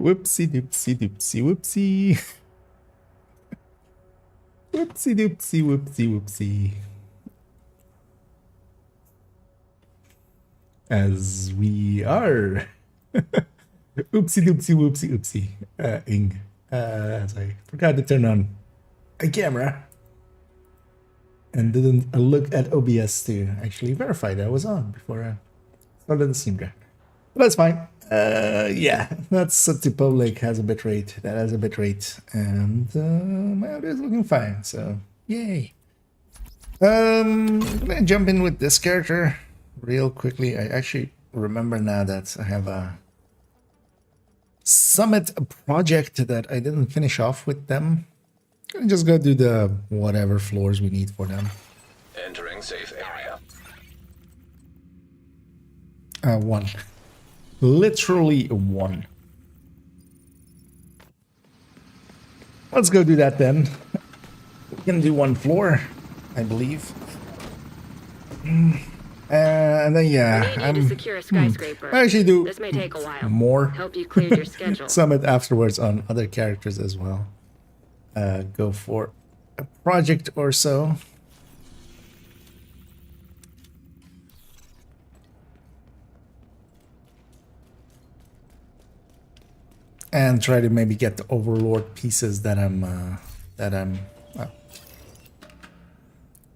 Whoopsie doopsie doopsie whoopsie. Whoopsie doopsie whoopsie whoopsie. As we are. Oopsie doopsie whoopsie oopsie. As I forgot to turn on a camera. And didn't look at OBS to actually verify that I was on before I started the stream track. But that's fine. Yeah, that's set to public, has a bitrate, that has a bitrate, and my audio is looking fine, so yay. I'm gonna jump in with this character real quickly. I actually remember now that I have a summit project that I didn't finish off with them. I'm just gonna do the whatever floors we need for them. Entering safe area. One. Literally one. Let's go do that then. We're gonna do one floor, I believe. And then yeah, I need to secure a skyscraper. I actually do This may take a while. more. Hope you cleared your schedule. Summit afterwards on other characters as well. Go for a project or so. And try to maybe get the overlord pieces that I'm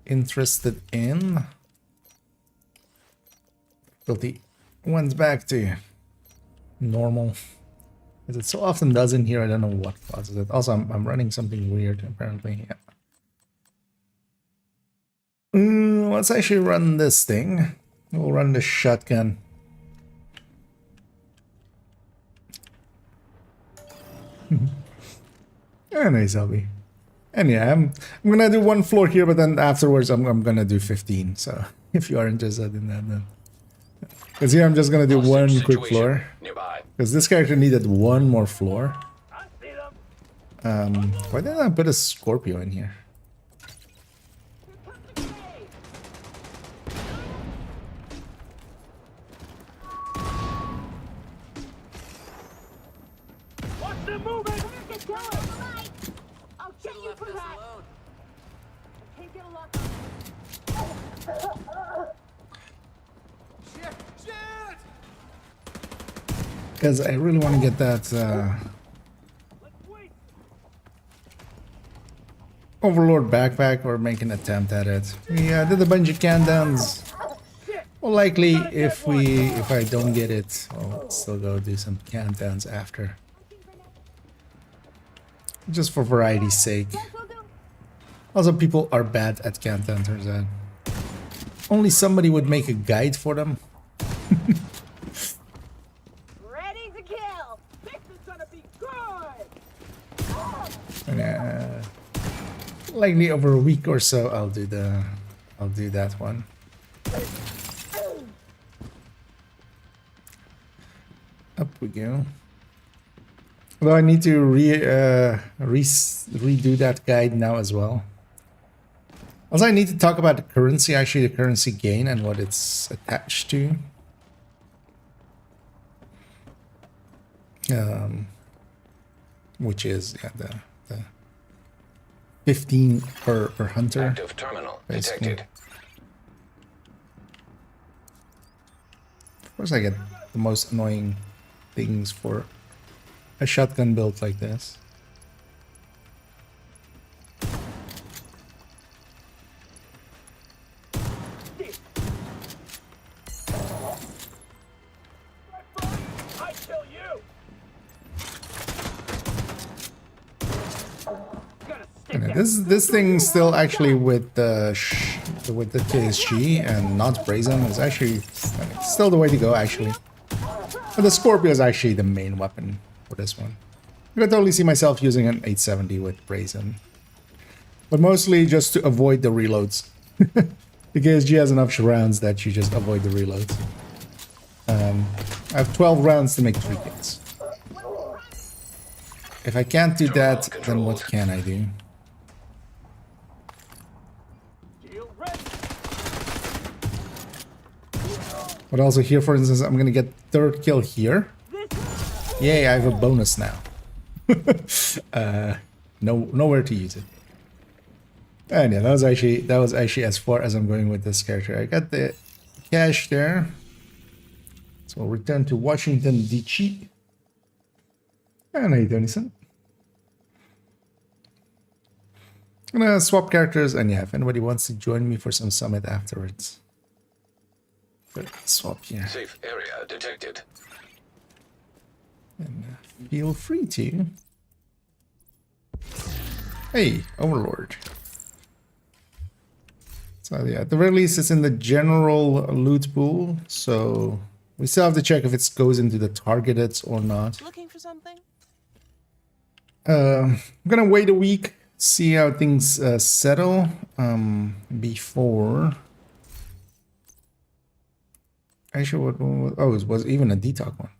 interested in. Difficulty went back to normal, as it so often does in here. I don't know what causes it. Also, I'm running something weird apparently. Yeah. Let's actually run this thing. We'll run the shotgun. Yeah, nice, Albie. And yeah, I'm gonna do one floor here, but then afterwards I'm gonna do 15. So if you are interested in that, then because here I'm just gonna do one quick floor. Because this character needed one more floor. Why didn't I put a Scorpio in here? Because I really want to get that Overlord backpack, or make an attempt at it. We did a bunch of countdowns. Well, likely if I don't get it, I'll still go do some countdowns after. Just for variety's sake. Also, people are bad at countdown, turns out. Only somebody would make a guide for them. Likely over a week or so I'll do that one. Up we go. Although I need to redo that guide now as well. Also, I need to talk about the currency, actually the currency gain and what it's attached to. Which is the 15 per hunter. Active terminal detected. Of course, I get the most annoying things for a shotgun build like this. This thing still actually with the KSG and not Brazen is actually still the way to go actually. But the Scorpio is actually the main weapon for this one. I could totally see myself using an 870 with Brazen, but mostly just to avoid the reloads. The KSG has enough rounds that you just avoid the reloads. I have 12 rounds to make 3 kills. If I can't do that, then what can I do? But also here, for instance, I'm gonna get 3rd kill here. Yay, I have a bonus now. Nowhere to use it. And yeah, that was actually as far as I'm going with this character. I got the cash there. So we'll return to Washington, D.C. And how you doing, son? I'm gonna swap characters, and yeah, if anybody wants to join me for some summit afterwards. But swap here. Safe area detected. And feel free to. Hey, Overlord. So yeah, at the very least, it's in the general loot pool, so we still have to check if it goes into the targeted or not. Looking for something? I'm gonna wait a week, see how things settle before. Actually, it was even a detox one.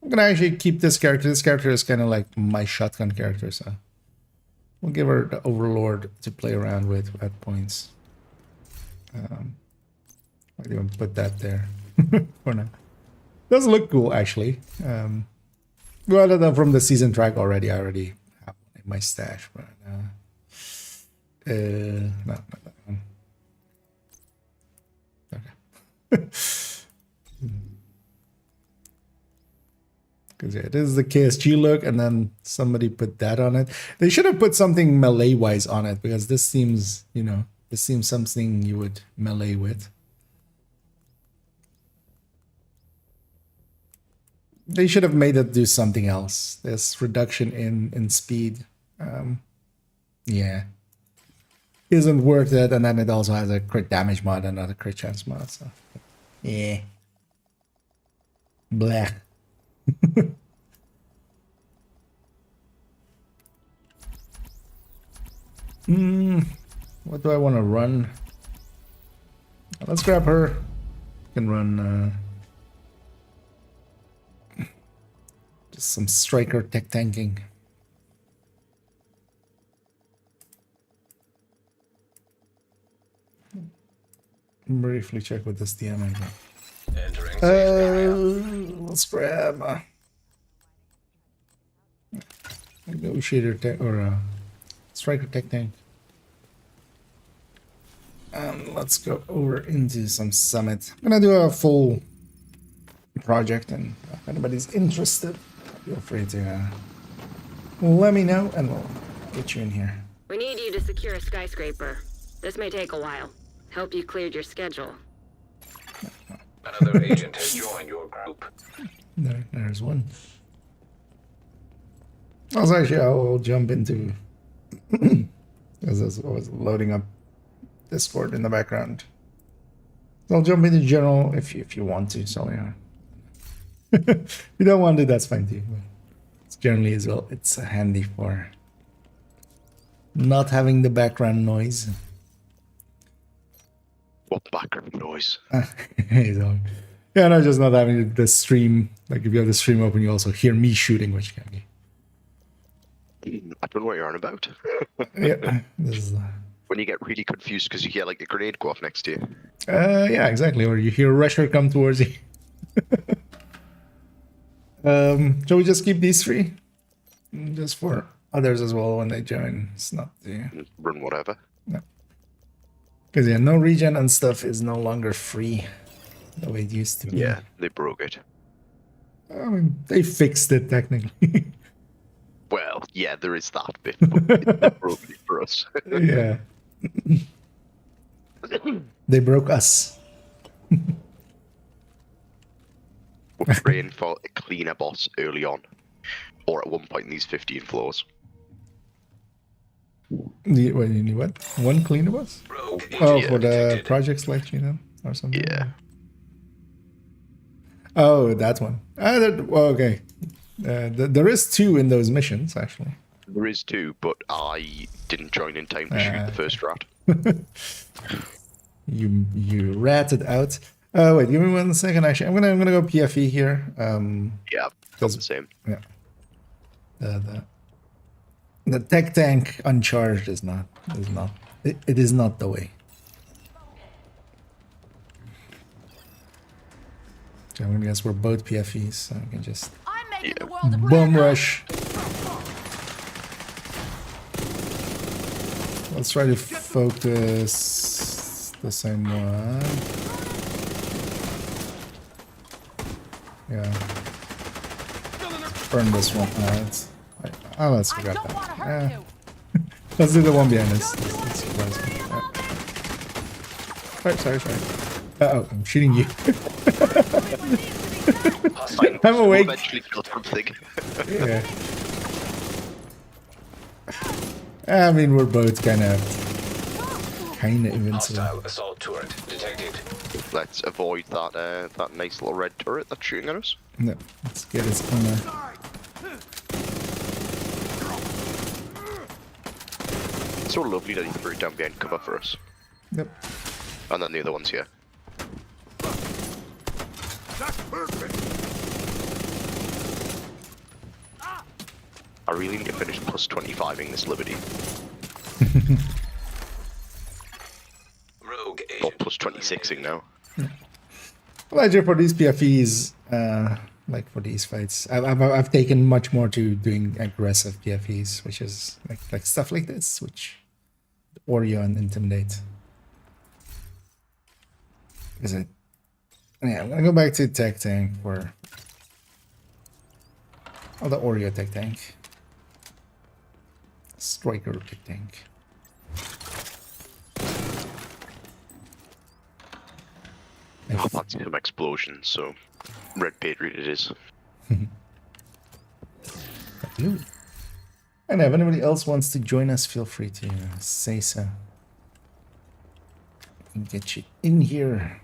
I'm gonna actually keep this character. This character is kind of like my shotgun character, so we'll give her the Overlord to play around with at points. I'll even put that there for now. Does look cool, actually. Well, from the season track already, I already have one in my stash, but no, not that one. Okay. Because yeah, this is the KSG look, and then somebody put that on it. They should have put something melee-wise on it, because this seems, you know, this seems something you would melee with. They should have made it do something else. This reduction in speed, yeah, isn't worth it. And then it also has a crit damage mod and not a crit chance mod. So, yeah, blah. What do I want to run? Let's grab her. Can run just some striker tech tanking. Briefly check what this DM I got. Entering safe area. Let's grab negotiator tech or striker tech tank. Let's go over into some summit. I'm gonna do a full project, and if anybody's interested, feel free to let me know, and we'll get you in here. We need you to secure a skyscraper. This may take a while. Hope you cleared your schedule. Another agent has joined your group. There's one. I'll jump into as I was loading up Discord in the background. So I'll jump into general if you want to. So yeah, if you don't want to, that's fine too. But it's generally as well. It's handy for not having the background noise. What background noise? So, yeah, no, just not having the stream. Like if you have the stream open, you also hear me shooting, which can be. I don't know what you're on about. Yeah, this is. When you get really confused because you hear like a grenade go off next to you. Yeah, exactly. Or you hear a rusher come towards you. Shall we just keep these three? Just for others as well when they join. It's not the... Run whatever. No. Because yeah, no regen and stuff is no longer free the way it used to be. Yeah, they broke it. I mean, they fixed it technically. Well, yeah, there is that bit. But they broke it for us. Yeah. They broke us. We're praying for a cleaner boss early on, or at one point in these 15 floors. You need what? One cleaner boss? Rogue Oh, agent for the detected. project selection, you know, or something. Yeah. Oh, that one. Well, okay. There is 2 in those missions actually. There is 2, but I didn't join in time to shoot the first rat. You ratted out. Wait, give me 1 second. Actually, I'm gonna go PFE here. Yeah, that's the same. Yeah. The tech tank uncharged is not. It is not the way. Okay, I'm gonna guess we're both PFEs, so I can just. I'm Yeah. Bum rush. Let's try to focus the same one. Yeah. Burn this one out. Right. Oh, let's grab that. Yeah. Let's do the one behind us. Let's sorry. Uh-oh, I'm shooting you. I'm awake. Eventually kill something. Yeah. I mean, we're both kind of invincible. Hostile assault turret detected. Let's avoid that that nice little red turret that's shooting at us. No, let's get his corner. It's so lovely that he threw it down behind cover for us. Yep. And then the other one's here. I really need to finish plus 25ing this Liberty. Rogue Or agent. plus 26ing now. Ledger for these PFEs, like for these fights, I've taken much more to doing aggressive PFEs, which is like stuff like this, which Oreo and Intimidate. Is it? Yeah, I'm gonna go back to Tech Tank for the Oreo Tech Tank. Striker Tech Tank. I fancy some explosions, so Red Patriot it is. And if anybody else wants to join us, feel free to say so. We can get you in here.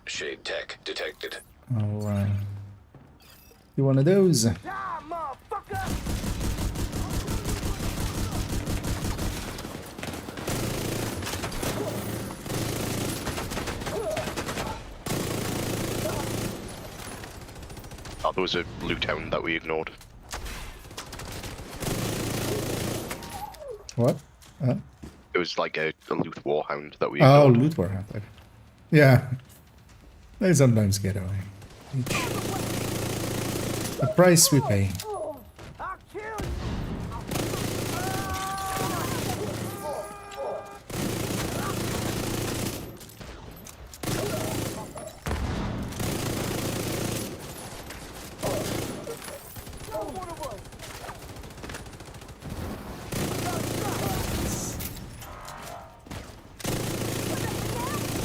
Shade tech detected. Alright. You one of those? Oh, there was a loot hound that we ignored. What? It was like a loot warhound that we Oh, ignored. loot war. Yeah. They sometimes get away. The price we pay.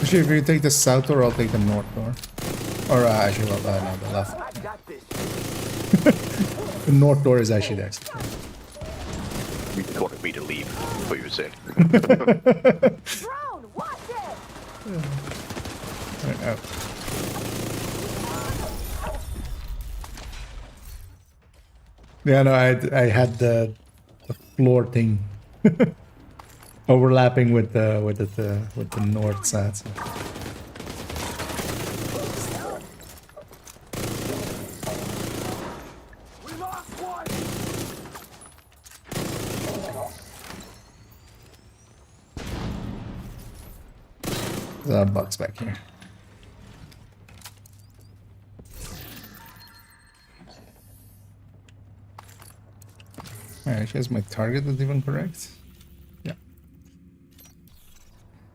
Actually, if you take the south door, I'll take the north door. Or actually, well, no, the left. The north door is actually the exit door. You wanted me to leave, what you were saying. Drone, watch it! Right out. Yeah, no, I had the floor thing overlapping with the north side. So. There's a box back here. Alright, here's my target that's even correct. Yeah.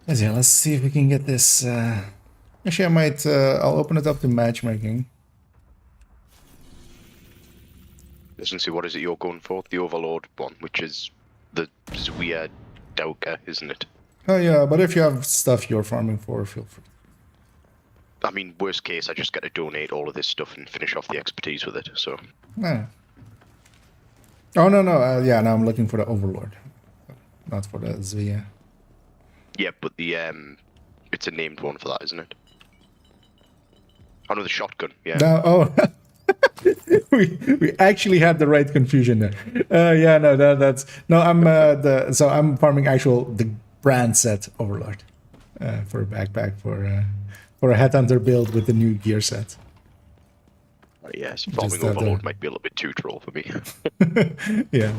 Let's see if we can get this. Actually, I might. I'll open it up to matchmaking. Listen, see, what is it you're going for? The Overlord one, which is the Zwia Dauka, isn't it? Oh yeah, but if you have stuff you're farming for, feel free. I mean, worst case, I just get to donate all of this stuff and finish off the expertise with it, so... No. Oh no. Yeah, now I'm looking for the Overlord, not for the Zvia. Yeah, but the, it's a named one for that, isn't it? Oh no, the shotgun, yeah. No, oh, we actually had the right confusion there. Yeah, no, that's no. I'm farming the brand set Overlord for a backpack for a headhunter build with the new gear set. Yes, farming that, Overlord might be a little bit too troll for me. Yeah.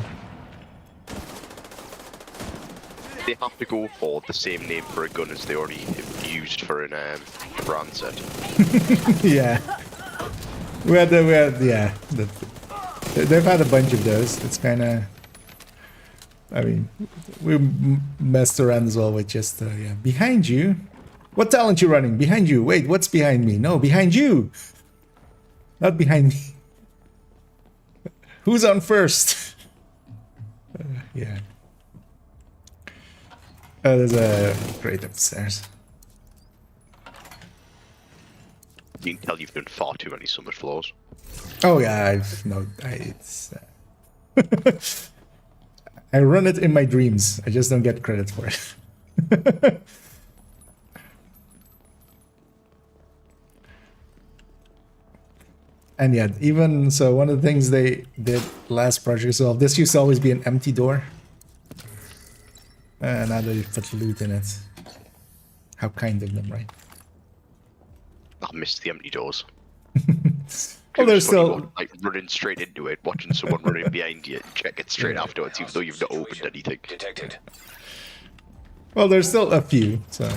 They have to go for the same name for a gun as they already used for an brand set. Yeah. Yeah. They've had a bunch of those. It's kind of. I mean, we messed around as well with just yeah. Behind you. What talent you running? Behind you. Wait, what's behind me? No, behind you. Not behind me. Who's on first? Yeah. There's a crate upstairs. You can tell you've done far too many summit floors. Oh yeah, it's. I run it in my dreams. I just don't get credit for it. And yeah, even so, one of the things they did last project as well, this used to always be an empty door. Now they put loot in it. How kind of them, right? I missed the empty doors. Well, there's still like running straight into it, watching someone running behind you, and check it straight afterwards, even though you've not opened anything. Detected. well, there's still a few. So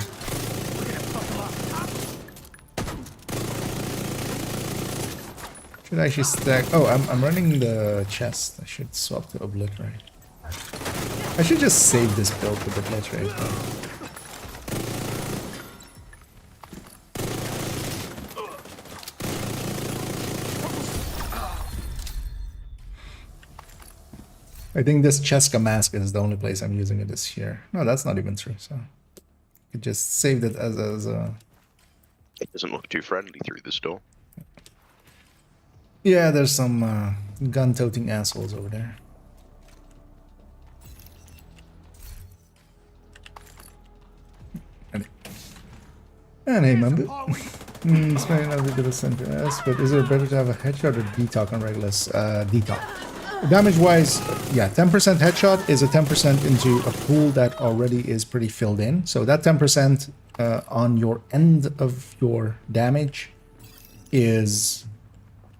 should I actually stack? Oh, I'm running the chest. I should swap to obliterate. I should just save this build with obliterate. I think this Cheska mask is the only place I'm using it this year. No, that's not even true. So I just saved it as a. It doesn't look too friendly through this door. Yeah, there's some gun-toting assholes over there. And hey, Mambu. It's maybe not a bit of center S, but is it better to have a headshot or detox on Regulus? Detox. Damage-wise, yeah, 10% headshot is a 10% into a pool that already is pretty filled in. So that 10% on your end of your damage is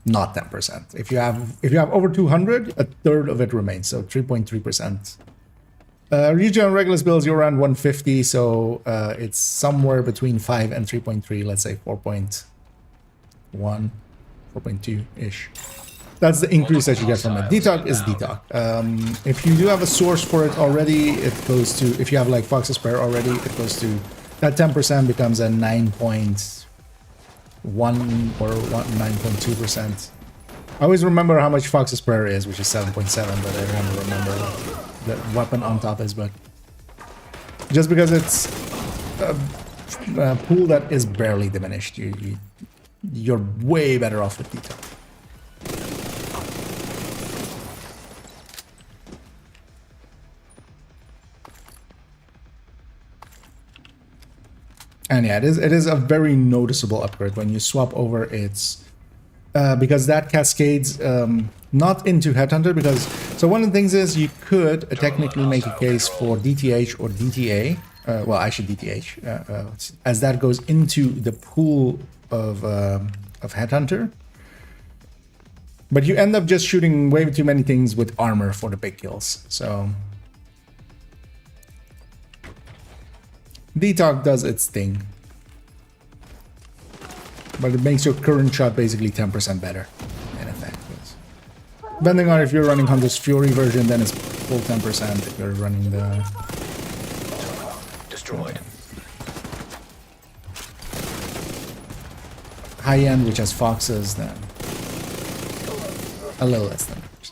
not 10%. If you have over 200, a third of it remains, so 3.3%. Regen Regulus builds, you're around 150, so it's somewhere between 5 and 3.3, let's say 4.1, 4.2-ish. That's the increase that you get from it. Detox is detox. If you do have a source for it already, it goes to, if you have like Fox's Prayer already, it goes to, that 10% becomes a 9.1 or 9.2%. I always remember how much Fox's Prayer is, which is 7.7, but I don't remember what the weapon on top is, but just because it's a pool that is barely diminished, you're way better off with detox. And yeah, it is a very noticeable upgrade when you swap over its because that cascades not into Headhunter, because so one of the things is you could technically make a case for DTH or DTA, well actually DTH, as that goes into the pool of Headhunter, but you end up just shooting way too many things with armor for the big kills. So Detox does its thing, but it makes your current shot basically 10% better in effect. Depending on if you're running Hunter's Fury version, then it's full 10%. If you're running the Destroyed. high end, which has foxes, then a little less than 10%.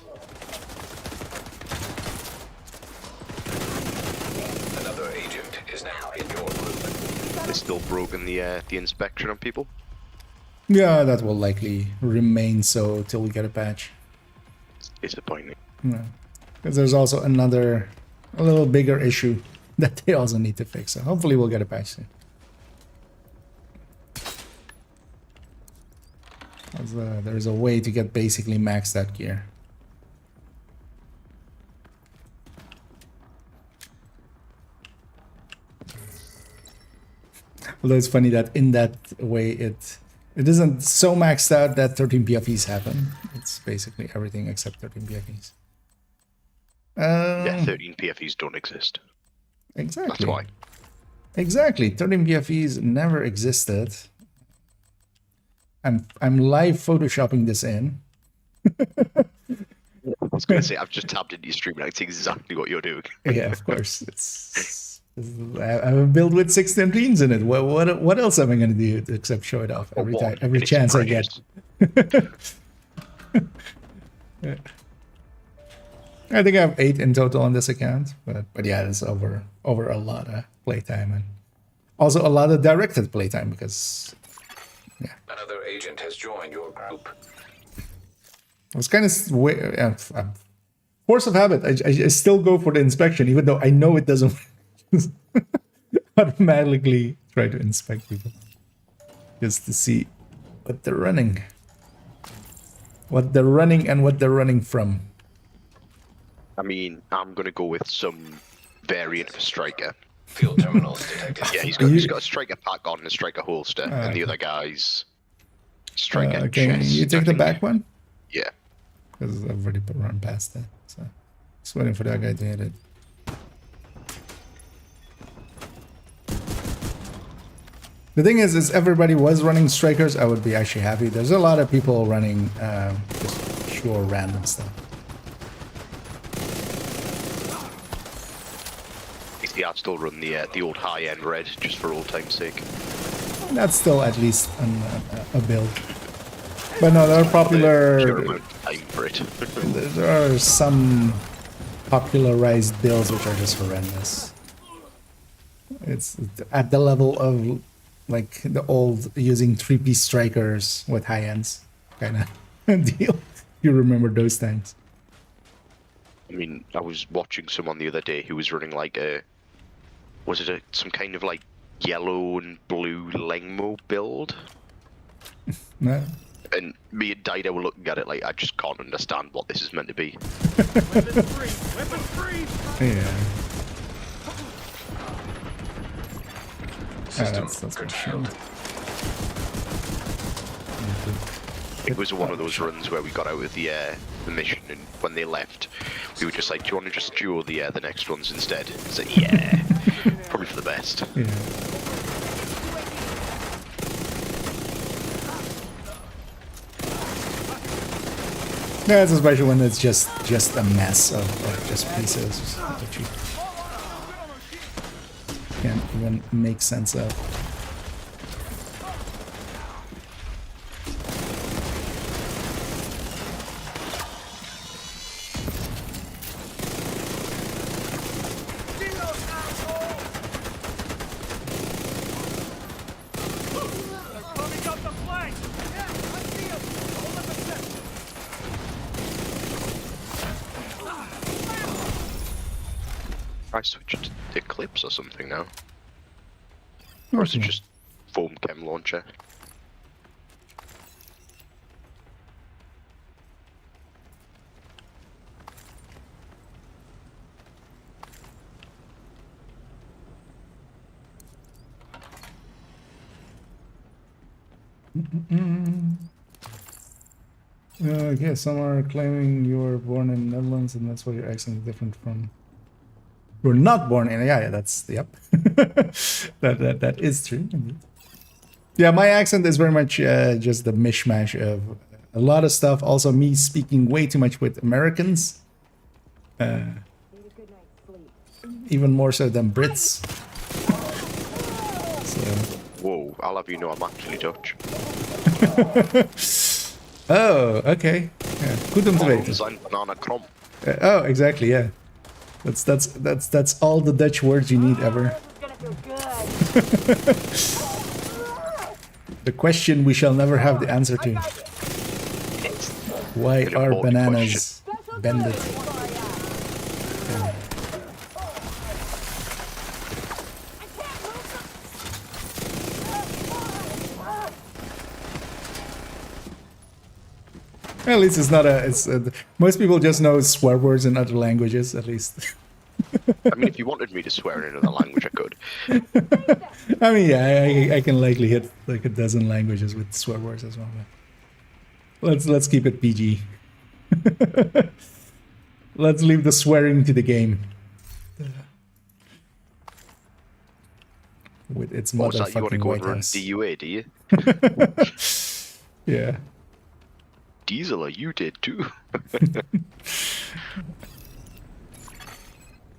Still broken the inspection on people. Yeah, that will likely remain so till we get a patch. It's disappointing. Yeah, because there's also a little bigger issue that they also need to fix. So hopefully we'll get a patch soon. There's a way to get basically maxed that gear. Although it's funny that in that way it isn't so maxed out that 13 PFEs happen. It's basically everything except 13 PFEs. Yeah, 13 PFEs don't exist. Exactly. That's why. Exactly. 13 BFEs never existed. I'm live photoshopping this in. I was going to say, I've just tapped into your stream and I see exactly what you're doing. Yeah, of course. I have a build with 16 dreams in it. What else am I going to do except show it off every time, every chance I get? Yeah. I think I have 8 in total on this account, but yeah, it's over a lot of playtime and also a lot of directed playtime because Another agent has joined your group. I was kind of force of habit. I still go for the inspection, even though I know it doesn't automatically try to inspect people just to see what they're running, and what they're running from. I mean, I'm going to go with some variant of a striker. Field terminals detected. Yeah, he's got a striker pack on and a striker holster, and the other guy's striker chest. You take the back one? Yeah. Because I've already run past that. So just waiting for that guy to hit it. The thing is everybody was running strikers, I would be actually happy. There's a lot of people running just pure random stuff. Yeah, I'd still run the old high-end red just for old time's sake. That's still at least a build. But no, there are popular. Time for it. There are some popularized builds which are just horrendous. It's at the level of like the old using 3-piece strikers with high ends kind of deal. You remember those times? I mean, I was watching someone the other day who was running like some kind of like yellow and blue Lengmo build? No. And me and Dido were looking at it like, I just can't understand what this is meant to be. Weapons free! Weapons free! Yeah. System That's curtailed. It was one of those runs where we got out of the mission, and when they left, we were just like, "Do you want to just duel the next ones instead?" It's like, yeah, probably for the best. Yeah. Yeah, it's especially when it's just a mess of just pieces that you can't even make sense of. I switched to Eclipse or something now. Or is it just foam chem launcher? Okay, some are claiming you were born in the Netherlands and that's why your accent is different from... You're not born in... Yeah, that's... Yep. that is true, indeed. Yeah, my accent is very much just the mishmash of a lot of stuff. Also, me speaking way too much with Americans. Even more so than Brits. So... Whoa, I'll have you know I'm actually Dutch. Oh, okay. Yeah, goed om te weten. Zijn banana krom. Oh, exactly, yeah. That's all the Dutch words you need ever. The question we shall never have the answer to. Why are bananas bended? At least it's not a. It's most people just know swear words in other languages. At least. I mean, if you wanted me to swear in another language, I could. I mean, yeah, I can likely hit like a dozen languages with swear words as well. But let's keep it PG. Let's leave the swearing to the game. with its What's that? You want to motherfucking go White and run House. DUA, do you? Yeah. Diesel, you did too.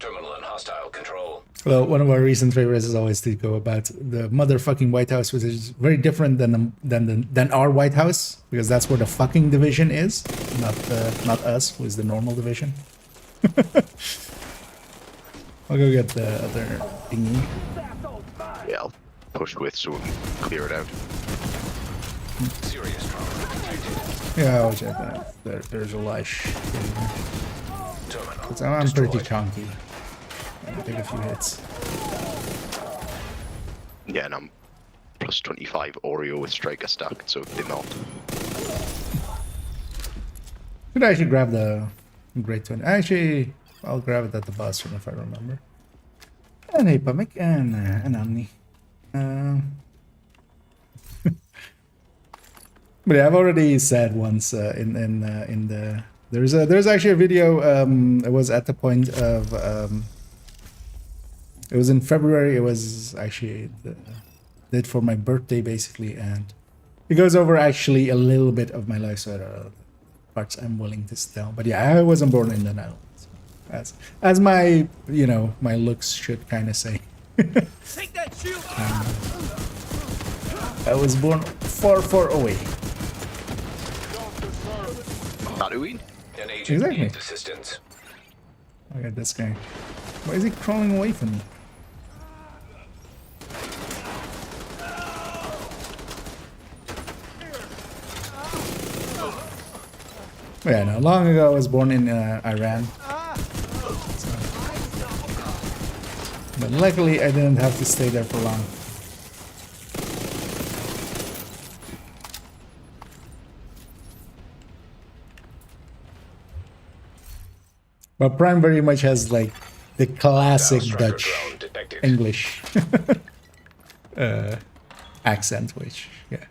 Terminal in hostile control. Well, one of our recent favorites is always to go about the motherfucking White House, which is very different than our White House, because that's where the fucking division is, not us, who is the normal division. I'll go get the other thingy. Yeah, I'll push with so we can clear it out. Serious trauma detected. Yeah, I'll check that. There's a lush. Terminal I'm pretty destroyed. chunky. I'll take a few hits. Yeah, and I'm plus 25 Oreo with Striker stacked, so they melt. Could I actually grab the Great 20? Actually, I'll grab it at the bus room if I remember. And hey, Pamik, and Omni. But yeah, I've already said once in the there's actually a video. It was at the point of it was in February. It was actually did for my birthday basically, and it goes over actually a little bit of my life, so parts I'm willing to tell. But yeah, I wasn't born in the Netherlands, as my my looks should kind of say. Take that shield. I was born far away. Tatooine? An agent Exactly. needs assistance. Look at this guy. Why is he crawling away from me? Yeah, no. Long ago, I was born in Iran. But luckily, I didn't have to stay there for long. But Prime very much has like the classic Striker Dutch drone detected. English accent, which yeah.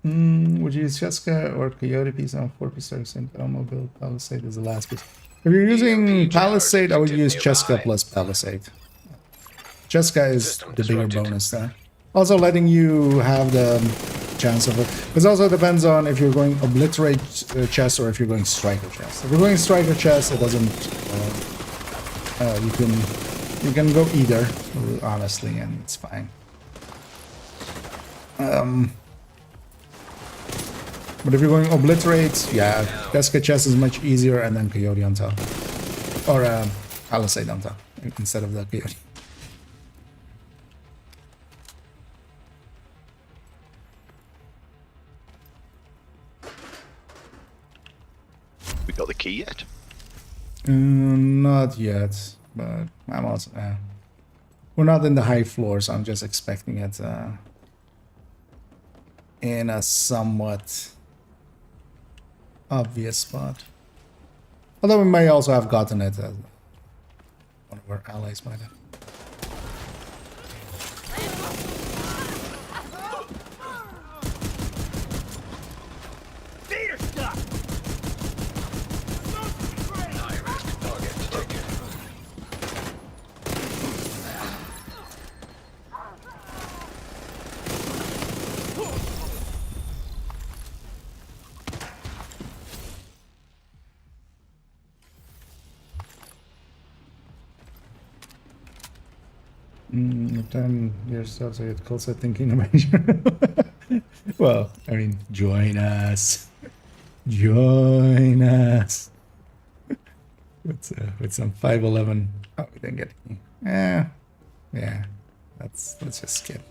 Would you use Cheska or Coyote piece on 4-piece and Elmo build Palisade as the last piece? If you're using Palisade, I would use Cheska plus Palisade. Cheska is the bigger bonus there. Also letting you have the chance of it. Because also depends on if you're going obliterate chest or if you're going striker chest. If you're going striker chest, it doesn't. You can go either, honestly, and it's fine. But if you're going obliterate, yeah, Cheska chest is much easier, and then Coyote on top, or Palisade on top instead of the Coyote. We got the key yet? Not yet, but I'm also. We're not in the high floors. I'm just expecting it in a somewhat obvious spot. Although we may also have gotten it. One of our allies might have. Feeder stuff. High-risk target detected. Time yourself so get closer thinking about you. Well, I mean, join us. Join us. With some 511. Oh, we didn't get any. Yeah. Let's just skip.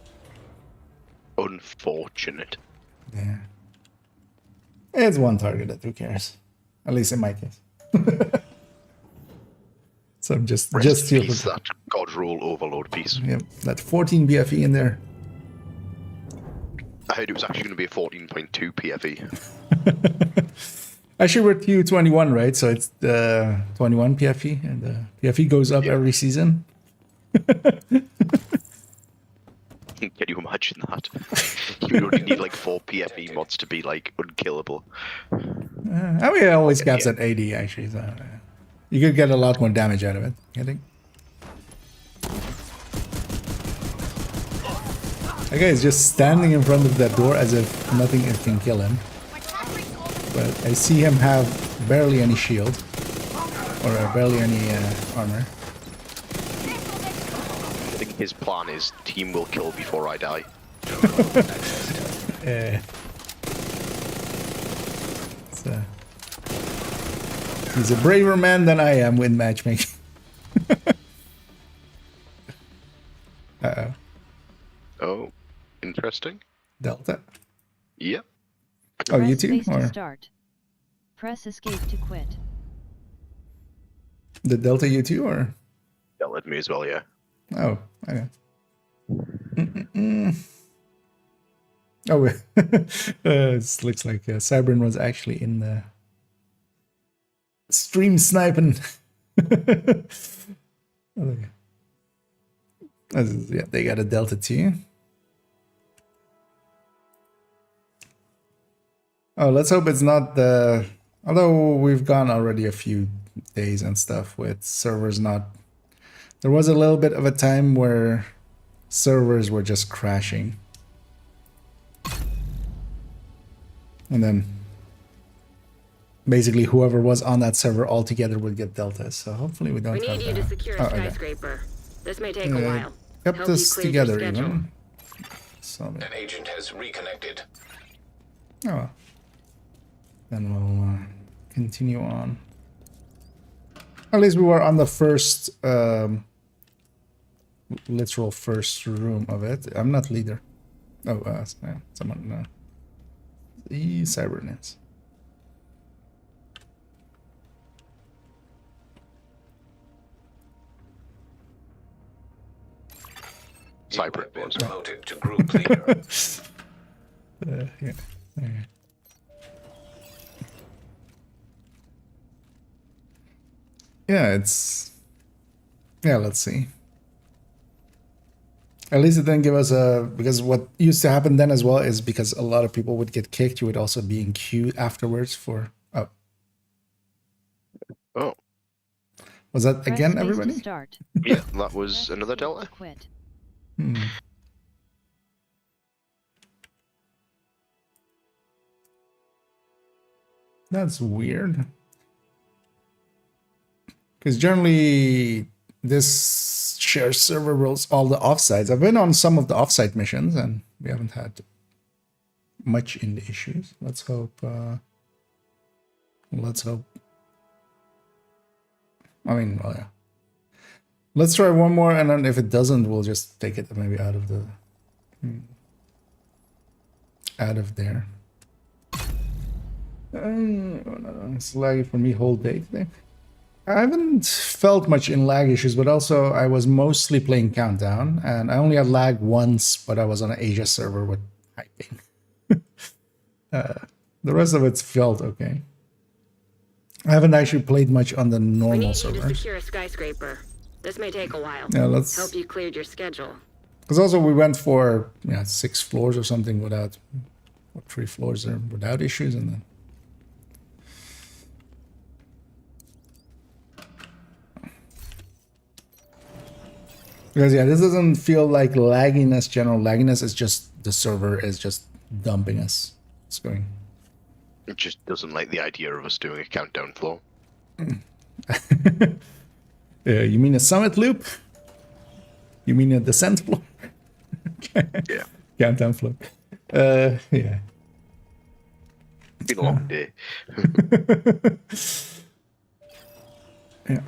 Unfortunate. Yeah. It's one targeted, who cares? At least in my case. So I'm just here Piece, for that God roll overload piece. yep, that 14 BFE in there. I heard it was actually going to be a 14.2 PFE. Actually, we're Q21, right? So it's 21 PFE, and the PFE goes up every season. Can you imagine that? You only need like 4 PFE mods to be like unkillable. I mean, it always caps at 80 actually, so you could get a lot more damage out of it, I think. That guy is just standing in front of that door as if nothing can kill him. But I see him have barely any shield. Or barely any armor. I think his plan is team will kill before I die. So, he's a braver man than I am with matchmaking. Uh-oh. Oh, interesting. Delta? Yep. Oh, you Press too? space to Or start. Press escape to quit. the Delta you too, or? That led me as well, yeah. Oh, okay. Oh, it looks like Cybern was actually in the stream sniping. Okay. Yeah, they got a Delta too. Oh, let's hope it's not the... Although we've gone already a few days and stuff with servers not... There was a little bit of a time where servers were just crashing. And then basically whoever was on that server altogether would get deltas. So hopefully we don't We have need you to secure a skyscraper. This may take a while. Kept Help you us clear your together schedule. even. So, An agent has reconnected. oh. Then we'll continue on. At least we were on the first, literal first room of it. I'm not leader. Oh, yeah, someone, the Cybernets. You have been promoted to group leader. Yeah. Okay. Yeah, it's... Yeah, let's see. At least it didn't give us a... Because what used to happen then as well is because a lot of people would get kicked, you would also be in queue afterwards for... Oh. Oh. Was that Press again, space to everybody? start. Yeah, that was Press another escape to delta. Quit. Hmm. That's weird. Because generally, this share server rules all the offsites. I've been on some of the offsite missions, and we haven't had much in the issues. Let's hope. Let's hope. I mean, well, yeah. Let's try one more, and then if it doesn't, we'll just take it maybe out of the out of there. It's laggy for me whole day today. I haven't felt much in lag issues, but also I was mostly playing Countdown, and I only had lag once, but I was on an Asia server with hyping. The rest of it's felt okay. I haven't actually played much on the We normal need you to servers. secure a skyscraper. This may take a while. Yeah, let's... Hope you cleared your schedule. Because also we went for 6 floors or something without... Or 3 floors there without issues, and then... Because yeah, this doesn't feel like lagginess, general lagginess. It's just the server is just dumping us. It's going. It just doesn't like the idea of us doing a countdown floor. You mean a summit loop? You mean a descent floor? Yeah. Countdown floor. Yeah. It's been a long day. Yeah.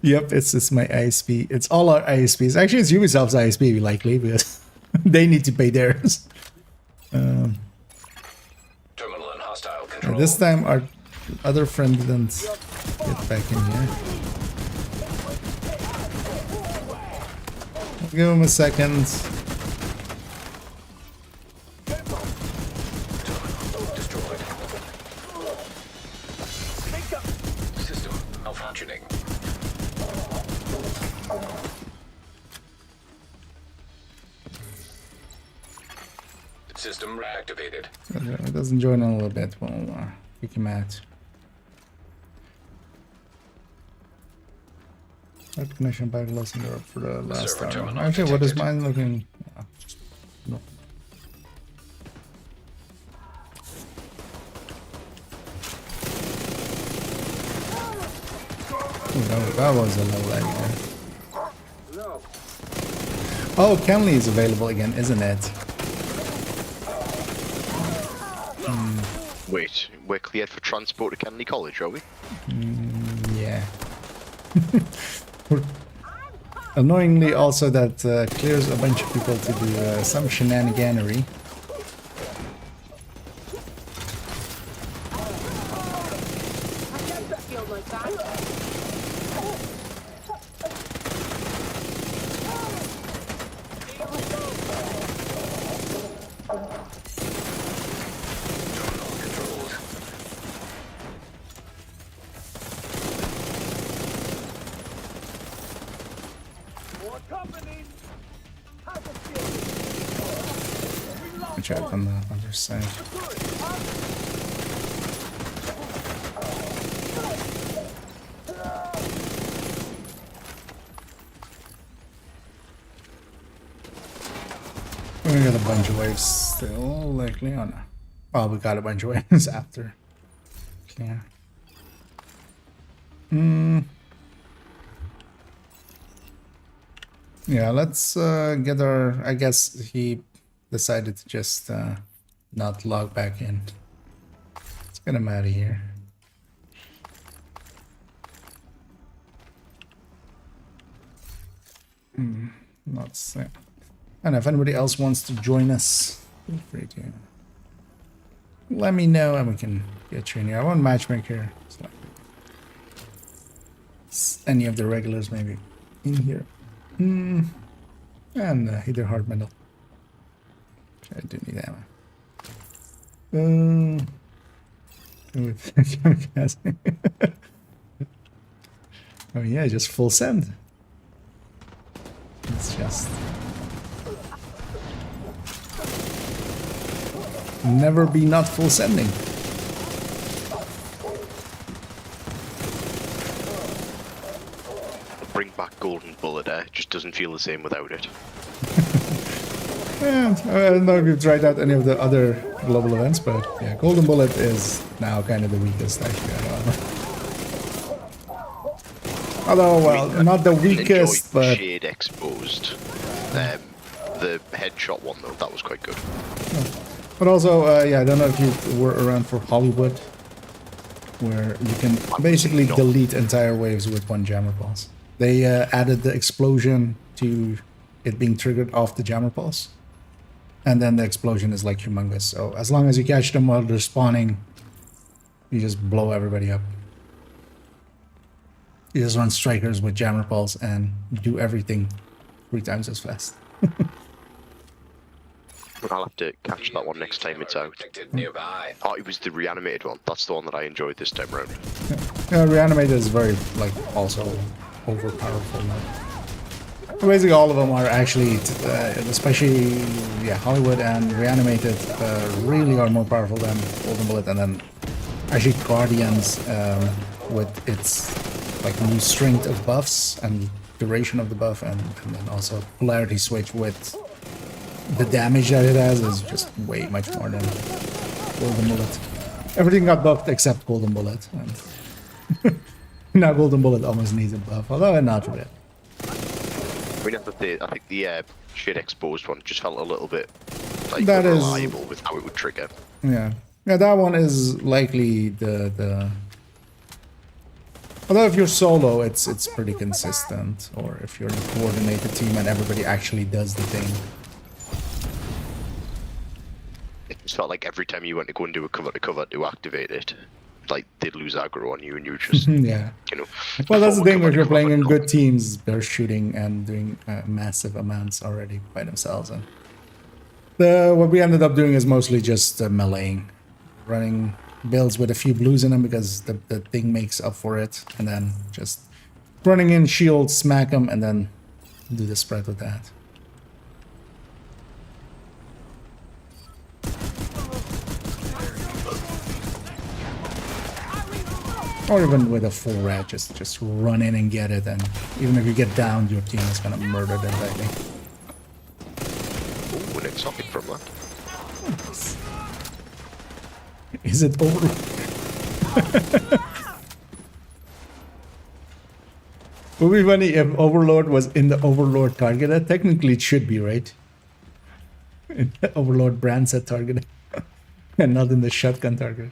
Yep, it's my ISP. It's all our ISPs. Actually, it's Ubisoft's ISP, likely, because they need to pay theirs. Terminal and hostile control. This time, our other friend didn't get back in here. I'll give him a second. Destroyed. System malfunctioning. System reactivated. It doesn't join in a little bit. We'll kick him out. Connection back lesson for the last Server hour. terminal Actually, what is detected. mine looking? No. Oh, that was a low lag there. Oh, Kenley is available again, isn't it? Wait, we're cleared for transport to Kennedy College, are we? Yeah. Annoyingly, also that clears a bunch of people to do some shenaniganery. Watch out on the other side. We got a bunch of waves still, likely on. Oh, we got a bunch of waves after. Yeah. Yeah, let's get our. I guess he decided to just not log back in. Let's get him out of here. Let's. And if anybody else wants to join us, feel free to let me know and we can get you in here. I want matchmaker. So any of the regulars maybe in here. And either hard metal. I do need ammo. With kamikaze. Oh yeah, just full send. It's just never be not full sending. Bring back Golden Bullet, it just doesn't feel the same without it. Yeah, I don't know if you've tried out any of the other global events, but yeah, Golden Bullet is now kind of the weakest actually. Although, well, not the weakest, but Shade Exposed. The headshot one though, that was quite good. But also, yeah, I don't know if you were around for Hollywood, where you can basically delete entire waves with one jammer pulse. They added the explosion to it being triggered off the jammer pulse. And then the explosion is like humongous. So as long as you catch them while they're spawning, you just blow everybody up. You just run strikers with jammer pulse and do everything 3 times as fast. I'll have to catch that one next time it's out. Nearby. Oh, it was the reanimated one. That's the one that I enjoyed this time around. Yeah, reanimated is very, like, also overpowerful now. Basically, all of them are actually, especially, yeah, Hollywood and reanimated, really are more powerful than Golden Bullet, and then actually Guardians with its like new strength of buffs and duration of the buff, and then also polarity switch with the damage that it has is just way much more than Golden Bullet. Everything got buffed except Golden Bullet. And now Golden Bullet almost needs a buff, although not really. I mean, I think the Shade Exposed one just felt a little bit like That is- unreliable with how it would trigger. Yeah, that one is likely the. Although if you're solo, it's pretty consistent, or if you're in a coordinated team and everybody actually does the thing. It just felt like every time you went to go and do a cover to cover to activate it, like they'd lose aggro on you and you just, Yeah. you know. Well, that's the forward thing. cover If to you're cover playing in to good cover. teams, they're shooting and doing massive amounts already by themselves. And what we ended up doing is mostly just meleeing, running builds with a few blues in them because the thing makes up for it, and then just running in shield, smack them, and then do the spread with that. Or even with a full red, just run in and get it, and even if you get down, your team is gonna murder them lightly. Ooh, an exotic from that. Is it over? Would be funny if Overlord was in the Overlord target. Technically, it should be, right? In the Overlord brand set target, and not in the shotgun target.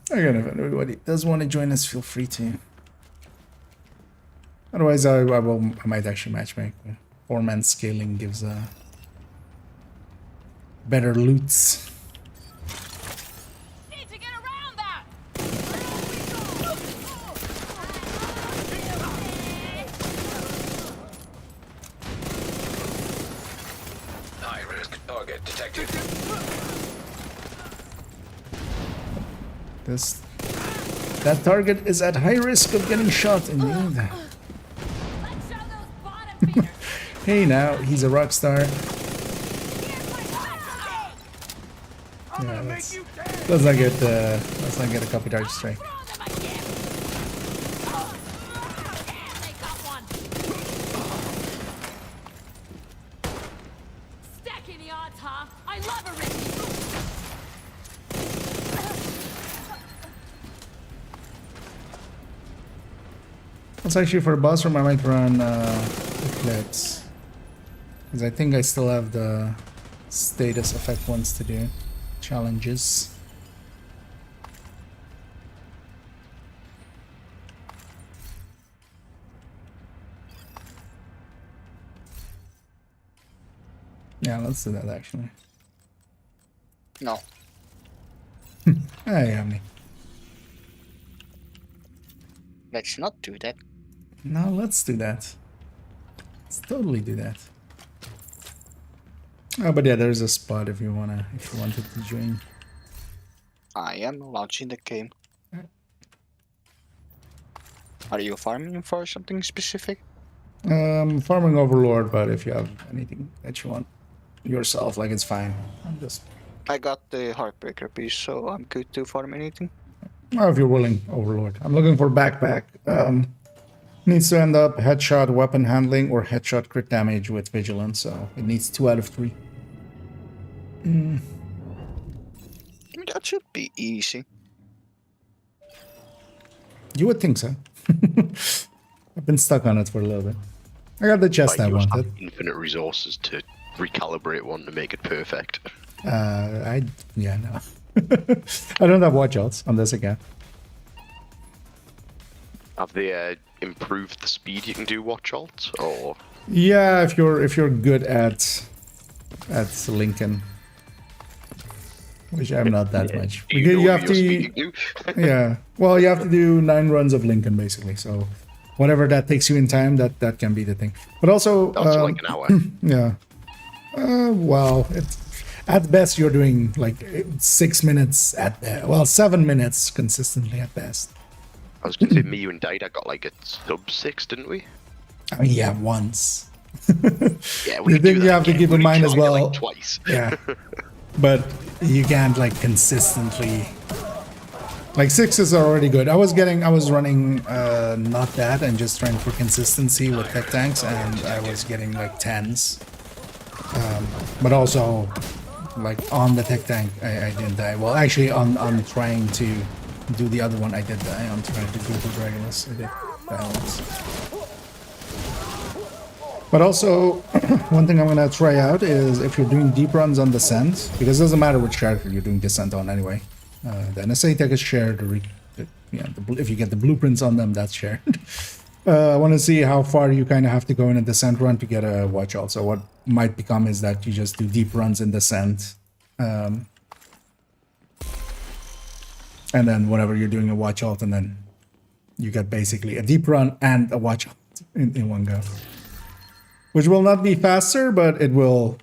Again, if everybody does want to join us, feel free to. Otherwise, I might actually matchmake. 4-man scaling gives better loots. Need to get around that. High-risk target detected. That target is at high risk of getting shot indeed. Let's show those bottom feeders. Hey now, he's a rock star. Yeah, let's not get a copyright strike. They got one. Stacking the odds, huh? I love a risky. That's actually for a boss room. I might run Eclipse, because I think I still have the status effect ones to do. Challenges. Yeah, let's do that actually. No. Hey, Omni. Let's not do that. No, let's do that. Let's totally do that. Oh, but yeah, there's a spot if you wanted to join. I am launching the game. Are you farming for something specific? Farming Overlord, but if you have anything that you want yourself, like, it's fine. I'm just. I got the Heartbreaker piece, so I'm good to farm anything. Oh, if you're willing, Overlord. I'm looking for backpack. Needs to end up headshot weapon handling or headshot crit damage with vigilance, so it needs 2 out of 3. That should be easy. You would think so. I've been stuck on it for a little bit. I got the chest I You must have wanted. infinite resources to recalibrate one to make it perfect. Yeah, no. I don't have watch outs on this again. Have they improved the speed you can do watch alts, or Yeah, if you're good at Lincoln, which I'm not that much. do you know You who have you're to, speaking to? yeah. Well, you have to do 9 runs of Lincoln basically. So whatever that takes you in time, that can be the thing. But also, That's like an hour. yeah. Well, at best you're doing like 6 minutes at 7 minutes consistently at best. I was going to say, me, you and Dida got like a sub 6, didn't we? I mean, yeah, once. Yeah, we The could do thing you that have to again. keep We in mind tried as it, well. like, twice. Yeah, but you can't like consistently. Like 6 is already good. I was running not that and just trying for consistency with tech tanks, and I was getting like 10s. But also, like on the tech tank, I didn't die. Well, actually, on trying to do the other one, I did die. On trying to do the Dragonless, I did die once. But also, one thing I'm gonna try out is if you're doing deep runs on Descent, because it doesn't matter which character you're doing Descent on anyway. The NSA tech is shared. If you get the blueprints on them, that's shared. I want to see how far you kind of have to go in a Descent run to get a watch out. So what might become is that you just do deep runs in Descent. And then whenever you're doing a watch out, and then you get basically a deep run and a watch out in one go. Which will not be faster, but it will,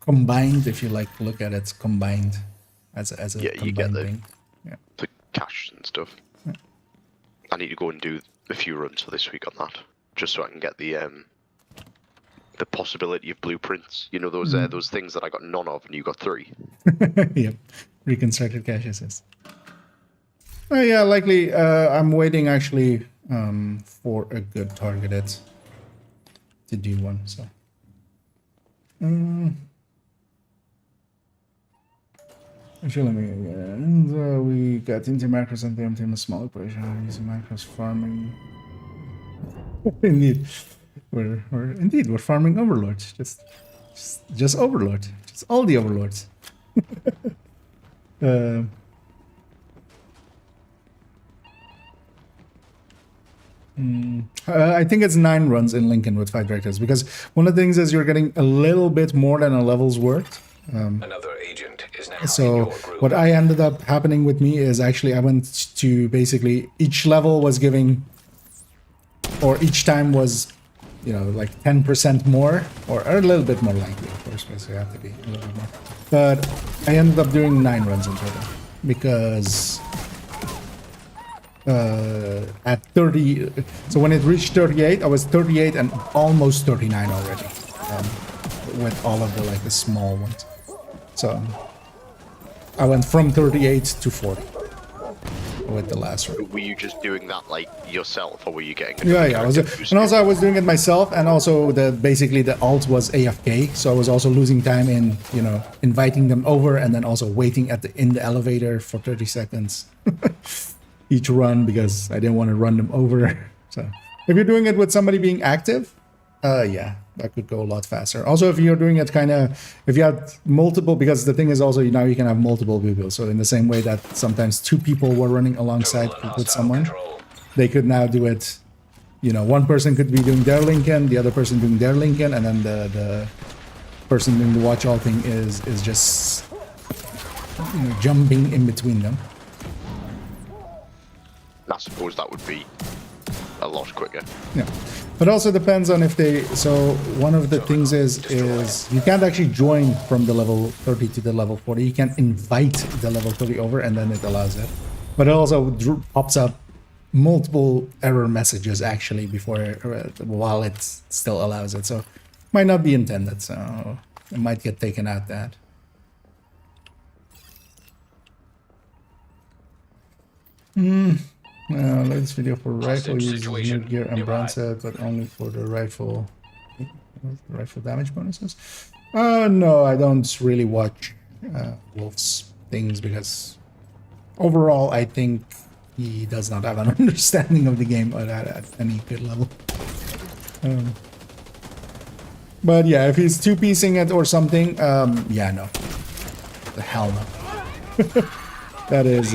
combined, if you like look at it, combined as a Yeah, you combined get thing. Yeah. the cash and stuff. I need to go and do a few runs for this week on that, just so I can get the the possibility of blueprints. You know those things that I got none of, and you got 3. Yep. Reconstructed cache assist. Oh yeah, likely. I'm waiting actually for a good targeted to do one. So. Actually, let me. We got into macros and the empty a small operation using macros farming. Indeed, we're farming overlords. Just overlord. Just all the overlords. I think it's 9 runs in Lincoln with 5 directors, because one of the things is you're getting a little bit more than a level's worth. Another agent is now in So your group. what I ended up happening with me is actually I went to basically each level was giving, or each time was, you know, like 10% more, or a little bit more likely, of course, because you have to be a little bit more. But I ended up doing 9 runs in total, because at 30, so when it reached 38, I was 38 and almost 39 already, with all of the like the small ones. So I went from 38 to 40 with the last run. Were you just doing that like yourself, or were you getting? Yeah. And also I was doing it myself, and also basically the alt was AFK, so I was also losing time in, you know, inviting them over and then also waiting in the elevator for 30 seconds each run, because I didn't want to run them over. So if you're doing it with somebody being active, yeah, that could go a lot faster. Also, if you're doing it if you have multiple, because the thing is also now you can have multiple people. So in the same way that sometimes 2 people were running alongside with someone, they could now do it, you know, one person could be doing their Lincoln, the other person doing their Lincoln, and then the person doing the watch all thing is just, you know, jumping in between them. I suppose that would be a lot quicker. Yeah, but also depends on if they. So one of the things is you can't actually join from the level 30 to the level 40. You can invite the level 30 over, and then it allows it. But it also pops up multiple error messages actually while it still allows it. So it might not be intended. So it might get taken out that. Latest video for rifle uses new gear and brown set, but only for the rifle damage bonuses. No, I don't really watch Wolf's things, because overall I think he does not have an understanding of the game at any good level. But yeah, if he's 2-piecing it or something, yeah, no. The hell no. That is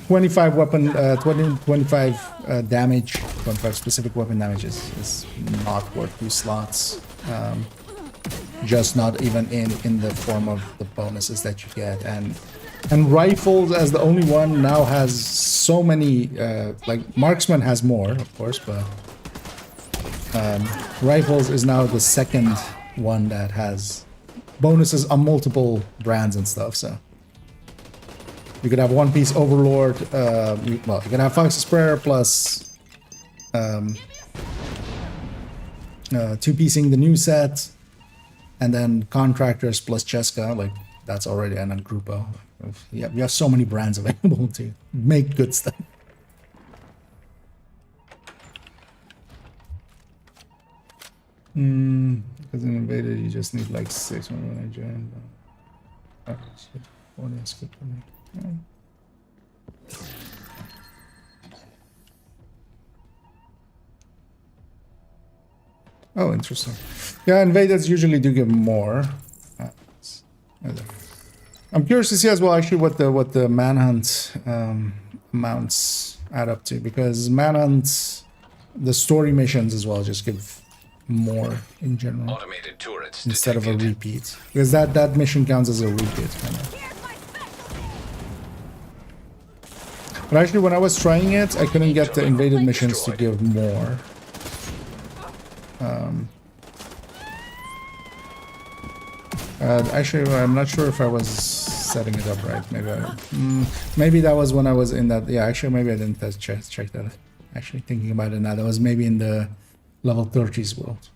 25 weapon, 25 damage, 25 specific weapon damage is not worth 2 slots. Just not even in the form of the bonuses that you get. And rifles as the only one now has so many, like marksman has more, of course, but rifles is now the second one that has bonuses on multiple brands and stuff, so. You could have 1-piece Overlord, you can have Fox's Prayer plus 2-piecing the new set, and then Contractors plus Cheska, like that's already an Grupo. Yeah, you have so many brands available to make good stuff. Because in Invaded you just need like 6 when I joined. Oh, shit. 40 is good for me. Oh, interesting. Yeah, invaders usually do give more. I'm curious to see as well actually what the manhunt amounts add up to, because manhunt, the story missions as well just give more in general. Automated turrets instead detected. of a repeat, because that mission counts as a repeat kind of. But actually, when I was trying it, I couldn't get the invaded missions to give more. Actually, I'm not sure if I was setting it up right. Maybe that was when I was in that. Yeah, actually, maybe I didn't check that. Actually, thinking about it now, that was maybe in the level 30s world.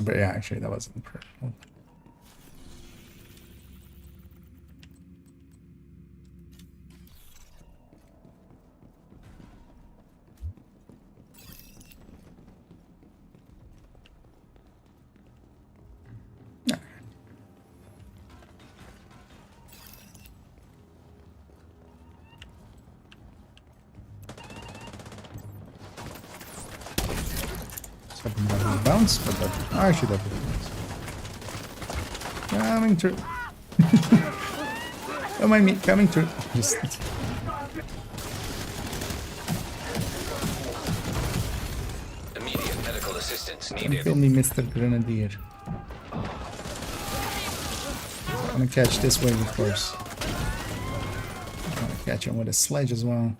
But yeah, actually, that wasn't personal. Something that will bounce, but that actually that will bounce. Coming through. Don't mind me, coming through. Just Immediate medical assistance don't needed. kill me, Mr. Grenadier. I'm gonna catch this wave, of course. I'm gonna catch him with a sledge as well.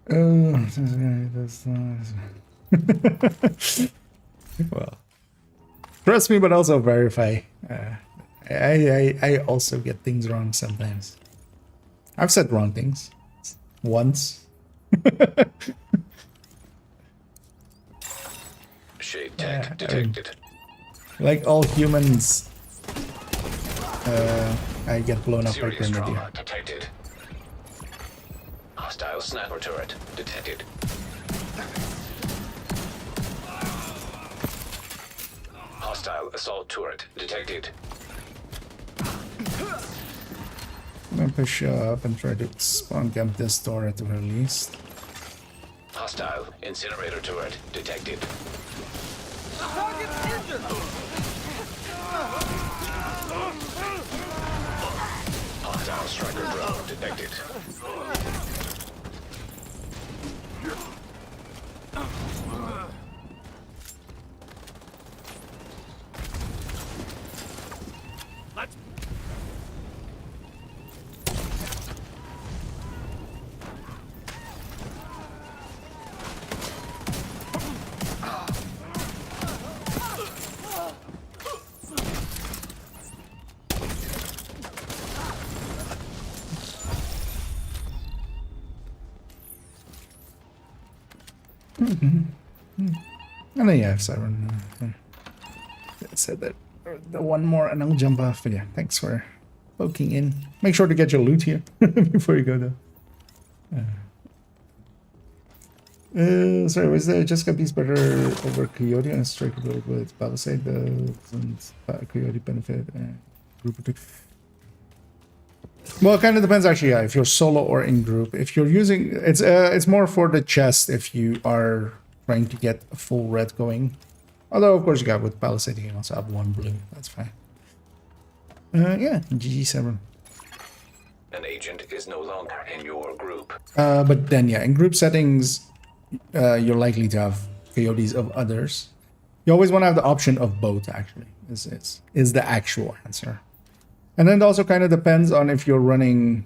Oh, well, trust me, but also verify. I also get things wrong sometimes. I've said wrong things once. Shade tag detected. Like all humans, I get blown up by Serious Grenadier. trauma detected. Hostile sniper turret detected. Hostile assault turret detected. I'm gonna push up and try to spawn camp this door at the very least. Hostile incinerator turret detected. Hostile striker drone detected. And then yeah, Siren said that the one more, and I'll jump off. But yeah, thanks for poking in. Make sure to get your loot here before you go though. Sorry, was the Jessica piece better over Coyote and strike with Palisade? Doesn't Coyote benefit group or two? Well, it kind of depends actually. Yeah, if you're solo or in group. If you're using it's more for the chest if you are trying to get a full red going. Although of course you got with Palisade you can also have one blue. That's fine. Yeah, GG7. An agent is no longer in your group. But then yeah, in group settings, you're likely to have coyotes of others. You always want to have the option of both. Actually, is the actual answer. And then it also kind of depends on if you're running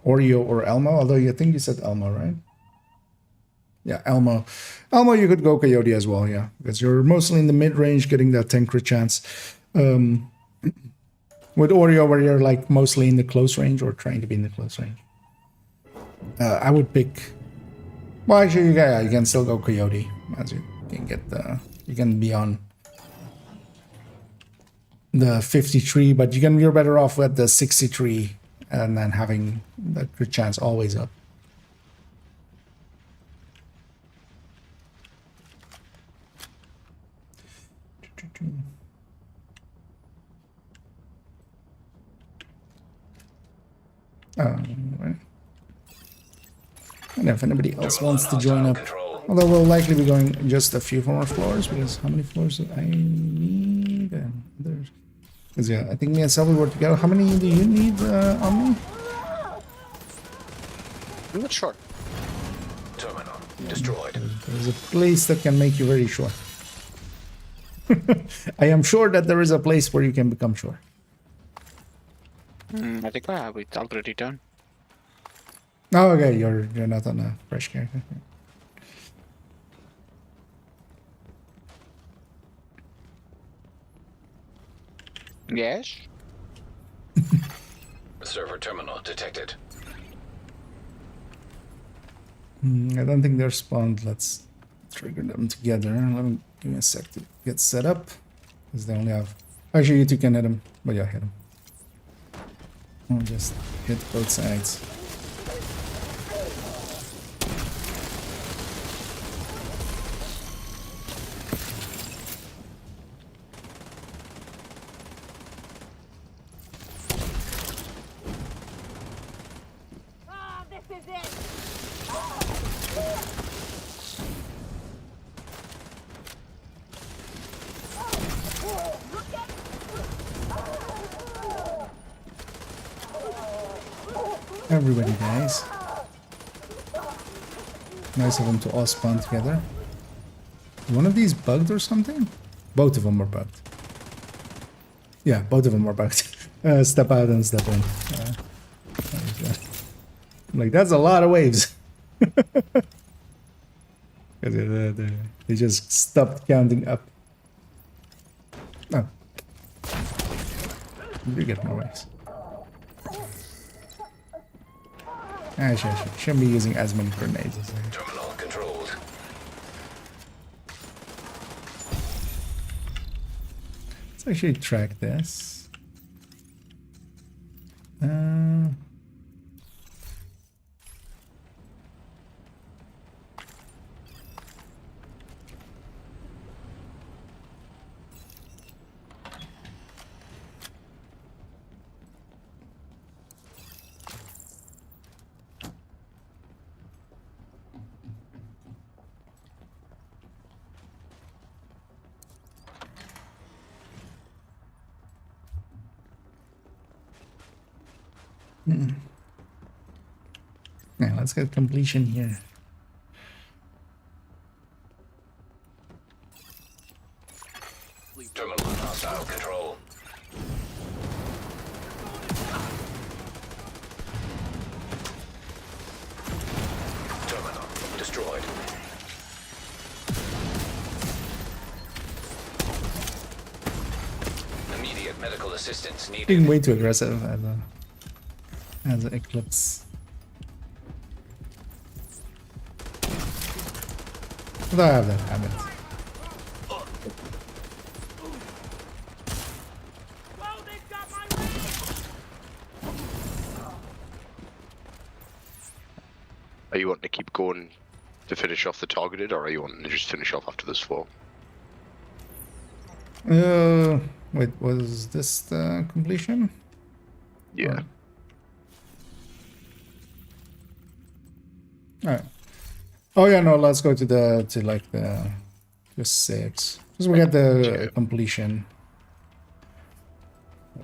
Oreo or Elmo. Although I think you said Elmo, right? Yeah, Elmo. Elmo, you could go Coyote as well, yeah. Because you're mostly in the mid-range getting that 10 crit chance. With Oreo, where you're like mostly in the close range or trying to be in the close range. I would pick... Well, actually, yeah, you can still go Coyote. As you can get the... You can be on the 53, but you're better off with the 63 and then having the crit chance always up. Right. And if anybody else wants to join up, although we'll likely be going just a few more floors, because how many floors do I need? And others. Because yeah, I think me and Selby were together. How many do you need on me? I'm not sure. Terminal destroyed. There's a place that can make you very sure. I am sure that there is a place where you can become sure. I think I have it already done. Oh, okay, you're not on a fresh character. Yes. Server terminal detected. I don't think they're spawned. Let's trigger them together. Let me give me a sec to get set up. Because they only have... Actually, you two can hit them. But yeah, hit them. I'll just hit both sides. Ah, this is it. Everybody dies. Nice of them to all spawn together. One of these bugged or something? Both of them are bugged. Yeah, both of them are bugged. Step out and step in. I'm like, that's a lot of waves. They just stopped counting up. Oh. You get more waves. I shouldn't be using as many grenades as I... Terminal controlled. Let's actually track this. Yeah, let's get completion here. Terminal hostile control. Terminal destroyed. Immediate medical assistance needed. Being way too aggressive as an Eclipse. But I have that habit. Are you wanting to keep going to finish off the targeted, or are you wanting to just finish off after this fall? Wait, was this the completion? Yeah. Alright. Oh yeah, no, let's go to the 6. Because we got the completion.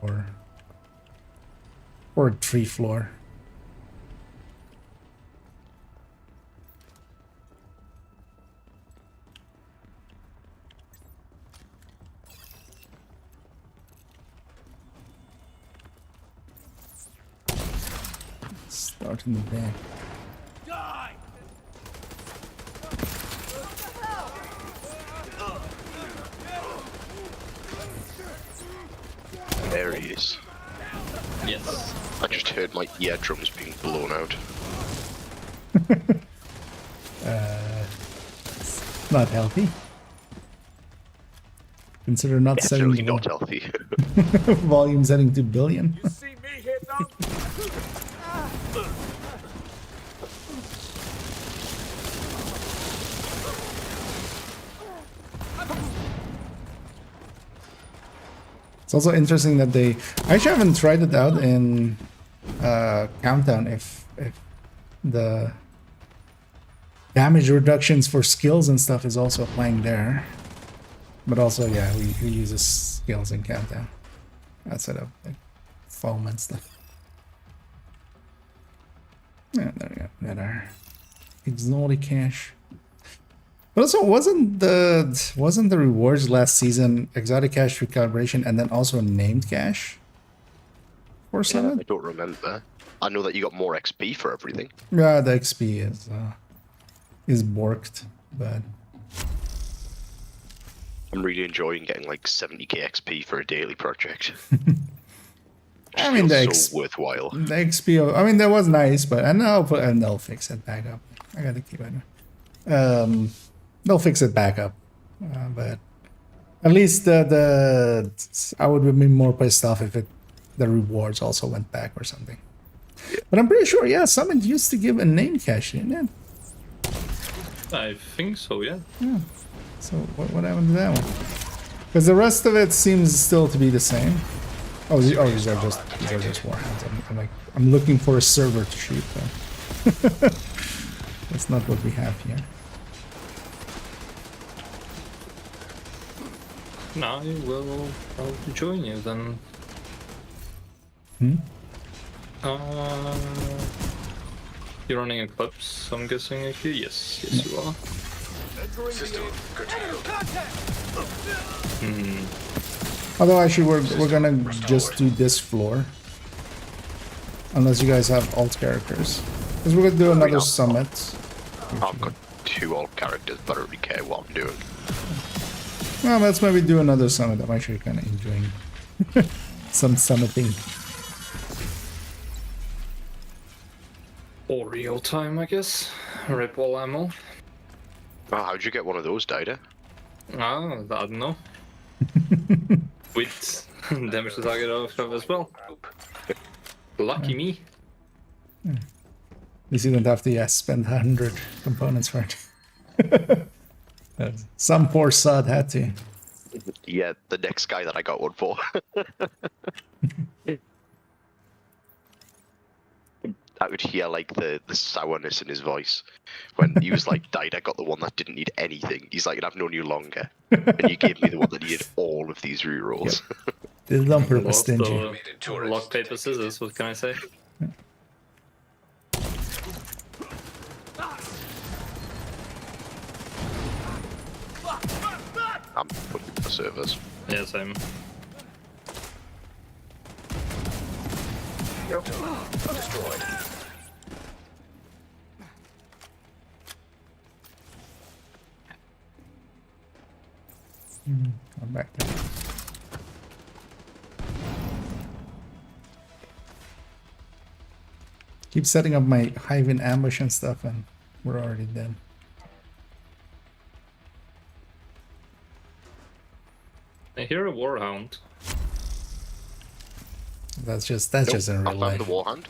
Or 3 floor. Start in the back. There he is. Yes. I just heard my eardrums being blown out. Not healthy. Consider not Definitely setting not healthy. volume setting to billion. See me hit them? It's also interesting that I actually haven't tried it out in Countdown if the damage reductions for skills and stuff is also applying there. But also, yeah, we use skills in Countdown outside of like foam and stuff. Yeah, there we go. Better. Exotic cash. But also, wasn't the rewards last season exotic cash recalibration and then also named cash? For I summit? don't remember. I know that you got more XP for everything. Yeah, the XP is borked, but I'm really enjoying getting like 70k XP for a daily project. I mean the Feels so worthwhile. the XP. I mean that was nice, but and they'll fix it back up. I gotta keep it. They'll fix it back up, but at least I would be more pissed off if the rewards also went back or something. But I'm pretty sure, yeah, Summit used to give a name cache, didn't it? I think so, yeah. Yeah. So what happened to that one? Because the rest of it seems still to be the same. Oh, these are just warhounds. I'm looking for a server to shoot, but that's not what we have here. Now I'll join you then. Hmm? You're running Eclipse, I'm guessing, if you? Yes, you are. System curtailed. Although actually we're gonna just do this floor, unless you guys have alt characters, because we're gonna do another summit. I've got 2 old characters, but I don't really care what I'm doing. Well, let's maybe do another summit. I'm actually kind of enjoying some summiting. Or real time, I guess. Rip all ammo. Oh, how'd you get one of those, Dida? I don't know. With damage to target of as well. Lucky me. At least you don't have to spend 100 components for it. Some poor sod had to. Yeah, the next guy that I got one for. I would hear like the sourness in his voice when he was like, "Died, I got the one that didn't need anything." He's like, "I've known you longer, and you gave me the one that needed all of these rerolls." This is on purpose, Lost stingy. rock, paper, scissors, what can I say? I'm looking for servers. Yeah, same. Destroyed. I'm back there. Keep setting up my hive in ambush and stuff, and we're already dead. I hear a warhound. That's just in real I found life. the warhound.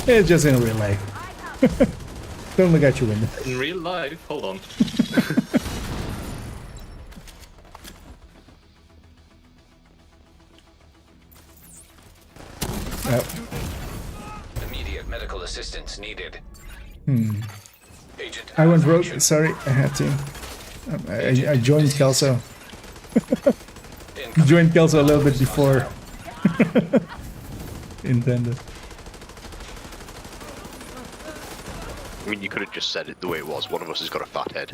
It's just in real life. Don't look at your window. In real life, hold on. Yep. Immediate medical assistance needed. Agent I went rogue. malfunction. Sorry, I had to. I joined Kelso. Incoming. Joined Kelso a little bit before intended. I mean, you could have just said it the way it was. One of us has got a fat head.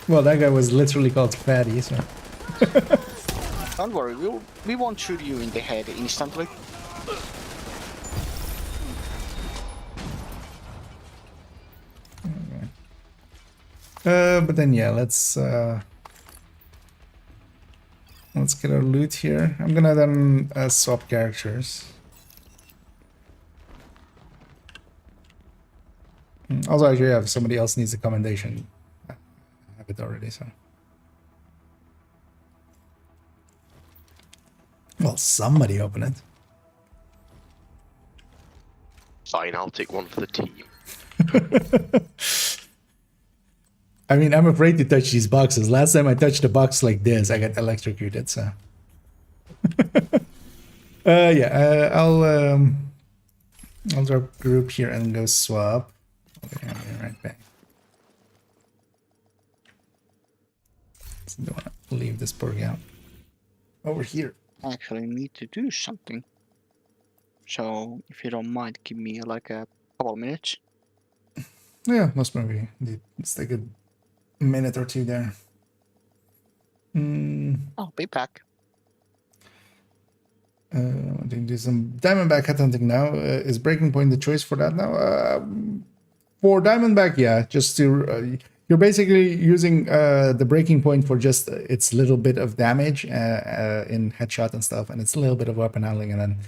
Well, that guy was literally called Fatty, so. Don't worry, we won't shoot you in the head instantly. But then yeah, let's get our loot here. I'm gonna then swap characters. Also, actually, yeah, if somebody else needs a commendation, I have it already. So, well, somebody open it. Fine, I'll take one for the team. I mean, I'm afraid to touch these boxes. Last time I touched a box like this, I got electrocuted. So, yeah, I'll drop group here and go swap. Okay, I'll be right back. So don't want to leave this pork out over here. I actually need to do something. So, if you don't mind, give me like a couple minutes. Yeah, most maybe. Let's take a minute or two there. I'll be back. Let wanting to do some Diamondback headhunting now. Is Breaking Point the choice for that now? For Diamondback, yeah. Just to you're basically using the Breaking Point for just its little bit of damage in headshot and stuff, and it's a little bit of weapon handling, and then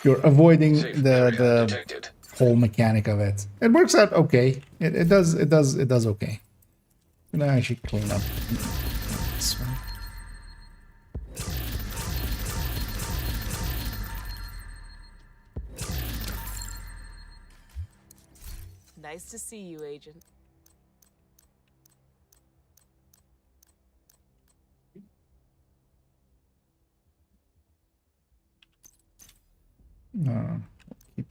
you're avoiding Safe the area detected. whole mechanic of it. It works out okay. It does okay. And I should clean up this one. Nice to see you, Agent. Keep,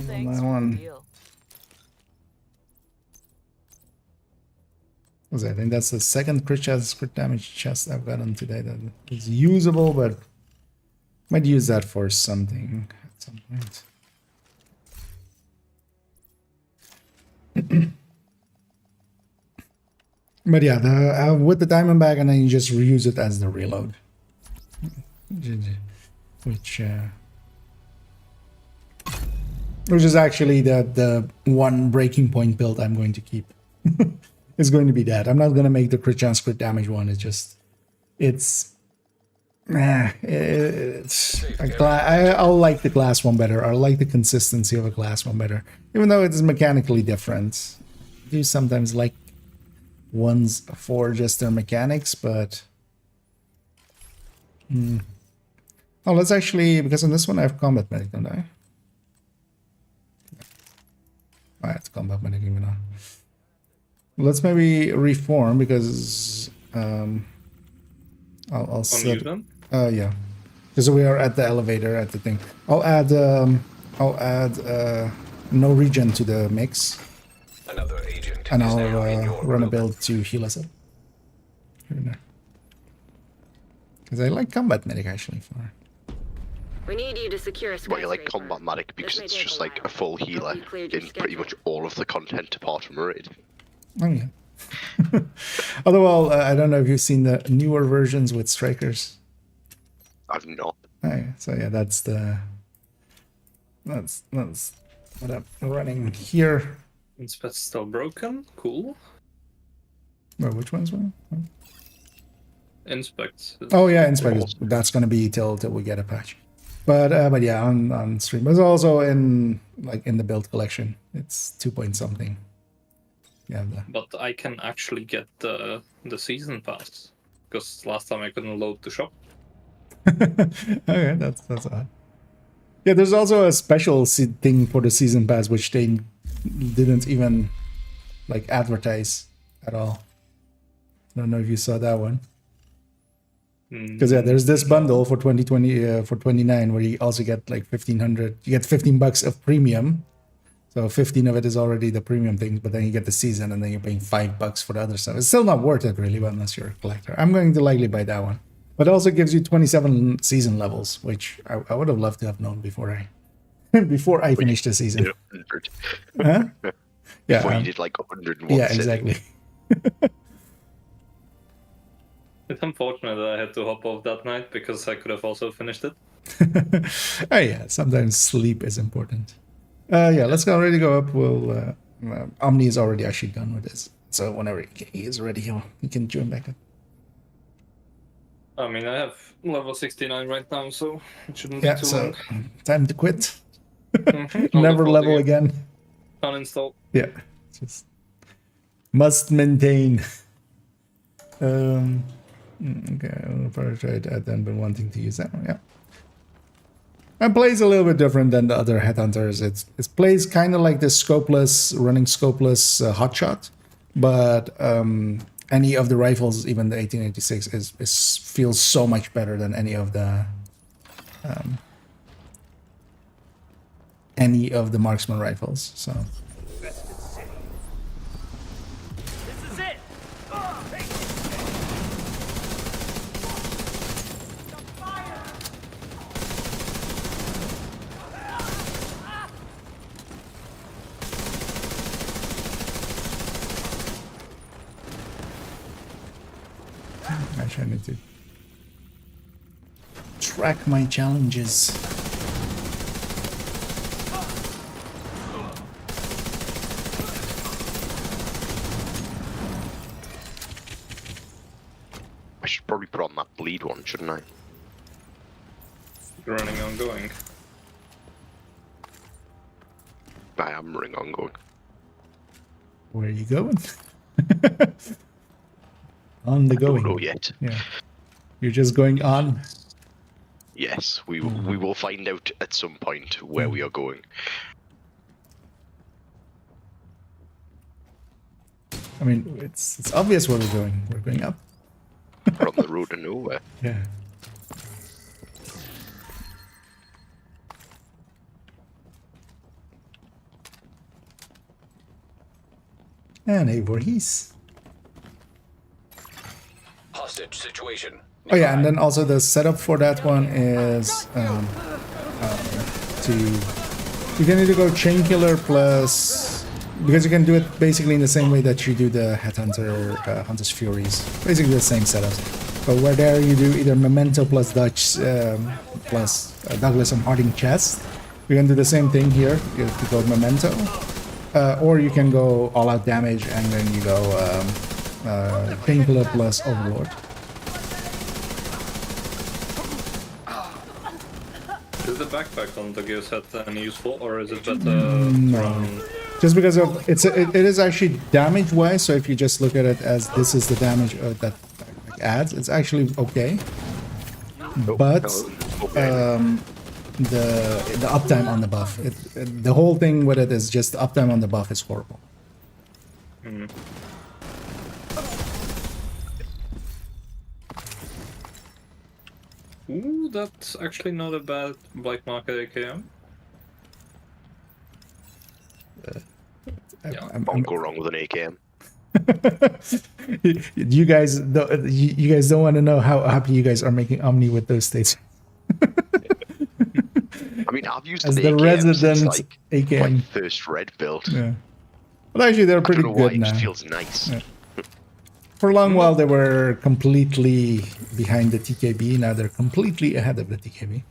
Thanks that for one. the deal. I think that's the second crit damage chest I've gotten today that is usable, but might use that for something at some point. But yeah, with the Diamondback, and then you just reuse it as the reload, which is actually the one Breaking Point build I'm going to keep. It's going to be that. I'm not going to make the crit chance crit damage one. It's I'll like the glass one better. I like the consistency of a glass one better, even though it's mechanically different. I do sometimes like ones for just their mechanics, but oh, let's actually, because on this one I have combat medic, don't I? Alright, it's combat medic even now. Let's maybe reform, because I'll set them? yeah, because we are at the elevator at the thing. I'll add no regen to the mix, Another agent and is I'll now in your run a group. build to heal us up. Because I like combat medic actually for. We need you to secure a Well, you like skyscraper. combat medic This because may it's take just a like while. a full Hope healer you cleared your in pretty much schedule. all of the content apart from raid. Oh yeah. Although I don't know if you've seen the newer versions with strikers. I've not. Oh, yeah. So yeah, that's what I'm running here. Inspect's still broken. Cool. Well, which one's one? Inspect. Oh yeah, inspect. That's gonna be till we get a patch. But yeah, on stream. But it's also in the build collection. It's 2 point something. Yeah. But I can actually get the season pass because last time I couldn't load the shop. Okay, that's odd. Yeah, there's also a special thing for the season pass which they didn't even advertise at all. I don't know if you saw that one. Because yeah, there's this bundle for 2020 for 29 where you also get like 1,500. You get $15 of premium. So 15 of it is already the premium things, but then you get the season, and then you're paying $5 for the other stuff. It's still not worth it really, but unless you're a collector. I'm going to likely buy that one. But it also gives you 27 season levels, which I would have loved to have known before I finished the season. 100. Huh? Yeah. Before you did like 101. Yeah, exactly. It's unfortunate that I had to hop off that night because I could have also finished it. Oh yeah, sometimes sleep is important. Yeah, let's already go up. We'll Omni is already actually done with this, so whenever he is ready, he can join back up. I mean, I have level 69 right now, so it shouldn't Yeah, be too so long. time to quit. I'll Never go level for again. Uninstall. Yeah, just must maintain. Okay, I'll probably try it. I've been wanting to use that one. Yeah. And plays a little bit different than the other headhunters. It plays kind of like the running scopeless hotshot, but any of the rifles, even the 1886, feels so much better than any of the marksman rifles. So. This is it. Actually, I need to track my challenges. I should probably put on that bleed one, shouldn't I? Running ongoing. I am running ongoing. Where are you going? On the I don't going. know yet. Yeah. You're just going on. Yes, we will find out at some point where we are going. I mean, it's obvious where we're going. We're going up. We're on the road to nowhere. Yeah. And a Voorhees. Hostage situation. Oh yeah, and then also the setup for that one is you can either go Chain Killer plus, because you can do it basically in the same way that you do the Headhunter, Hunter's Furies. Basically the same setup. But where there you do either Memento plus Dutch plus Douglas and Harding Chest. You can do the same thing here. You go Memento. Or you can go all-out damage and then you go Chain Killer plus Overlord. Is the backpack on the gear set any useful, or is it better No. from... Just because of it is actually damage wise. So if you just look at it as this is the damage that adds, it's actually okay. But the uptime on the buff, the whole thing with it is just the uptime on the buff is horrible. Ooh, that's actually not a bad black market AKM. Won't go wrong with an AKM. you guys don't want to know how happy you guys are making Omni with those states. I mean, I've used As an the AKM resident since, like, AKM. my first red build. Yeah. But actually, they're pretty I don't know why, good it now. just feels nice. Yeah. For a long while, they were completely behind the TKB. Now they're completely ahead of the TKB.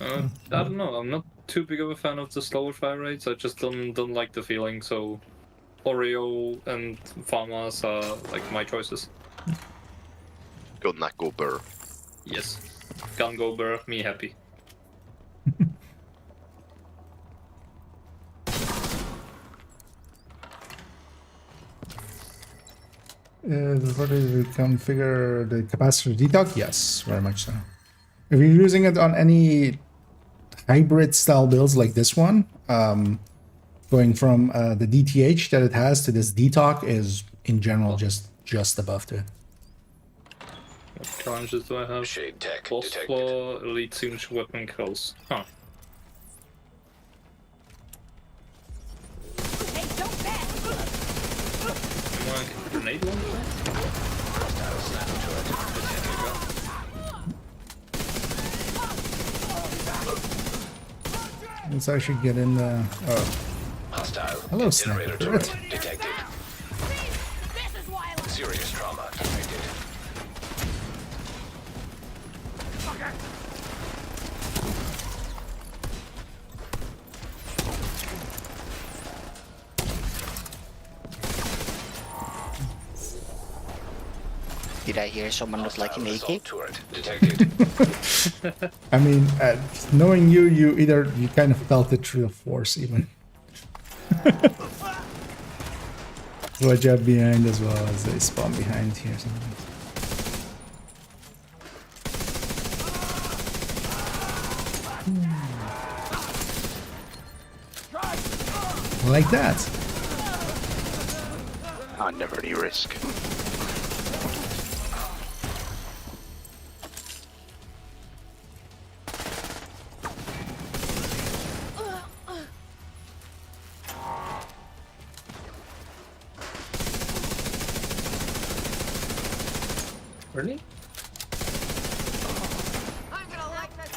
I don't know, I'm not too big of a fan of the slower fire rates, I just don't like the feeling, so Oreo and Farmers are like my choices. Gun that go burr. Yes. Gun go burr, me happy. What did we configure the capacitor detox? Yes, very much so. If you're using it on any hybrid style builds like this one, going from the DTH that it has to this detox is in general just above to it. What challenges do I have? Shade tech Boss detected. floor, elite siege weapon kills. Huh. Hey, don't bet. Like grenade launcher? Hostile snap turret detected. Let's actually get in the... Oh, Hostile hello, incinerator sniper. turret detected. This is why I like Serious trauma detected. Did I hear someone look like an Hostile AK? assault turret detected. I mean, knowing you kind of felt it through the force even. Watch out behind as well as they spawn behind here sometimes. Like that. Never any risk. Really? I'm gonna like this.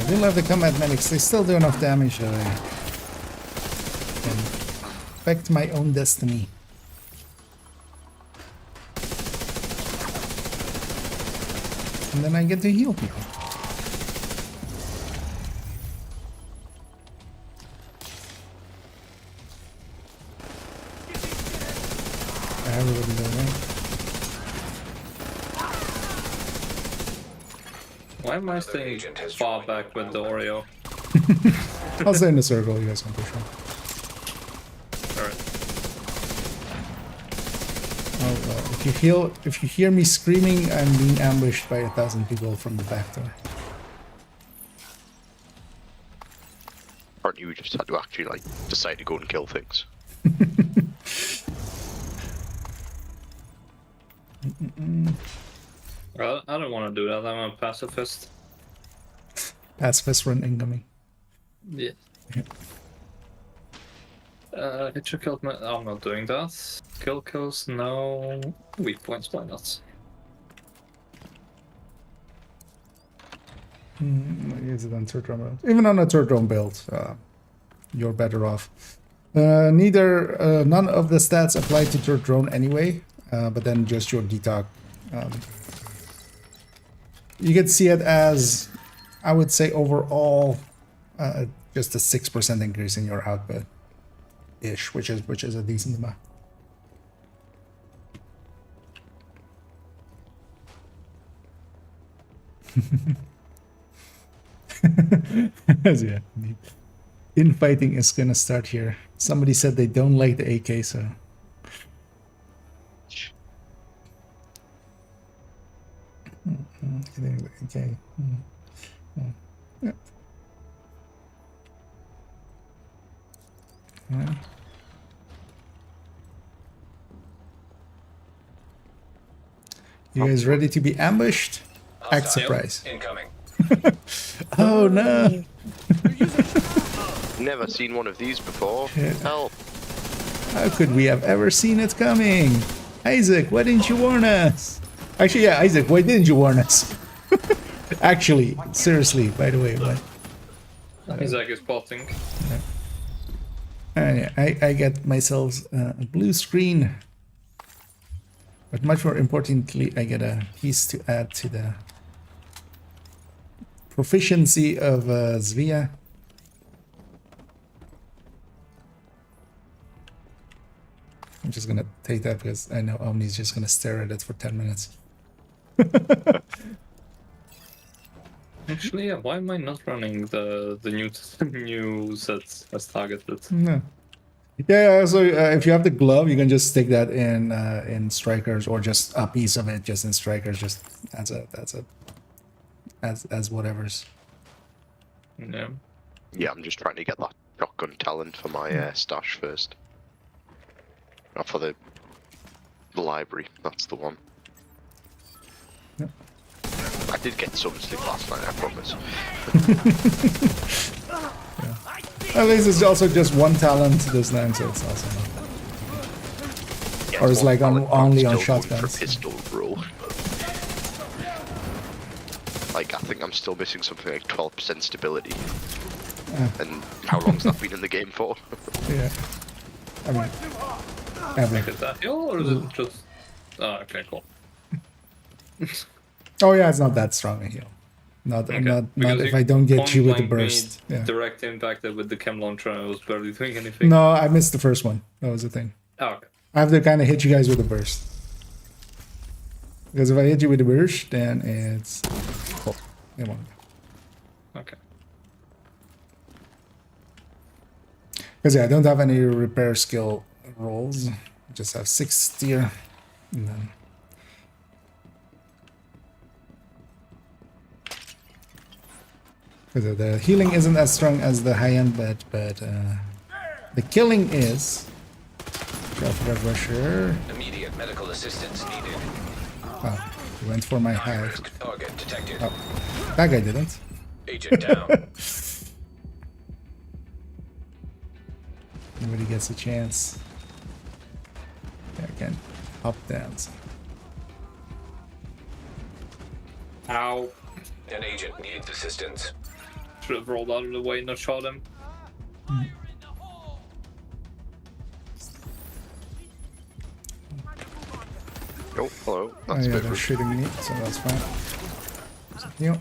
I do love the combat medics. They still do enough damage that I can affect my own destiny. And then I get to heal people. Everybody go right. Why am I staying far back with the Oreo? I'll stay in the circle, you guys can push on. Alright. Oh, if you hear me screaming, I'm being ambushed by 1,000 people from the back door. Aren't you just had to actually like decide to go and kill things? Well, I don't want to do that. I'm a pacifist. Pacifist run incoming. Yeah. Hit your kill. I'm not doing that. Kill kills, no. Weak points, why not? Use it on third drone build. Even on a third drone build, you're better off. None of the stats apply to third drone anyway, but then just your detox. You can see it as, I would say overall, just a 6% increase in your output, ish, which is a decent amount. Yeah, infighting is gonna start here. Somebody said they don't like the AK, so. Okay. Yeah. Yeah. You guys ready to be ambushed? Act surprise. Incoming. Oh no! Never seen one of these before. Yeah. Help! How could we have ever seen it coming? Isaac, why didn't you warn us? Actually, yeah, Isaac, why didn't you warn us? Actually, seriously, by the way, what? Isaac is spotting. Yeah, I get myself a blue screen. But much more importantly, I get a piece to add to the proficiency of Zvia. I'm just gonna take that because I know Omni's just gonna stare at it for 10 minutes. Actually, yeah, why am I not running the new sets as targeted? No. Yeah, so if you have the glove, you can just stick that in strikers, or just a piece of it just in strikers, just as whatever's. Yeah. Yeah, I'm just trying to get that shotgun talent for my stash first. Not for the library, that's the one. Yep. I did get some sleep last night, I promise. At least it's also just one talent this time, so it's awesome. Yeah, Or it's one like talent, but only I'm on still going shotguns. for pistol roll. Like, I think I'm still missing something like 12% stability. And how long's that been in the game for? Yeah. I mean, ever. Is that heal or is it just? Oh, okay, cool. Oh yeah, it's not that strong a heal. Not Because if I don't get you with the point-blank me burst. Yeah. Direct impacted with the chem launcher, and I was barely doing anything. No, I missed the first one. That was the thing. Oh, okay. I have to kind of hit you guys with a burst. Because if I hit you with a burst, then it's... Oh, it won't. Okay. Because yeah, I don't have any repair skill rolls. I just have 6 steer. And then... Because the healing isn't as strong as the high end, but the killing is. Red rusher. Immediate medical assistance needed. Oh, he went for my high. Risk target detected. Oh, that guy didn't. Agent down. Nobody gets a chance. Yeah, I can hop down. Ow. An agent needs assistance. Should have rolled out of the way and not shot him. Oh, hello. Oh That's yeah, a bit they're rude. shooting me, so that's fine. Heal.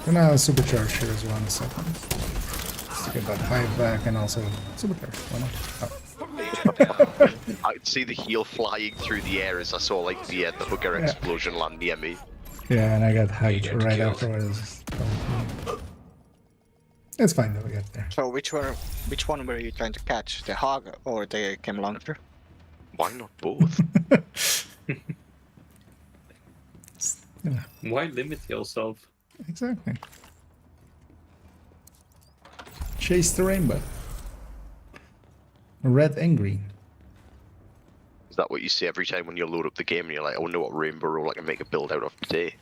Gonna supercharge here as well in a second. Just to get that hive back and also supercharge. Why not? Oh. I could see the heel flying through the air as I saw like the hooker explosion land near me. Yeah, and I got hyped Agent right killed. afterwards. It's fine though, we got there. So which one were you trying to catch? The hog or the chem launcher? Why not both? Yeah, Why limit yourself? exactly. Chase the rainbow. Red and green. Is that what you see every time when you load up the game and you're like, I wonder what rainbow roll I can make a build out of today?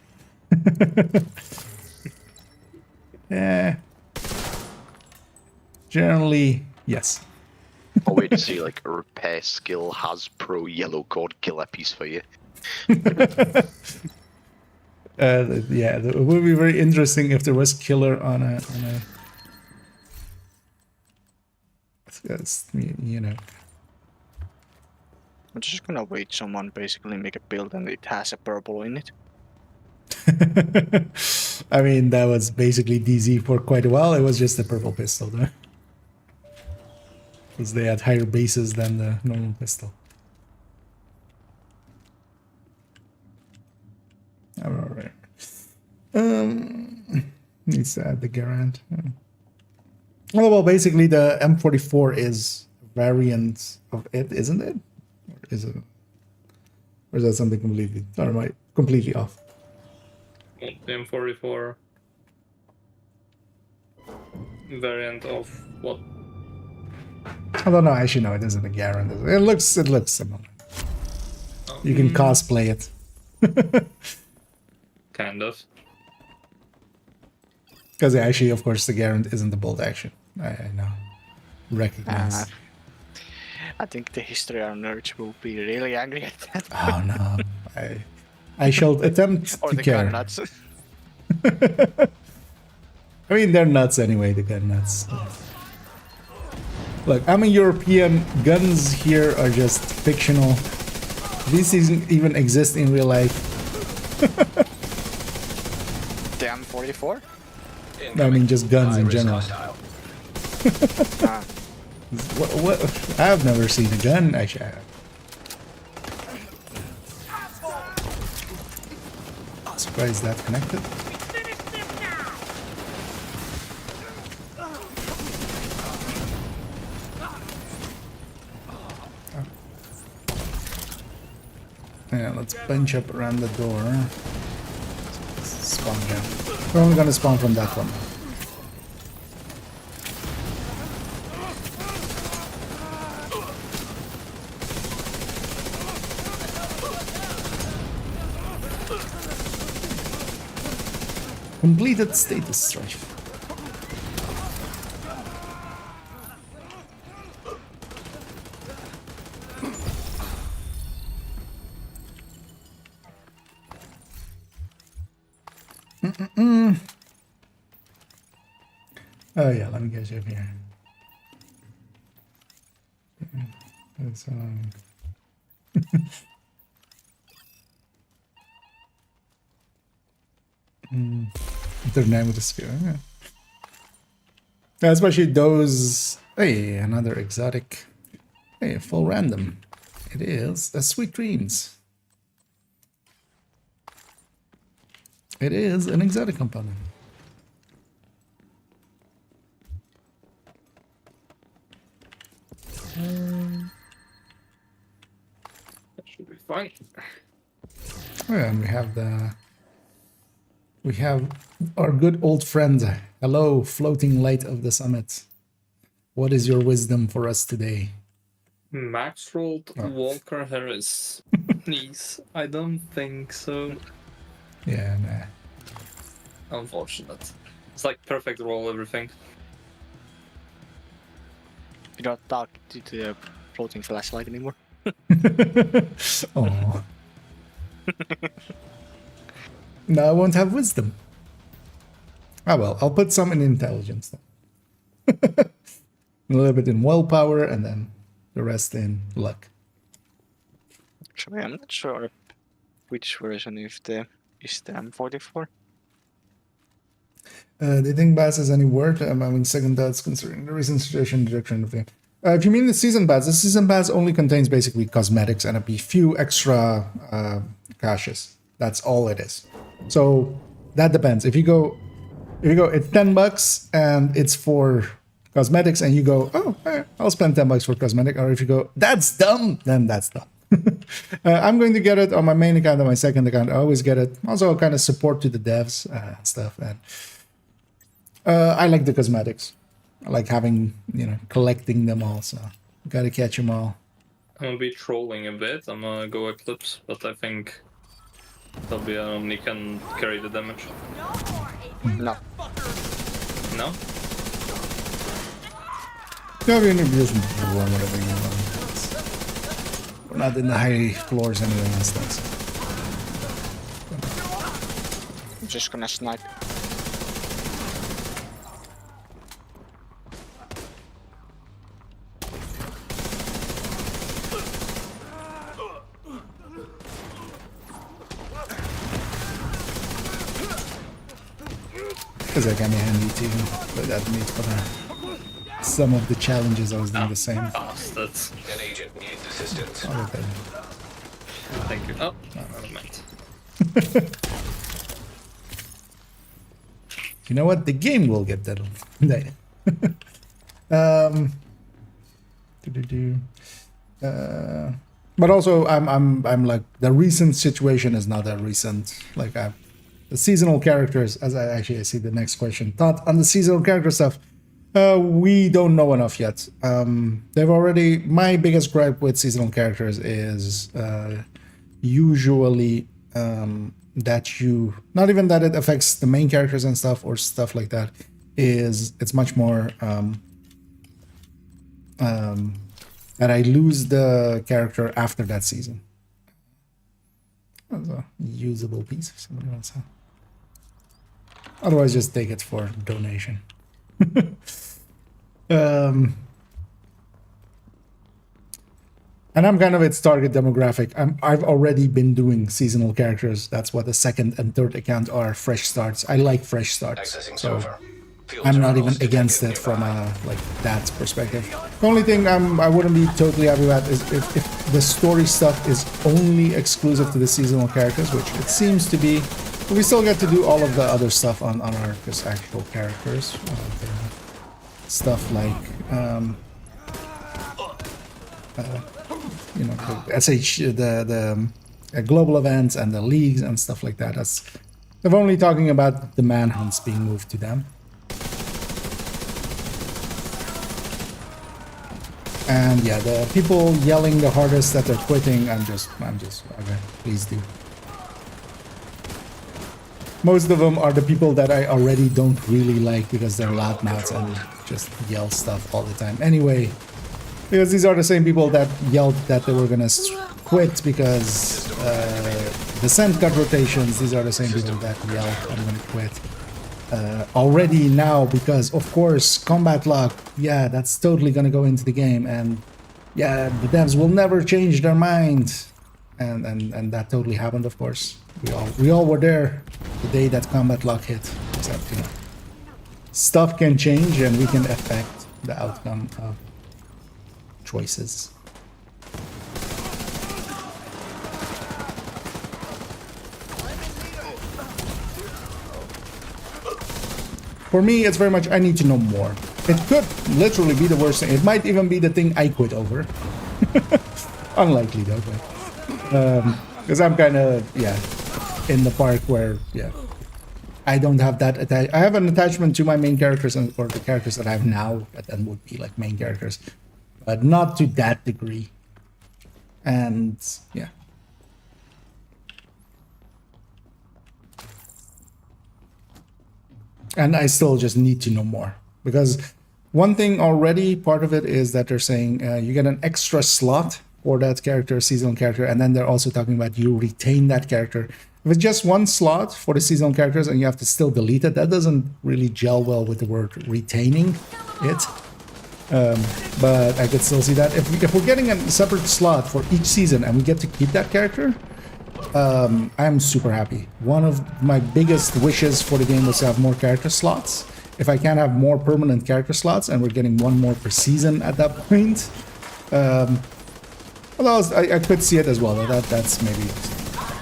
Yeah. Generally, yes. Or wait to see like a repair skill has pro yellow cord killer piece for you. Yeah, it would be very interesting if there was killer on a. Yes, you know. I'm just gonna wait someone basically make a build and it has a purple in it. I mean, that was basically DZ for quite a while. It was just a purple pistol, though. Because they had higher bases than the normal pistol. Alright. Needs to add the Garand. Oh, well, basically the M44 is a variant of it, isn't it? Or is it? Or is that something completely? Or am I completely off? The M44 variant of what? I don't know. Actually, no, it isn't a Garand. It looks similar. You can cosplay it. Kind of. Because actually, of course, the Garand isn't the bolt action. I know. Recognize. I think the history our nerds will be really angry at that. Oh no. I shall attempt Or to the care. gun nuts. I mean, they're nuts anyway, the gun nuts. Look, I'm a European. Guns here are just fictional. These even exist in real life. The M44? I mean, just guns in High-risk general. hostile. What? I've never seen a gun. Actually, I have. Surprised that connected. Yeah, let's bunch up around the door. Spawn down. We're only gonna spawn from that one. Completed status strife. Oh yeah, let me get you up here. It's Third name with a spear. Yeah. Yeah, especially those. Hey, another exotic. Hey, full random. It is a Sweet Dreams. It is an exotic component. That should be fine. Oh, yeah, and we have our good old friend. Hello, floating light of the summit. What is your wisdom for us today? Max rolled Walker Harris. Please, I don't think so. Yeah, nah. Unfortunate. It's like perfect roll, everything. You don't talk to the floating flashlight anymore. Oh. No, I won't have wisdom. Ah well, I'll put some in intelligence then. A little bit in willpower and then the rest in luck. Actually, I'm not sure which version is the M44. Do you think Bass has any word? I'm having second thoughts considering the recent situation and direction of the game. If you mean the season pass only contains basically cosmetics and a few extra caches. That's all it is. So that depends. If you go, it's $10 and it's for cosmetics, and you go, oh, I'll spend $10 for cosmetic. Or if you go, that's dumb, then that's dumb. I'm going to get it on my main account and my second account. I always get it. Also, kind of support to the devs and stuff. And I like the cosmetics. I like having, collecting them all. So gotta catch them all. I'm gonna be trolling a bit. I'm gonna go Eclipse, but I think there'll be he can carry the damage. No. No? Yeah, we can just run whatever you want. We're not in the high floors anyway and stuff. So. I'm just gonna snipe. Because that got me handy too, but that means for some of the challenges I was doing the same. Bastards. An agent needs assistance. Oh, okay. Thank you. Oh, never mind. You know what? The game will get that. But also, I'm like, the recent situation is not that recent. Like, the seasonal characters, as I see the next question. Thought on the seasonal character stuff. We don't know enough yet. They've already. My biggest gripe with seasonal characters is usually that you, not even that it affects the main characters and stuff or stuff like that. Is it's much more that I lose the character after that season. That's a usable piece if somebody wants to. Otherwise, just take it for donation. And I'm kind of its target demographic. I've already been doing seasonal characters. That's what the second and third account are, fresh starts. I like fresh starts. Accessing So server. Field I'm not terminals even against it detected from nearby. like that perspective. The only thing I wouldn't be totally happy about is if the story stuff is only exclusive to the seasonal characters, which it seems to be. But we still get to do all of the other stuff on our just actual characters. Stuff like the SH, the global events and the leagues and stuff like that. They're only talking about the manhunts being moved to them. And yeah, the people yelling the hardest that they're quitting, I'm just okay, please do. Most of them are the people that I already don't really like because they're loudmouths and just yell stuff all the time. Anyway, because these are the same people that yelled that they were gonna quit because the scent cut rotations. These are the same people that yelled I'm gonna quit already now because of course combat lock. Yeah, that's totally gonna go into the game, and yeah, the devs will never change their mind, and that totally happened. Of course, we all were there the day that combat lock hit. Except stuff can change and we can affect the outcome of choices. For me, it's very much I need to know more. It could literally be the worst thing. It might even be the thing I quit over. Unlikely though, but because I'm kind of in the park where I don't have that I have an attachment to my main characters or the characters that I have now that then would be like main characters, but not to that degree. And yeah. And I still just need to know more because one thing already, part of it is that they're saying you get an extra slot for that character, seasonal character, and then they're also talking about you retain that character. If it's just one slot for the seasonal characters and you have to still delete it, that doesn't really gel well with the word retaining it. But I could still see that. If we're getting a separate slot for each season and we get to keep that character, I'm super happy. One of my biggest wishes for the game was to have more character slots. If I can have more permanent character slots and we're getting one more per season at that point, although I could see it as well. That's maybe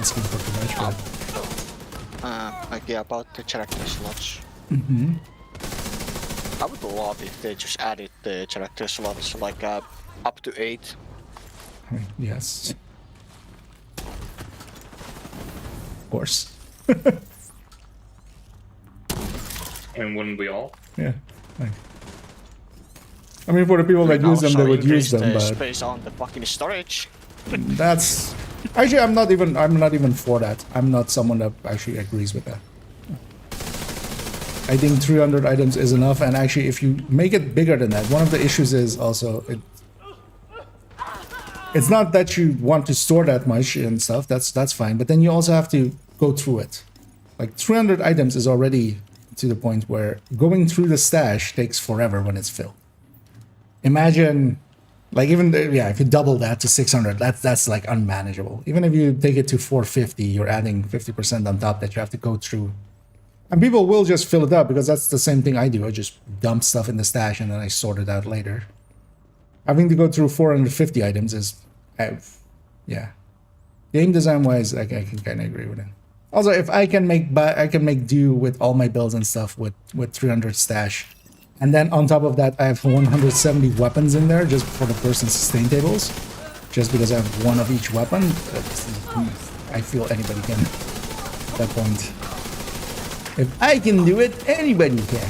asking for too much, but Like, yeah, about the character slots. mm-hmm. I would love if they just added the character slots like up to 8. I mean, yes, of course. And wouldn't we all? Yeah. I mean, for the people that use them, they would use them, but Space on the fucking storage. that's actually I'm not even for that. I'm not someone that actually agrees with that. I think 300 items is enough, and actually if you make it bigger than that, one of the issues is also it's not that you want to store that much and stuff, that's fine, but then you also have to go through it. Like 300 items is already to the point where going through the stash takes forever when it's filled. Imagine, like, even if you double that to 600, that's like unmanageable. Even if you take it to 450, you're adding 50% on top that you have to go through. And people will just fill it up because that's the same thing I do. I just dump stuff in the stash and then I sort it out later. Having to go through 450 items is, yeah. Game design wise, I can kind of agree with it. Also, if I can make do with all my builds and stuff with 300 stash, and then on top of that I have 170 weapons in there just for the burst and sustain tables, just because I have one of each weapon. I feel anybody can at that point. If I can do it, anybody can.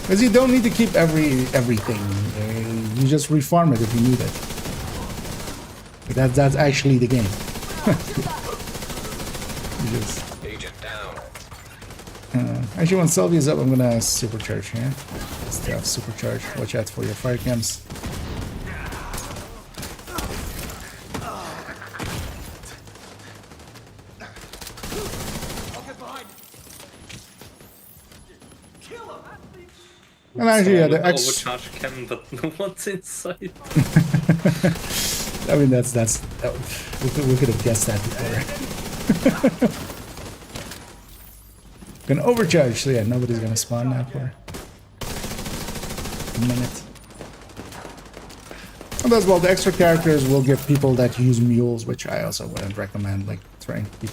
Because you don't need to keep everything. You just refarm it if you need it. That's actually the game. Agent down. Actually, when Sylvia's up, I'm gonna supercharge here. Just have supercharge. Watch out for your fire cams. And actually, yeah, the overcharge cam, but no one's inside. I mean, we could have guessed that before. Gonna overcharge, so yeah, nobody's gonna spawn now for a minute. And as well, the extra characters will give people that use mules, which I also wouldn't recommend, like trying to keep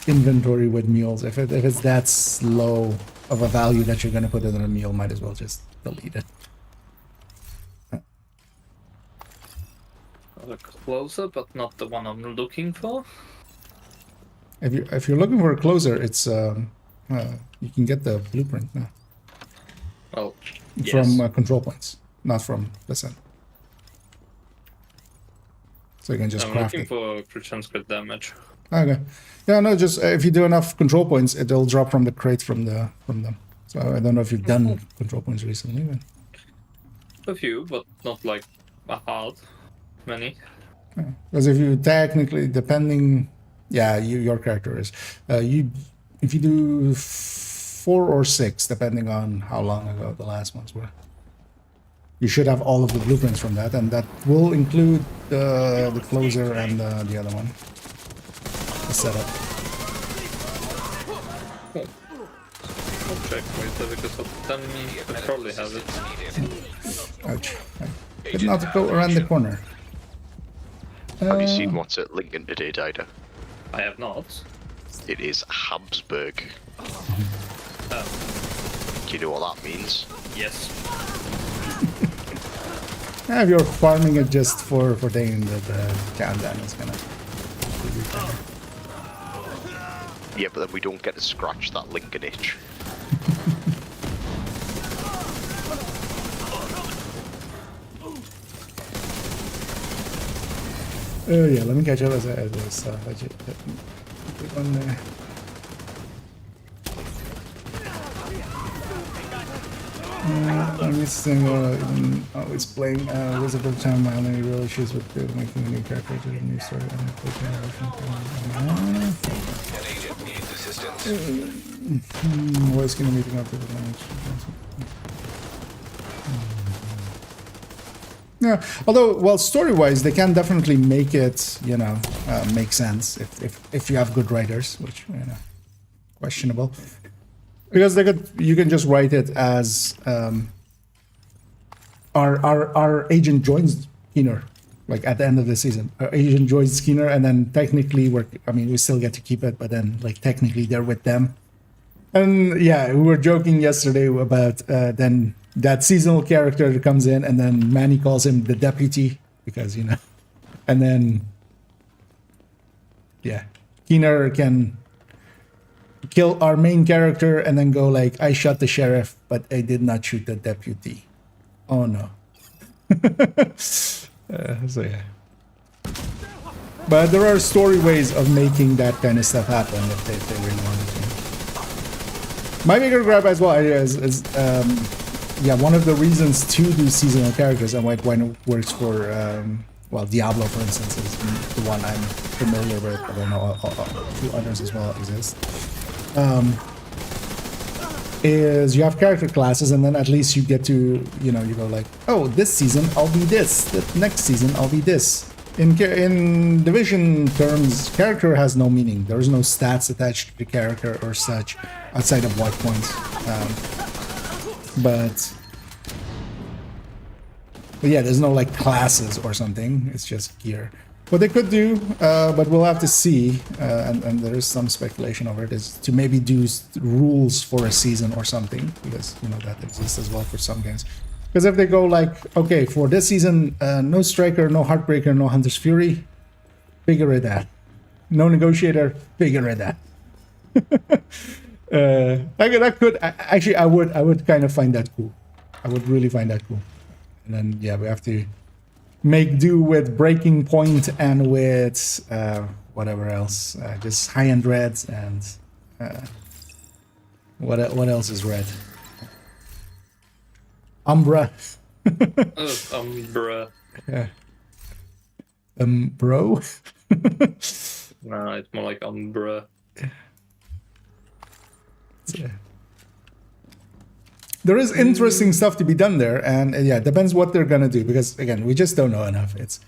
inventory with mules. If it's that low of a value that you're gonna put it in a mule, might as well just delete it. A closer, but not the one I'm looking for. If you're looking for a closer, it's you can get the blueprint now. Well, From control points, not from the sun. So you can just I'm craft looking it. for crit chance crit damage. Okay. Yeah, no, just if you do enough control points, it'll drop from the crate from them. So I don't know if you've done control points recently. But... A few, but not like a hard many. Because if you technically, depending, yeah, your character is. If you do 4 or 6, depending on how long ago the last ones were, you should have all of the blueprints from that, and that will include the closer and the other one. The setup. I'll check later because then I probably have it. Ouch. I did not go around the corner. Have you seen what's at Lincoln today, Dido? I have not. It is Habsburg. Do you know what that means? Yes. If you're farming it just for taking the countdown, it's gonna be better. Yeah, but then we don't get to scratch that Lincoln itch. Oh yeah, let me catch up as I budget. Put one there. I'm used to always playing Wizard of Time. My only real issues with making a new character to a new story and An agent needs assistance. Voice gonna meeting up with the Yeah, although, well, story-wise, they can definitely make it, you know, make sense if you have good writers, which, you know, questionable. Because you can just write it as our agent joins Keener, like at the end of the season. Our agent joins Keener, and then technically we still get to keep it, but then like technically they're with them. And yeah, we were joking yesterday about then that seasonal character comes in, and then Manny calls him the deputy because, you know, and then yeah, Keener can kill our main character and then go like, I shot the sheriff, but I did not shoot the deputy. Oh no. So yeah. But there are story ways of making that kind of stuff happen if they really wanted to. My bigger gripe as well is yeah, one of the reasons to do seasonal characters and why it works for well, Diablo, for instance, is the one I'm familiar with. I don't know, a few others as well exist. Is you have character classes, and then at least you get to, you know, you go like, oh, this season I'll be this, the next season I'll be this. In Division terms, character has no meaning. There is no stats attached to the character or such outside of wipe points. But yeah, there's no like classes or something. It's just gear. What they could do, but we'll have to see, and there is some speculation over it, is to maybe do rules for a season or something, because, you know, that exists as well for some games. Because if they go like, okay, for this season, no Striker, no Heartbreaker, no Hunter's Fury, figure it out. No Negotiator, figure it out. That could actually, I would kind of find that cool. I would really find that cool. And then yeah, we have to make do with Breaking Point and with whatever else, just high-end reds and what else is red? Umbra. Umbra. Yeah. Bro. Nah, it's more like Umbra. Yeah. There is interesting stuff to be done there, and yeah, it depends what they're gonna do, because again, we just don't know enough. It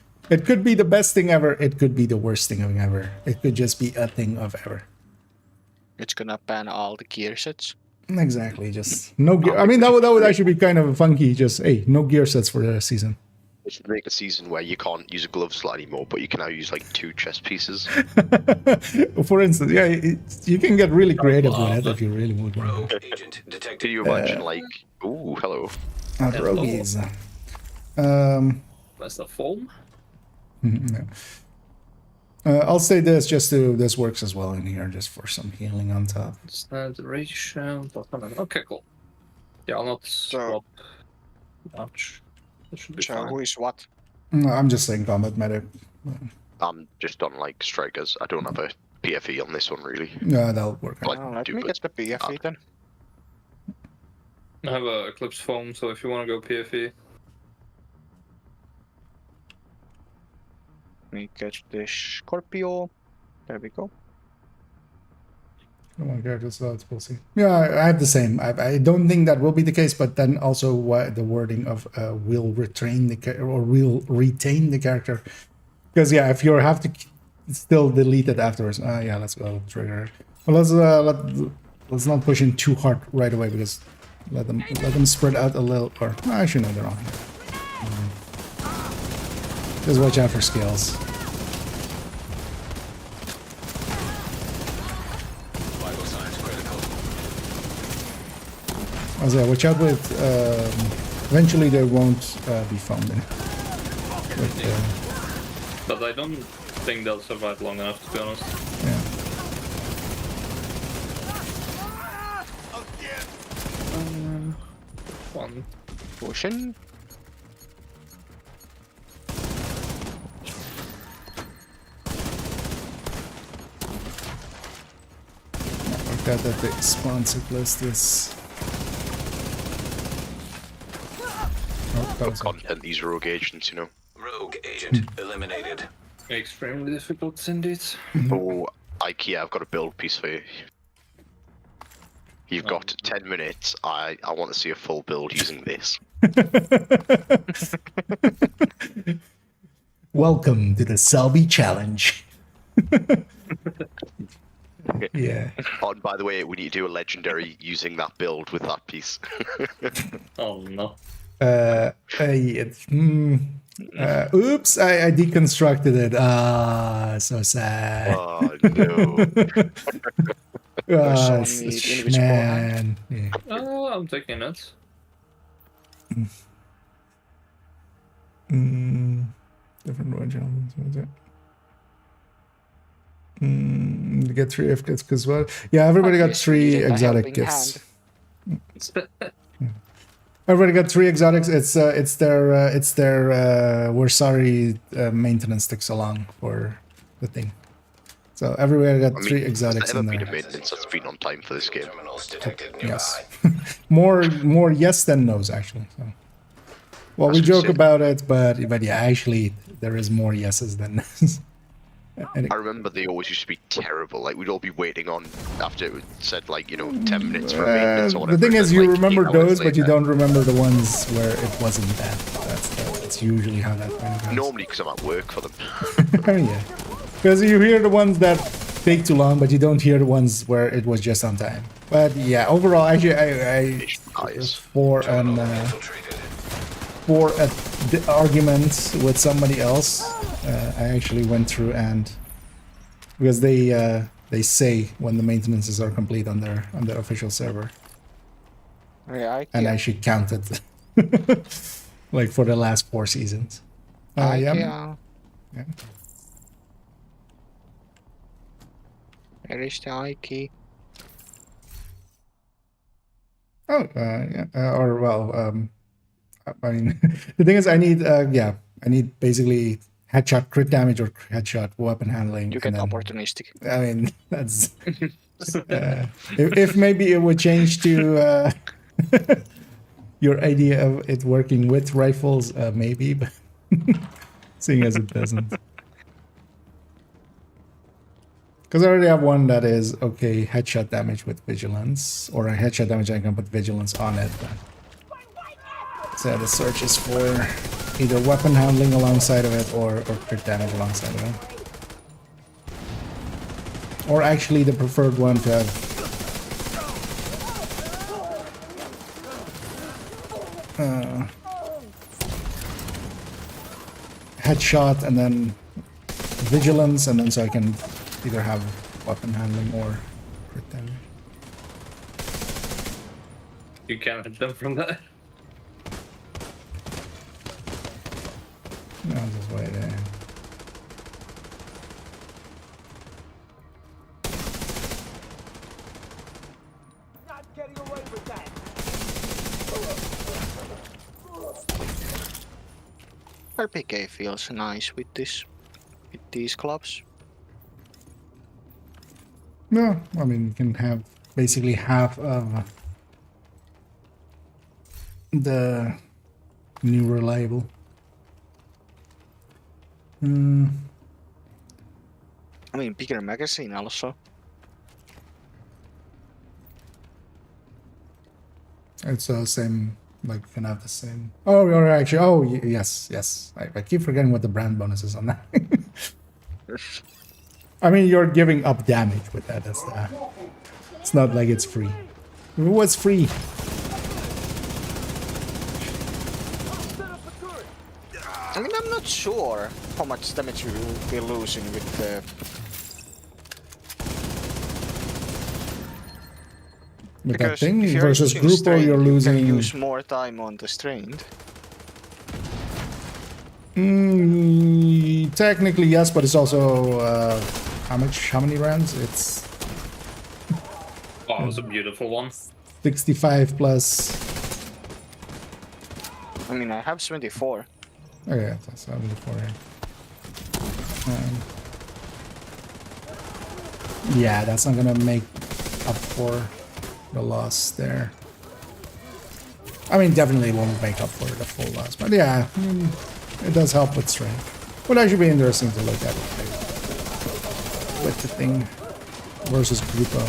could be the best thing ever, it could be the worst thing of ever. It could just be a thing of ever. It's gonna ban all the gear sets. Exactly, just no gear. I mean, that would actually be kind of funky. Just, hey, no gear sets for the season. It should make a season where you can't use a glove slot anymore, but you can now use like 2 chest pieces. For instance, yeah, you can get really creative with it if you really would. Rogue agent detected. Can you imagine like, ooh, hello. Rogues. That's the foam. No. I'll say this just to, this works as well in here, just for some healing on top. Duration. Okay, cool. Yeah, I'll not swap much. That should be So fine. who is what? No, I'm just saying combat medic. I'm just on like strikers. I don't have a PFE on this one really. No, that'll work. Like, Oh, let do me it. get the PFE then. I have a Eclipse foam, so if you want to go PFE. Let me get the Scorpio. There we go. Come on, characters, so we'll see. Yeah, I have the same. I don't think that will be the case, but then also the wording of will retain the or will retain the character, because yeah, if you have to still delete it afterwards, yeah, let's go trigger. Well, let's not push in too hard right away, because let them spread out a little. Or actually, no, they're on here. Just watch out for scales. Vital signs critical. Also, yeah, watch out with. Eventually, they won't be found in. But I don't think they'll survive long enough, to be honest. Yeah. One. Potion. I forgot that the spawn so close to this. Good content, these rogue agents, you know. Rogue agent eliminated. Extremely difficult indeed. Oh, IKEA, I've got a build piece for you. You've got 10 minutes. I want to see a full build using this. Welcome to the Selby Challenge. Yeah. Oh, and by the way, we need to do a legendary using that build with that piece. Oh no. Oops, I deconstructed it. Ah, so sad. Oh no. Ah, someone need invisible man. Yeah. Oh, I'm taking it. Different one, gentlemen. What is it? You get 3 FKs as well. Yeah, everybody got 3 exotic gifts. Everybody got 3 exotics. It's their we're sorry maintenance sticks along for the thing. So everybody got 3 exotics in there. Never been a maintenance that's been on time for this game. Terminals detected nearby. Yes. more yes than no's actually. So. Well, we joke about it, but yeah, actually there is more yeses than no's. I remember they always used to be terrible. Like we'd all be waiting on after it said like 10 minutes for maintenance or whatever. The thing is, you remember 8 hours those, but you later. don't remember the ones where it wasn't that. That's usually how that goes. Normally, because I'm at work for them. Yeah, because you hear the ones that take too long, but you don't hear the ones where it was just on time. But yeah, overall, actually, I for the argument with somebody else, I actually went through and because they say when the maintenances are complete on their official server, and I actually counted like for the last 4 seasons. Yeah. Where is the I key? Oh, yeah. I mean, the thing is, I need basically headshot crit damage or headshot weapon handling. You get opportunistic. I mean, that's if maybe it would change to your idea of it working with rifles, maybe, but seeing as it doesn't. Because I already have one that is okay, headshot damage with vigilance, or a headshot damage I can put vigilance on it. So the search is for either weapon handling alongside of it or crit damage alongside of it. Or actually the preferred one to have headshot and then vigilance, and then so I can either have weapon handling or crit damage. You can't hit them from that. No, just wait there. Not getting away with that. RPK feels nice with these clubs. No, I mean you can have basically half of the new reliable. I mean, bigger magazine also. It's the same, like you can have the same. Oh, you're actually. Oh, yes. I keep forgetting what the brand bonus is on that. I mean, you're giving up damage with that. That's it's not like it's free. It was free. I mean, I'm not sure how much damage we will be losing with the... With that thing if you're versus using group, or strained, you're you losing. can use more time on the strained. Technically yes, but it's also how many rounds? It's Oh, it was a beautiful one. 65 plus. I mean, I have 74. Oh yeah, that's 74. Yeah, that's not gonna make up for the loss there. I mean, definitely won't make up for the full loss, but yeah, I mean, it does help with strength. Would actually be interesting to look at it, like, with the thing versus Grupo.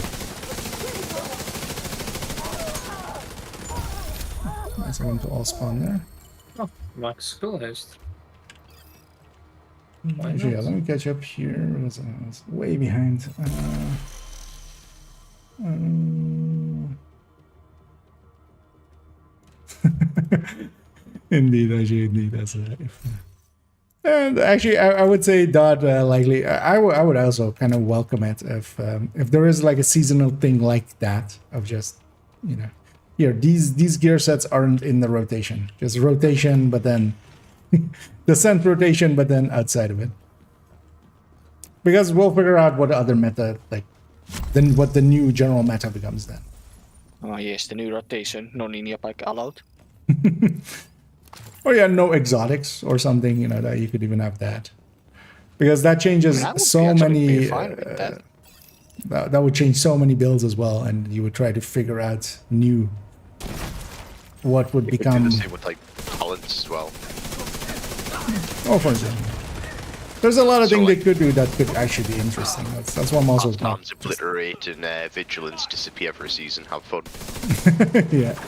Nice, I want to all spawn there. Oh, max skill haste. Actually, yeah, let me catch up here. I was way behind. Indeed, actually, indeed, that's and actually, I would say that likely. I would also kind of welcome it if there is like a seasonal thing like that of just, you know, here these gear sets aren't in the rotation, just rotation, but then descent rotation, but then outside of it, because we'll figure out what other meta, like then what the new general meta becomes then. Oh yes, the new rotation, no ninja bike allowed. Or yeah, no exotics or something, you know, that you could even have that. Because that changes so many... that would change so many builds as well, and you would try to figure out new... what would become... do the same with, like, talents as well. Oh, for example. There's a lot of things they could do that could actually be interesting. That's what I'm also... Arms obliterate and vigilance disappear for a season. Have fun. Yeah.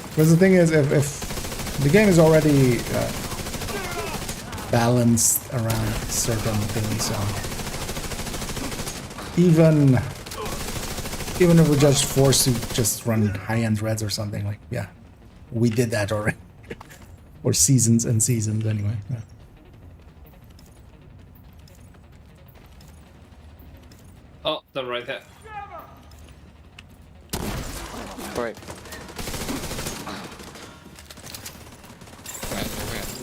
Because the thing is, if the game is already balanced around certain things, so even if we're just forced to just run high-end reds or something, like, yeah, we did that already. Or seasons and seasons anyway. Yeah. Oh, they're right here. Right.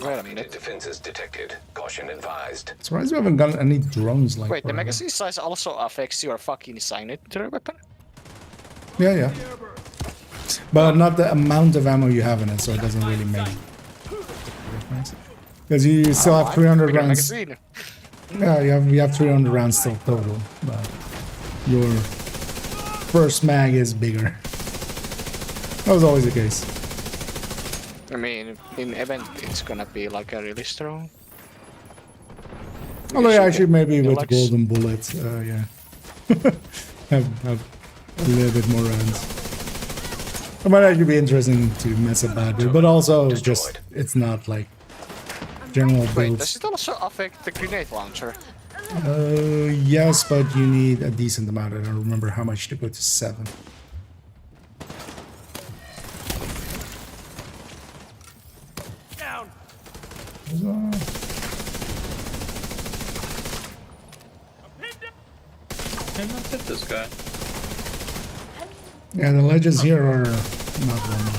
Wait a minute. Defenses detected. Caution advised. Surprised we haven't gotten any drones like. Wait, the magazine size also affects your fucking signature weapon? Yeah, yeah. But not the amount of ammo you have in it, so it doesn't really make difference. Because you still have 300 rounds. Magazine. Yeah, you have 300 rounds still total, but your first mag is bigger. That was always the case. I mean, in event it's gonna be like a really strong. Although yeah, actually maybe with like golden bullets, yeah, have a little bit more rounds. It might actually be interesting to mess about with, but also just it's not like general Wait, builds. does it also affect the grenade launcher? Yes, but you need a decent amount. I don't remember how much to go to 7. Down. I'm not hit this guy. Yeah, the ledges here are not one.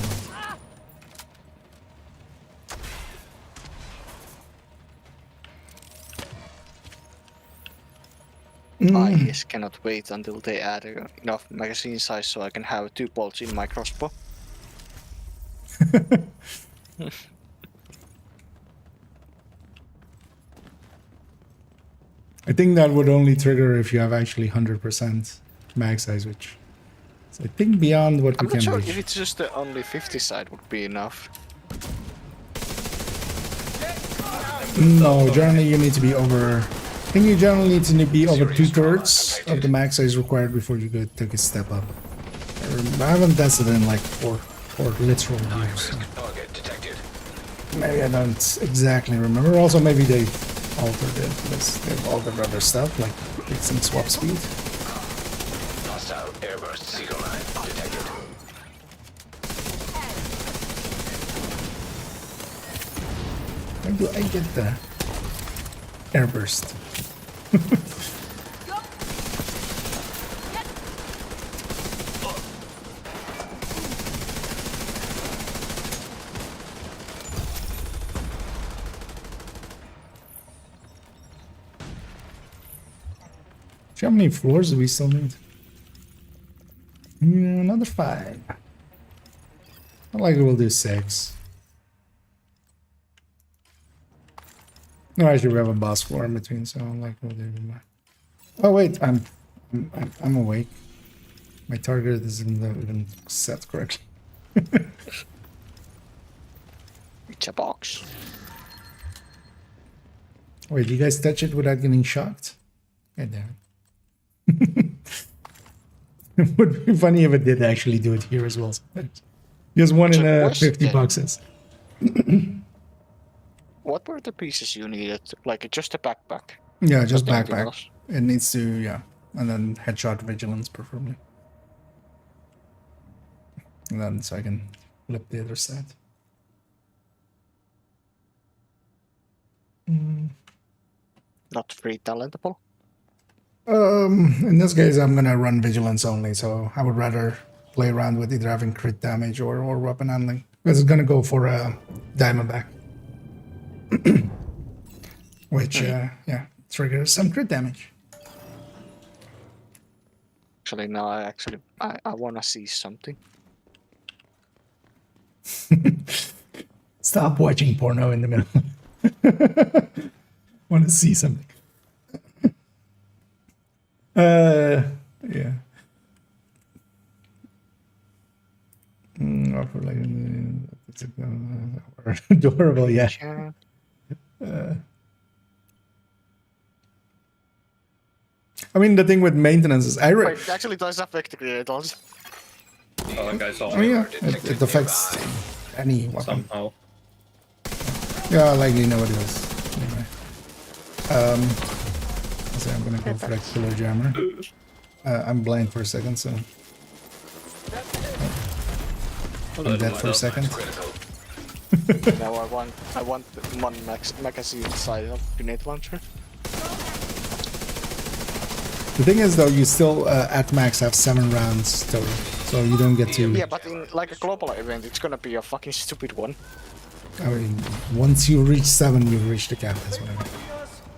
I just cannot wait until they add enough magazine size so I can have 2 bolts in my crossbow. I think that would only trigger if you have actually 100% mag size, which is, I think, beyond what I'm we not can sure reach. if it's just the only 50 side would be enough. No, generally you need to be over... I think you generally need to be over 2/3 of the mag size required before you could take a step up. I haven't tested it in like four literal years. So. Target detected. Maybe I don't exactly remember. Also, maybe they've altered it because they've altered other stuff, like fixing swap speed. Hostile airburst seeker line detected. When do I get the airburst? How many floors do we still need? Another 5. I like we'll do 6. No, actually we have a boss war in between, so I like we'll do more. Oh wait, I'm awake. My target isn't even set correctly. It's a box. Wait, you guys touch it without getting shocked? God damn it. It would be funny if it did actually do it here as well. Just one in So what's 50 the- boxes. What were the pieces you needed? Like just a backpack. Yeah, just Not anything backpack. else? It needs to, yeah. And then headshot vigilance, preferably. And then so I can flip the other side. Not free talentable. In this case, I'm gonna run vigilance only, so I would rather play around with either having crit damage or weapon handling. Because it's gonna go for a diamondback. Which, yeah, triggers some crit damage. Actually, no. I wanna see something. Stop watching porno in the middle. Want to see something. Yeah. Offer like adorable, yeah. I mean, the thing with maintenance is Wait, it actually does affect the creators. Oh, that guy saw Oh me yeah, it affects any weapon. somehow. Yeah, I likely know what it is. Anyway. So I'm gonna go for that killer jammer. I'm blind for a second, so I'm dead for a second. Now I want one magazine side of grenade launcher. The thing is, though, you still at max have 7 rounds total, so you don't get to. Yeah, but in like a global event, it's gonna be a fucking stupid one. I mean, once you reach 7, you've reached the cap. That's what I mean.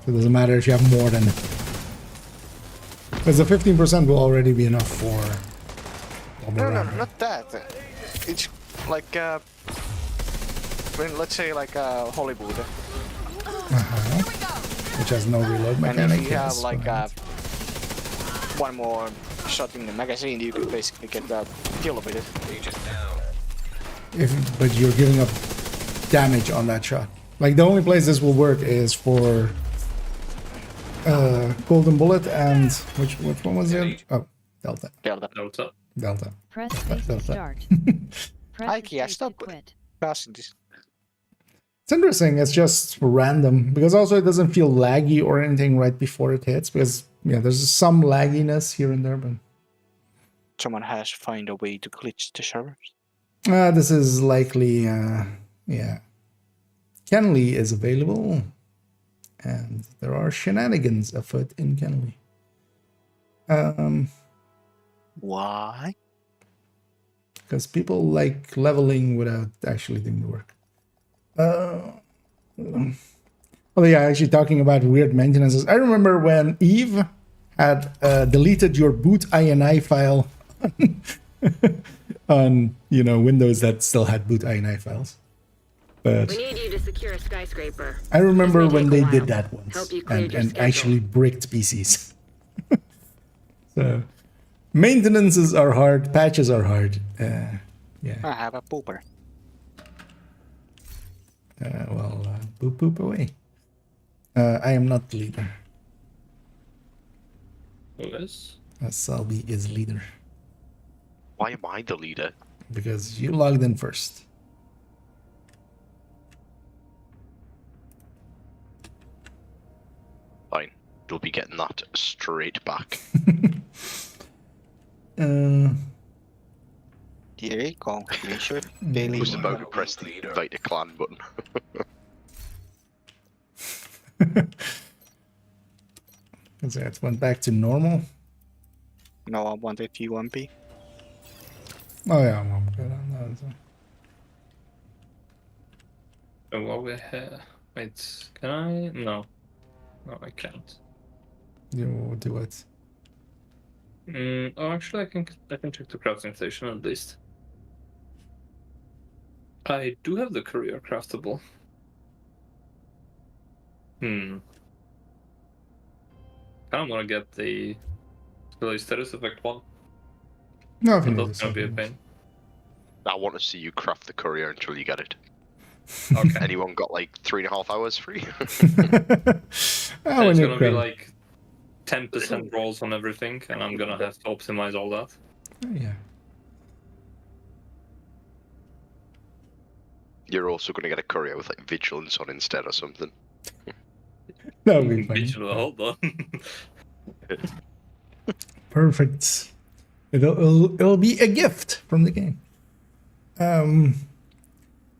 So it doesn't matter if you have more than. Because the 15% will already be enough for. No, not that. It's like when let's say like Hollywood, Which has no reload and mechanic. if you have yes, like but- one more shot in the magazine, you could basically get a kill with it. but you're giving up damage on that shot. Like the only place this will work is for Golden Bullet and which one was it? Oh, Delta. Delta. Press space to start. Press Ikea, escape stop to quit. passing this. It's interesting. It's just random because also it doesn't feel laggy or anything right before it hits because yeah, there's some lagginess here and there, but Someone has to find a way to glitch the servers. this is likely yeah. Kenley is available, and there are shenanigans afoot in Kenley. Why? Because people like leveling without actually doing the work. Oh yeah, actually talking about weird maintenances. I remember when Eve had deleted your boot INI file on Windows that still had boot INI files. But We need you to secure a skyscraper. I remember This may when take a they while. did that once Hope you cleared your and schedule. actually bricked PCs. So maintenances are hard, patches are hard. Yeah. I have a pooper. Boop boop away. I am not the leader. Who is? Salby is leader Why am I the leader? because you logged in first. Fine. You'll be getting that straight back. Here you go. You should daily. Was about to press the invite a clan button. So it went back to normal. No, I wanted UMP. Oh yeah, I'm good on that. Oh, what we have? Wait, can I? No. No, I can't. You do it. Oh, actually, I can check the crafting station at least. I do have the courier craftable. I don't want to get the really status effect one. No, if you But need that's to gonna be a save it. pain. I want to see you craft the courier until you get it. Okay. Anyone got like 3.5 hours free? Oh, when It's you gonna be craft. like 10% rolls on everything, and I'm gonna have to optimize all that. Yeah. You're also going to get a courier with like vigilance on instead or something. That would be funny. Digital, hold on. Perfect. It'll be a gift from the game. Let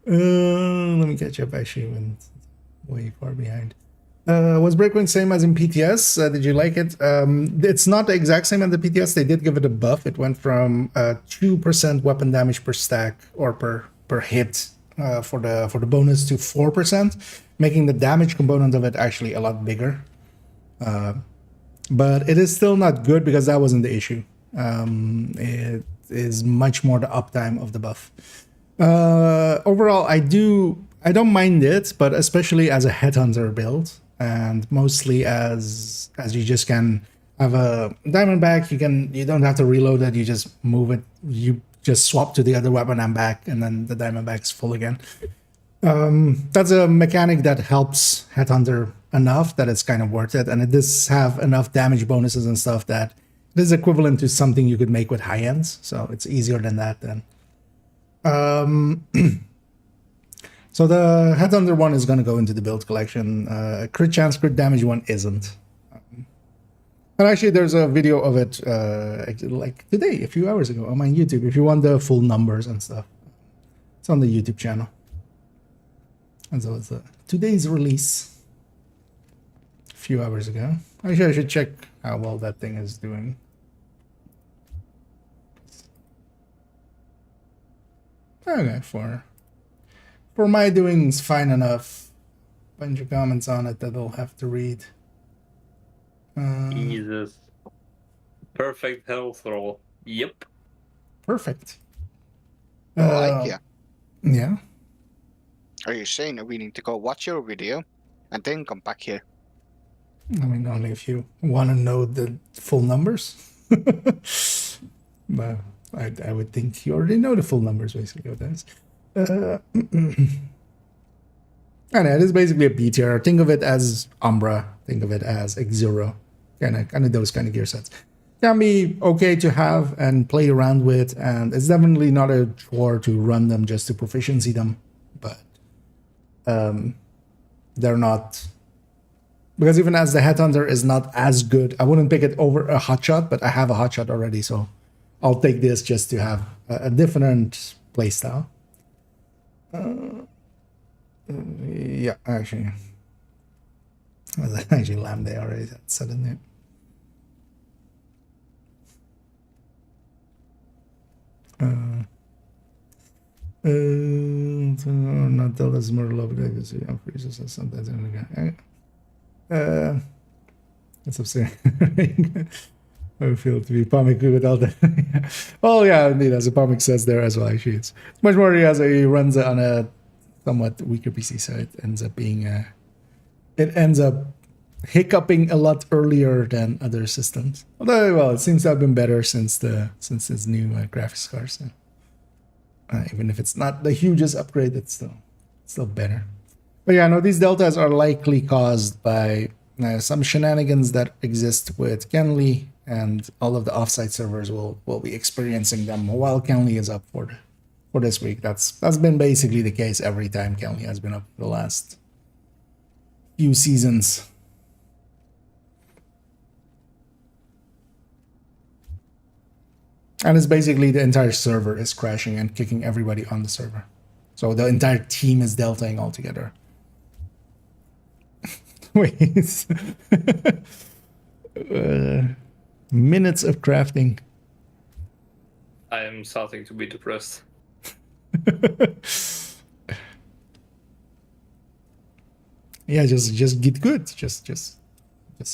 me catch up. Actually, went way far behind. Was Breakpoint same as in PTS? Did you like it? It's not the exact same as the PTS. They did give it a buff. It went from 2% weapon damage per stack or per hit for the bonus to 4%, making the damage component of it actually a lot bigger. But it is still not good because that wasn't the issue. It is much more the uptime of the buff. Overall, I don't mind it, but especially as a headhunter build, and mostly as you just can have a diamondback. You don't have to reload it. You just move it. You just swap to the other weapon and back, and then the diamondback is full again. That's a mechanic that helps headhunter enough that it's kind of worth it, and it does have enough damage bonuses and stuff that it is equivalent to something you could make with high ends. So it's easier than that then. So the headhunter one is going to go into the build collection. Crit chance, crit damage one isn't. And actually, there's a video of it like today, a few hours ago, on my YouTube. If you want the full numbers and stuff, it's on the YouTube channel. And so it's today's release, a few hours ago. Actually, I should check how well that thing is doing. Okay, for my doings, fine enough. Bunch of comments on it that I'll have to read. Jesus. Perfect health roll. Yep. Perfect. Yeah. Yeah. Are you saying that we need to go watch your video and then come back here? I mean, only if you want to know the full numbers. But I would think you already know the full numbers, basically, what that is. And it is basically a B tier. Think of it as Umbra. Think of it as X0. Kind of those kind of gear sets. Can be okay to have and play around with, and it's definitely not a chore to run them just to proficiency them. But they're not, because even as the headhunter is not as good, I wouldn't pick it over a hotshot, but I have a hotshot already, so I'll take this just to have a different playstyle. Yeah, actually, Lambda already said in there. Not tell us more love because you freezes us sometimes. It's absurd. I feel to be Pommic with all the. Well, yeah, indeed, as a Pommic says there as well. Actually, it's much more as he runs it on a somewhat weaker PC, so it ends up being it ends up hiccuping a lot earlier than other systems. Although, well, it seems to have been better since this new graphics card. So, even if it's not the hugest upgrade, it's still better. But yeah, no, these deltas are likely caused by some shenanigans that exist with Kenly, and all of the offsite servers will be experiencing them while Kenly is up for this week. That's been basically the case every time Kenly has been up for the last few seasons. And it's basically the entire server is crashing and kicking everybody on the server. So the entire team is deltaing altogether. Wait. Minutes of crafting. I am starting to be depressed. Yeah, just get good. Just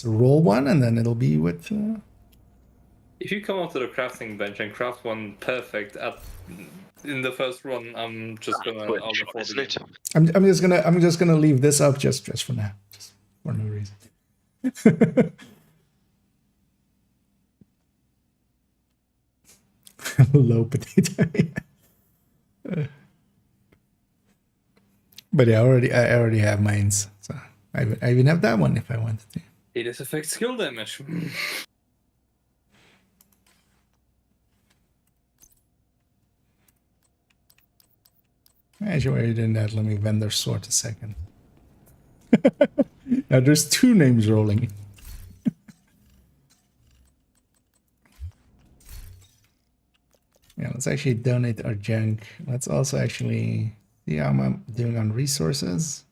roll one, and then it'll be with. If you come onto the crafting bench and craft one perfect at in the first run, I'm just gonna Well, out of isn't it? I'm just gonna leave this up just for now, just for no reason. Low potato. But yeah, I already have mines, so I even have that one if I wanted to. It is affect skill damage. As you're already doing that, let me vendor sort a second. Now there's 2 names rolling. Yeah, let's actually donate our junk. Let's also actually see how I'm doing on resources.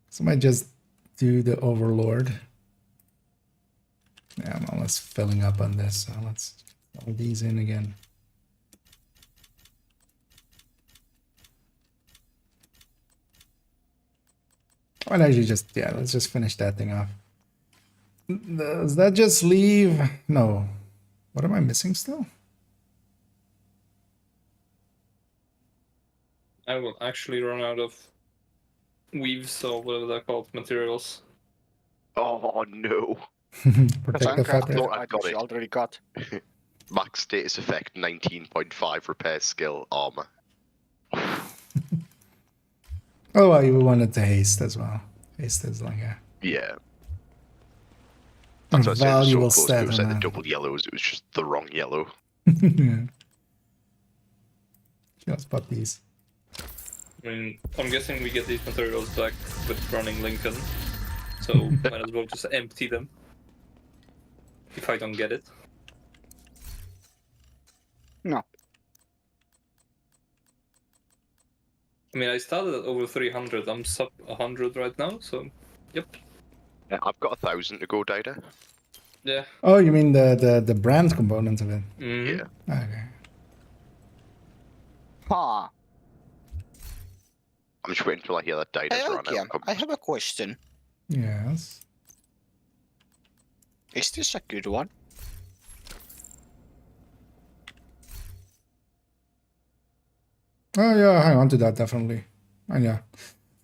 So I might just do the overlord. Yeah, I'm almost filling up on this, so let's throw these in again. I'll actually just, yeah, let's just finish that thing off. Does that just leave? No. What am I missing still? I will actually run out of weaves or whatever they're called, materials. Oh no. Protective I fabric. thought I got You it. already got. Max status effect 19.5 repair skill armor. Oh, well, you wanted to haste as well. Haste is like a Yeah. That's what I said. It valuable was so close. stat It was on like the that. double yellows. It was just the wrong yellow. Yeah. Let's pop these. I mean, I'm guessing we get these materials back with running Lincoln, so might as well just empty them. If I don't get it. No. I mean, I started at over 300, I'm sub 100 right now, so yep. Yeah, I've got 1,000 to go, Dida. Yeah. Oh, you mean the brand component of it? Mhm. Yeah. Okay. Ha. I'm just waiting until I hear that Dida's run Okay, out. I have a question. Yes. Is this a good one? Oh yeah, hang on to that definitely. And yeah,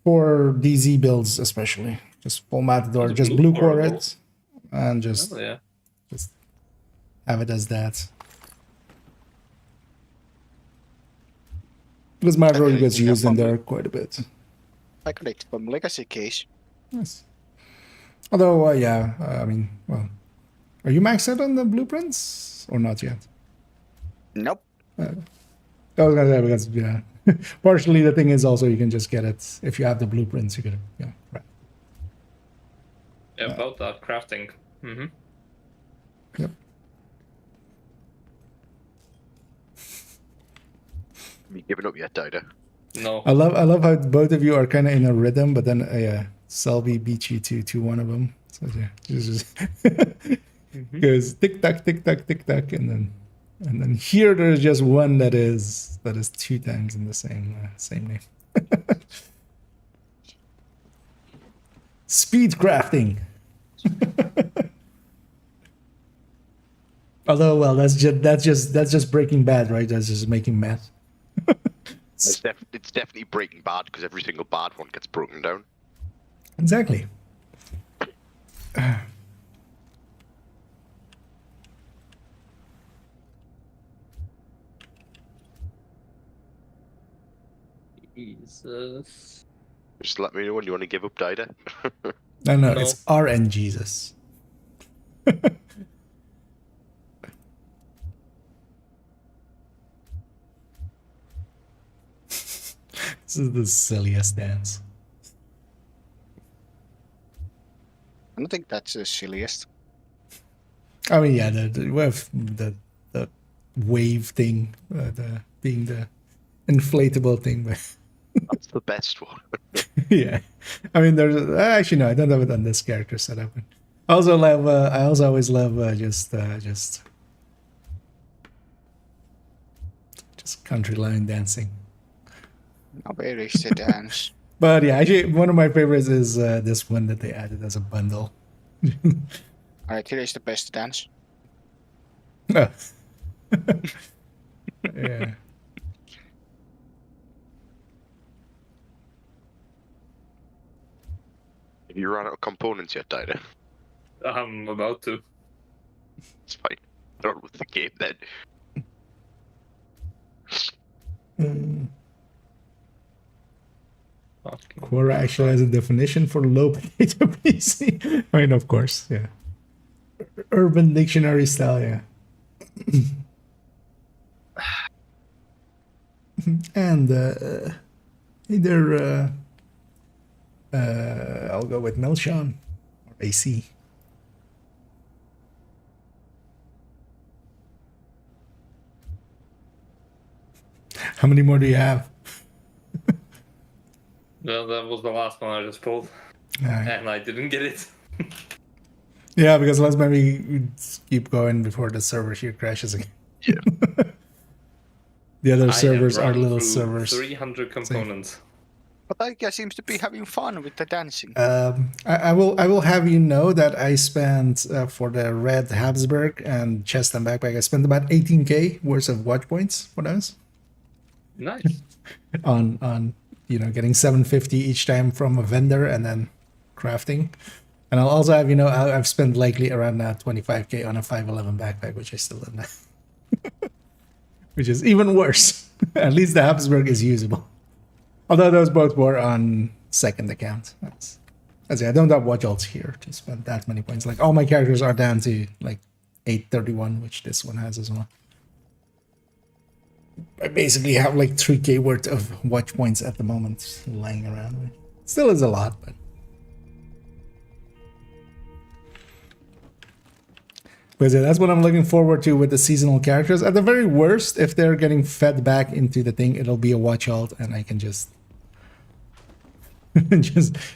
for DZ builds especially, just full matador, The just blue blue core core it, and just Oh, yeah. just have it as that. Because matador Okay, gets yeah, used in probably. there quite a bit. I got it from Legacy Case. Yes. Although, yeah, I mean, well, are you maxed out on the blueprints or not yet? Nope. I was gonna say because yeah, partially the thing is also you can just get it if you have the blueprints. You can yeah, right. Yeah, about that crafting. Mm-hmm. Yep. You giving up yet, Dida? No. I love how both of you are kind of in a rhythm, but then yeah, Selby beat you to one of them. So yeah, this is goes tick tock, and then here there's just one that is 2 times in the same name. Speed crafting. Although, well, that's just Breaking Bad, right? That's just making math. It's definitely Breaking Bad because every single bad one gets broken down. Exactly. Jesus. Just let me know when you want to give up, Dida. No, No. it's RN Jesus. This is the silliest dance. I don't think that's the silliest. I mean, yeah, the wave thing, the being the inflatable thing, but That's the best one. yeah. I mean, there's actually no, I don't have it on this character setup. I also love. I also always love just country line dancing. Now where is the dance? But yeah, actually, one of my favorites is this one that they added as a bundle. Alright, here is the best dance. Oh. Yeah. Have you run out of components yet, Dida? I'm about to. It's fine. Not with the game then. Fucking Quora actually has a definition for low potato PC. I mean, of course, yeah. Urban Dictionary style, yeah. And either I'll go with Melshon or AC. How many more do you have? No, that was the last one I just pulled, and I didn't get it. Yeah, because let's maybe keep going before the server here crashes again. Yeah. The other I have servers are run little through servers. 300 components. But that guy seems to be having fun with the dancing. I will have you know that I spent for the red Habsburg and chest and backpack. I spent about 18k worth of watch points for those. Nice. on getting 750 each time from a vendor and then crafting. And I'll also have I've spent likely around 25k on a 511 backpack, which I still don't have. Which is even worse. At least the Habsburg is usable. Although those both were on second account. That's it. I don't have watch alts here to spend that many points. Like all my characters are down to like 831, which this one has as well. I basically have like 3k worth of watch points at the moment lying around. Still is a lot, but yeah, that's what I'm looking forward to with the seasonal characters. At the very worst, if they're getting fed back into the thing, it'll be a watch alt and I can just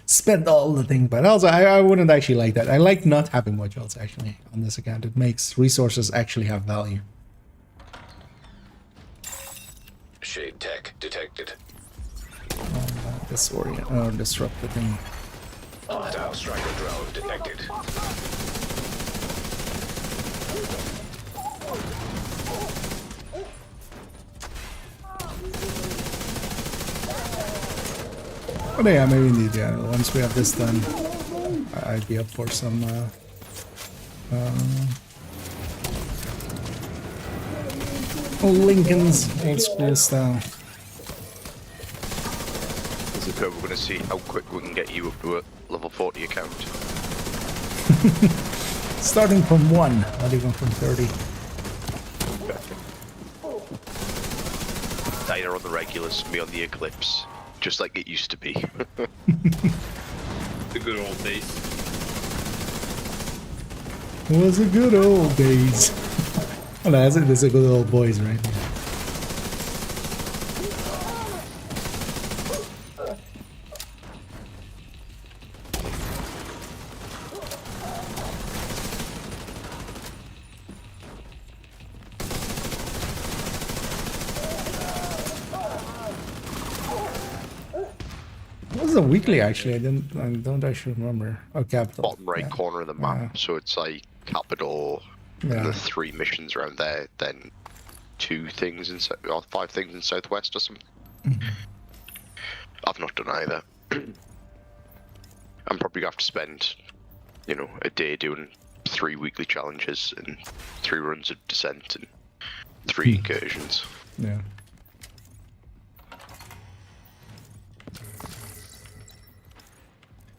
spend all the things. But also, I wouldn't actually like that. I like not having watch alts actually on this account. It makes resources actually have value. Shade tech detected. Disorient or disrupt the thing. Hostile striker drone detected. But yeah, maybe indeed, yeah. Once we have this done, I'd be up for some Lincoln's old school style. This is where we're going to see how quick we can get you up to a level 40 account. Starting from 1, not even from 30. Diner on the regulars, me on the Eclipse. Just like it used to be. The good old days. Was the good old days. Well, that's it. It's a good old boys, right? What was the weekly actually? I don't actually remember. Oh, capital. Bottom right corner of the map, so it's like capital. And the 3 missions around there, then 2 things in or 5 things in Southwest or something. I've not done either. I'm probably gonna have to spend, a day doing 3 weekly challenges and 3 runs of descent and 3 incursions. Yeah.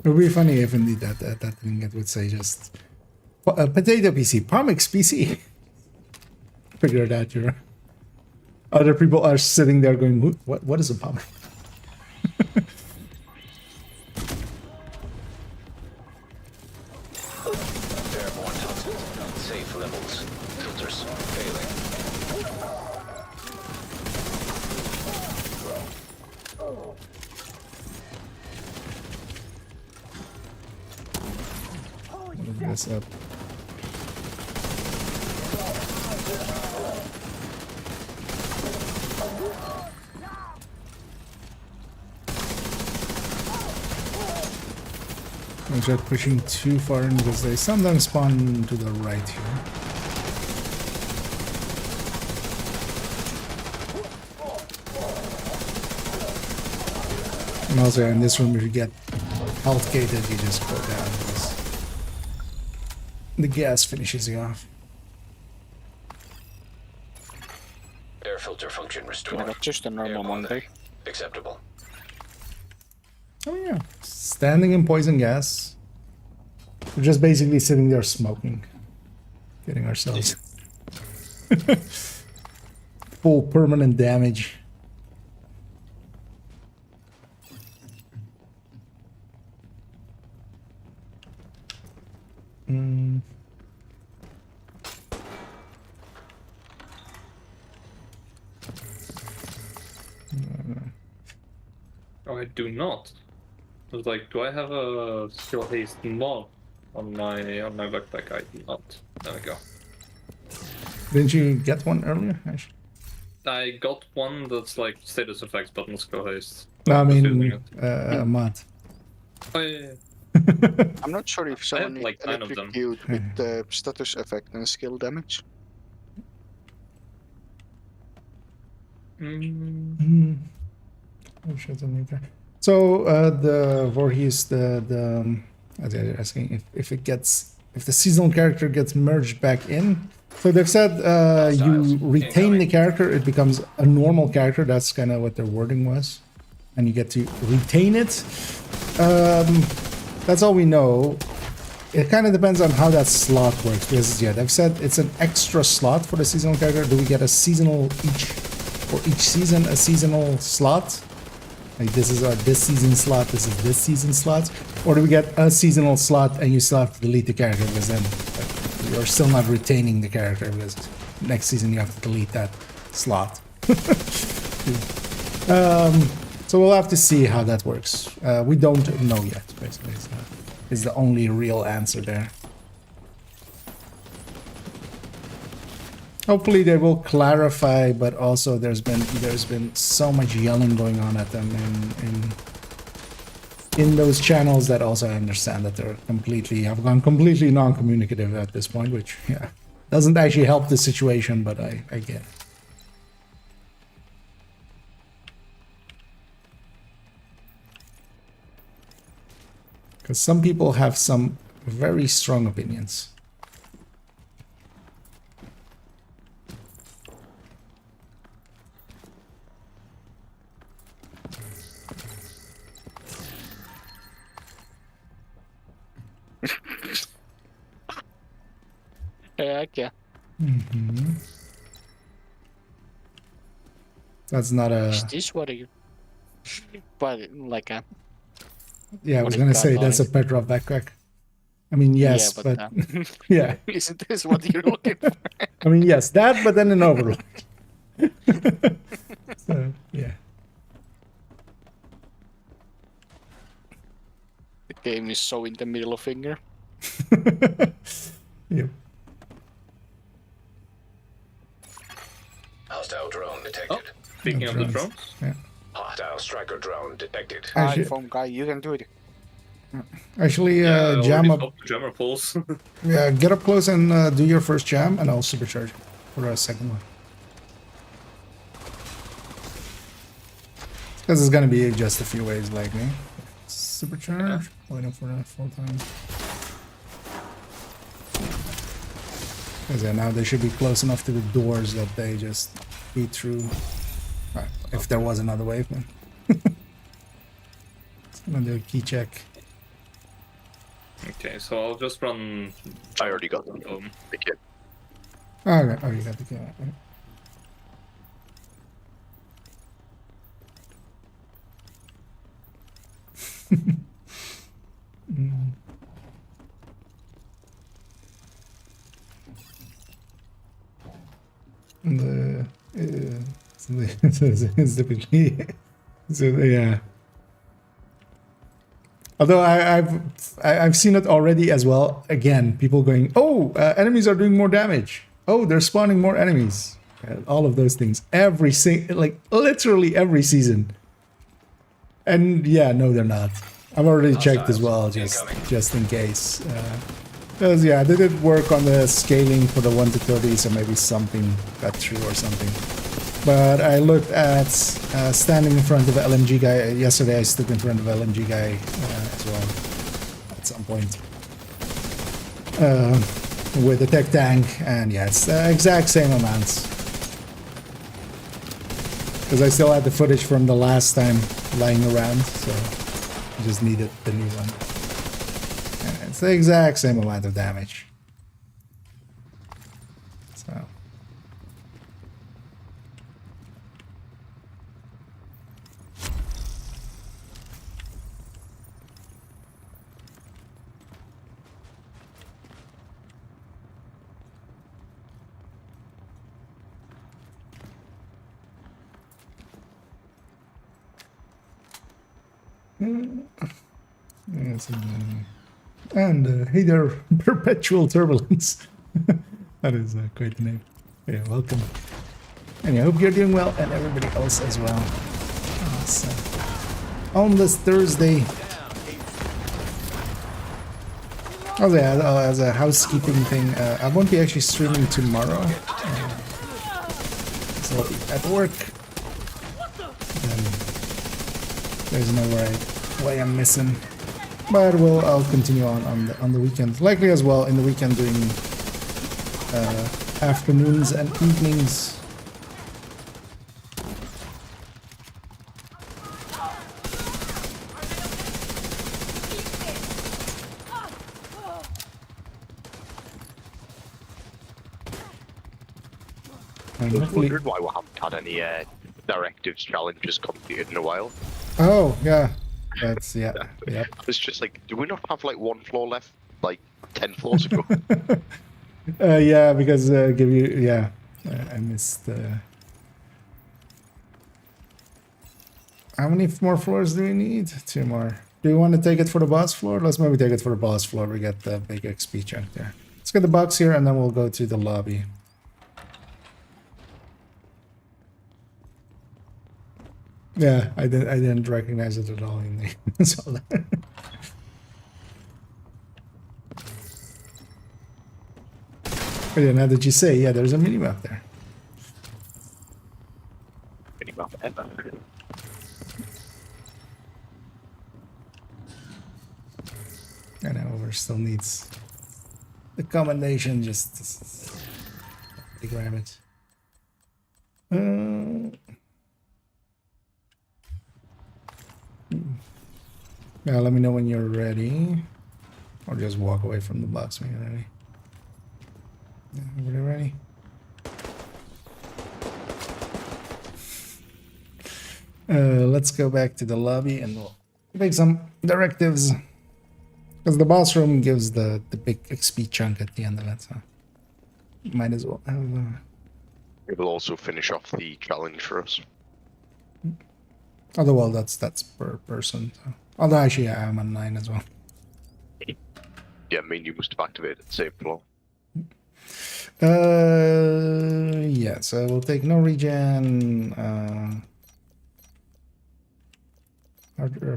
It would be funny if indeed that thing it would say just potato PC, Pomix PC. Figure it out, other people are sitting there going, what is a Pomix? Airborne toxins. Safe levels. Filters failing. Look this up. I'm just pushing too far in because they sometimes spawn to the right here. And also in this room, if you get health gated, you just go down because the gas finishes you off. Air filter function I restored. got just a Air normal quality Monday. acceptable. Oh yeah, standing in poison gas. We're just basically sitting there smoking, getting ourselves full permanent damage. Oh, I do not. I was like, do I have a skill haste mod on my backpack? I do not. There we go. Didn't you get one earlier? Actually, I got one that's like status effects, but not skill haste. no, I I'm just using mean it. mod. Oh, yeah. I'm not sure if someone like 9 of them. electrocuted with the status effect and skill damage. So the Voorhees, they're asking if the seasonal character gets merged back in. So they've said you retain the character, it becomes a normal character. That's kind of what their wording was, and you get to retain it. That's all we know. It kind of depends on how that slot works, because yeah, they've said it's an extra slot for the seasonal character. Do we get a seasonal for each season, a seasonal slot? Like this is this season slot, this is this season slot? Or do we get a seasonal slot and you still have to delete the character, because then you're still not retaining the character, because next season you have to delete that slot. So we'll have to see how that works. We don't know yet, basically. So is the only real answer there. Hopefully they will clarify, but also there's been so much yelling going on at them in those channels that also I understand that they're have gone completely non-communicative at this point, which yeah doesn't actually help the situation, but I get it. Because some people have some very strong opinions. Heck yeah. That's not a... Is this what you... But, like a... Yeah, I what was it gonna got say on that's a it? Petrov backpack. I mean, yes, Yeah, but... but yeah. isn't this what you're looking for? I mean, yes, that, but then an overload. So, yeah. The game is so in the middle finger. Yep. Hostile drone detected. Speaking of the drones, Yeah. Hostile striker drone detected. Actually, iPhone guy, you can do it. actually I jam already up. stopped the jammer pulls. Yeah, get up close and do your first jam, and I'll supercharge for a second one. Because it's gonna be just a few ways like me. Supercharge, waiting for that full time. Because yeah, now they should be close enough to the doors that they just beat through. Right, if there was another wave, then. Just gonna do a key check. Okay, so I'll just run. I already got them. The kit. Oh, okay. Oh, you got the key. Right. It's typically so yeah. Although I've seen it already as well. Again, people going, "Oh, enemies are doing more damage. Oh, they're spawning more enemies." All of those things, like literally every season. And yeah, no, they're not. I've already checked as well, just in case. Because yeah, they did work on the scaling for the 1 to 30, so maybe something got through or something. But I looked at standing in front of the LMG guy. Yesterday I stood in front of the LMG guy as well at some point. With the tech tank, and yeah, it's the exact same amounts. Because I still had the footage from the last time lying around, so I just needed the new one. And it's the exact same amount of damage. So. Yes, and hey there, Perpetual Turbulence. That is quite the name. Yeah, welcome. And I hope you're doing well, and everybody else as well. So, on this Thursday. Oh yeah, as a housekeeping thing, I won't be actually streaming tomorrow. So I'll be at work. There's no way I'm missing, but I'll continue on the weekend, likely as well in the weekend doing afternoons and evenings. I was wondering why we haven't had any directives challenges completed in a while. Oh yeah, that's yeah. It's just like, do we not have like one floor left, like 10 floors ago? Yeah, because I missed. How many more floors do we need? 2 more. Do you want to take it for the boss floor? Let's maybe take it for the boss floor. We get the big XP chunk there. Let's get the box here, and then we'll go to the lobby. Yeah, I didn't recognize it at all in the so yeah, now that you say, yeah, there's a minimap there. Minimap ever. I know, over still needs the commendation just to grab it. Yeah, let me know when you're ready. Or just walk away from the box when you're ready. Yeah, everybody ready? Let's go back to the lobby and we'll make some directives. Because the boss room gives the big XP chunk at the end of it, so might as well have It will also finish off the challenge for us. although, well, that's per person. So. Although, actually, yeah, I'm on 9 as well. Yeah, I mean, you must have activated the same floor. Yeah, so we'll take no regen.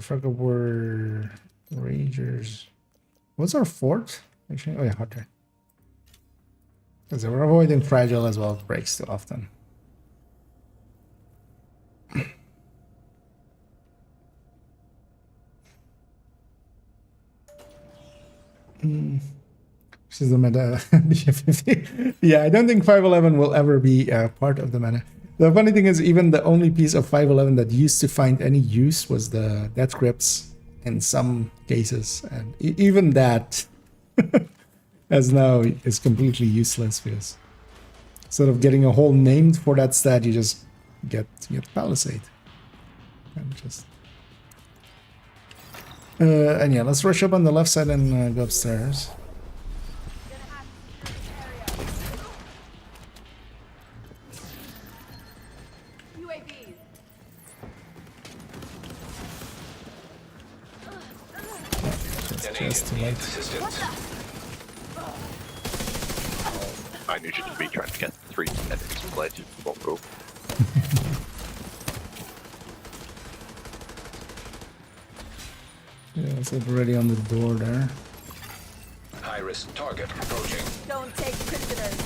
Fuck up, we're Ragers. What's our fort? Actually, oh yeah, Hunter. Because we're avoiding fragile as well, breaks too often. This is the meta. Yeah, I don't think 511 will ever be part of the meta. The funny thing is, even the only piece of 511 that used to find any use was the death grips in some cases, and even that as now is completely useless because instead of getting a whole named for that stat, you just get Palisade. And just and yeah, let's rush up on the left side and go upstairs. Just too late. I knew you'd be trying to get 3 enemies played. Won't go. Yeah, it's already on the door there. High-risk target approaching. Don't take prisoners.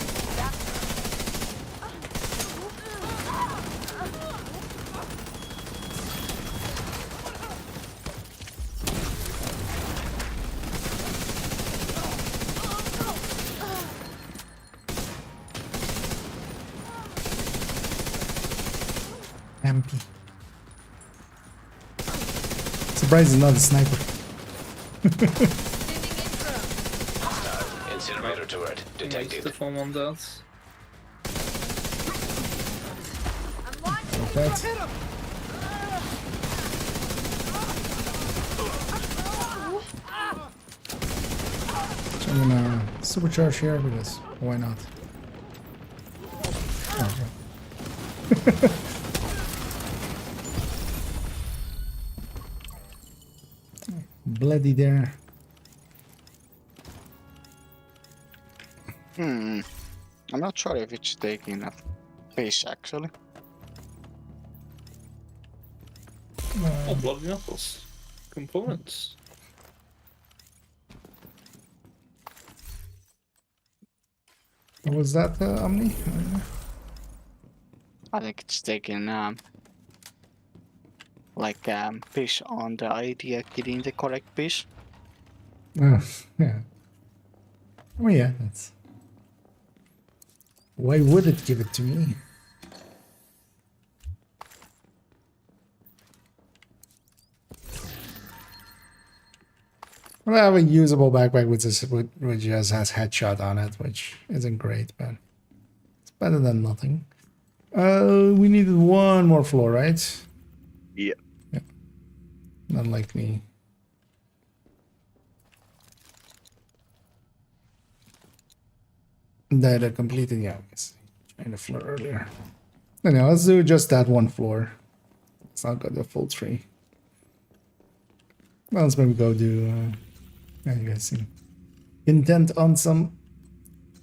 MP. Surprised it's not a sniper. Incinerator turret Waste detected. the form on that. Like that. So I'm gonna supercharge here because why not? Okay. Bloody there. I'm not sure if it's taking enough space actually. Oh, bloody knuckles. Components. What was that, Omni? I think it's taking piece on the idea getting the correct piece. Oh, yeah. Oh, yeah, that's... Why would it give it to me? Well, I have a usable backpack which just has headshot on it, which isn't great, but it's better than nothing. We needed one more floor, right? Yeah. Yeah. Not like me. That I completed, yeah, trying the floor earlier. Anyway, let's do just that one floor. Let's not go the full tree. Well, let's maybe go do, yeah, you guys see. Intent on some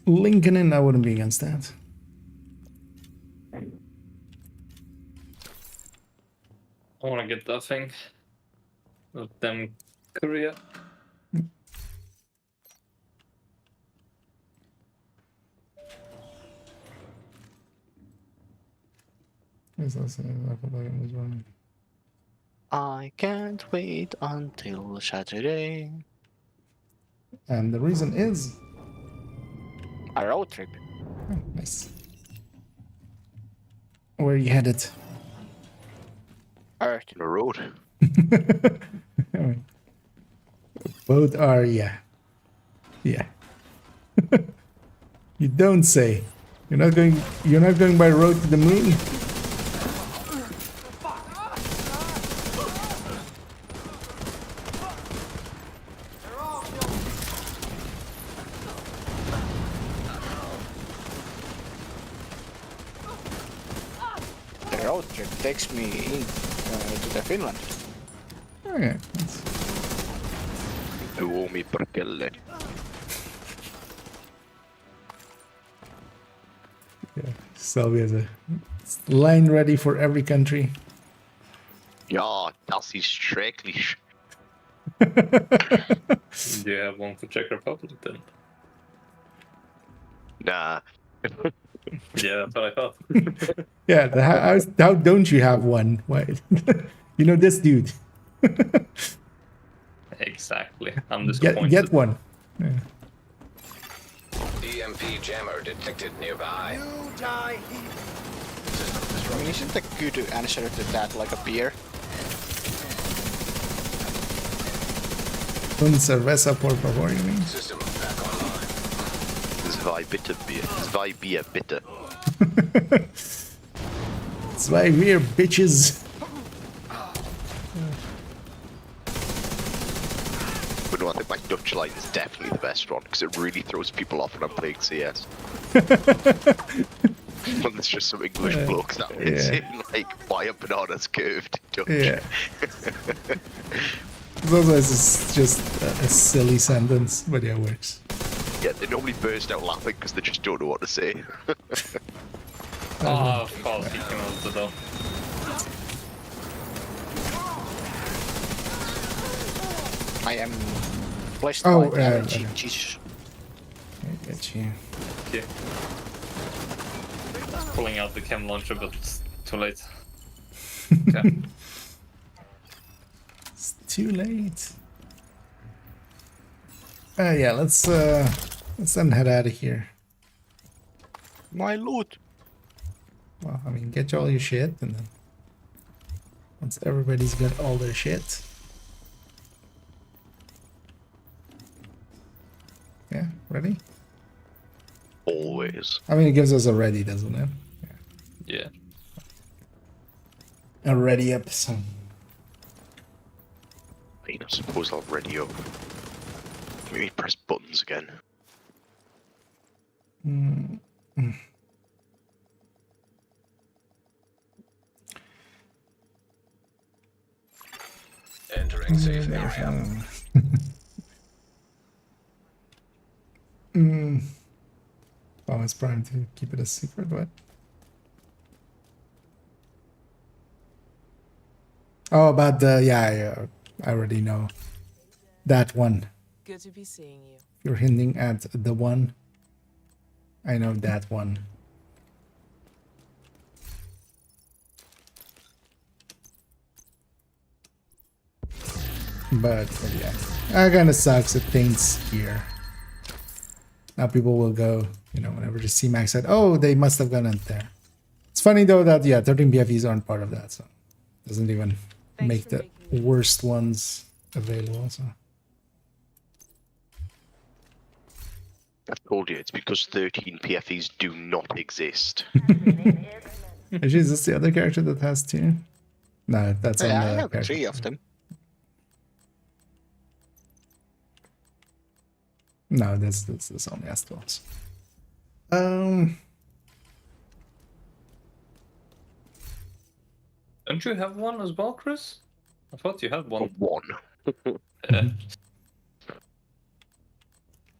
Lincoln, I wouldn't be against that. I want to get that thing. Of them Korea. I can't wait until Saturday. And the reason is... A road trip. Oh, nice. Where are you headed? Earth. On the road. Alright. Both are, yeah. Yeah. You don't say. You're not going by road to the moon? The road trip takes me to the Finland. Okay. Suomi perkele. Yeah. Salvi has a line ready for every country. Ja, das ist schrecklich. Do you have one for Czech Republic then? Nah. Yeah, but I thought. Yeah, how don't you have one? Why? You know this dude. Exactly. I'm disappointed. Get one. Yeah. EMP jammer detected nearby. You die here. I mean, isn't a good answer to that like a beer? Un cerveza, por favor, you mean? System back online. Zwei bitte Bier. Zwei Bier bitte. Zwei Bier, bitches. But no, I think my Dutch line is definitely the best one because it really throws people off when I'm playing CS. When there's just some English blokes that way saying like, why are bananas curved in Dutch? Yeah. Sometimes it's just a silly sentence, but yeah, it works. Yeah, they normally burst out laughing because they just don't know what to say. Oh, of course, he came out the door. I am blessed Oh, by the Jesus. I get you. Okay. Pulling out the chem launcher, but it's too late. Okay. It's too late. Yeah, let's then head out of here. My loot. Well, I mean, get all your shit and then Once everybody's got all their shit. Yeah, ready? Always. I mean, it gives us a ready, doesn't it? Yeah. A ready up, so. I mean, I suppose I'll ready up. Maybe press buttons again. Entering safe area. Oh, it's prime to keep it a secret, what? Oh, about the, yeah, I already know. That one. Good to be seeing you. You're hinting at the one. I know that one. But yeah, that kind of sucks. It taints here. Now people will go, you know, whenever the C-Max said, oh, they must have gone in there. It's funny though that, yeah, 13 PFEs aren't part of that, so it doesn't even make the worst ones available, so. I've told you, it's because 13 PFEs do not exist. Actually, is this the other character that has two? No, that's on Yeah, the I have character. 3 of them. No, this only has 12. Don't you have one as well, Chris? I thought you had one. One. Yeah.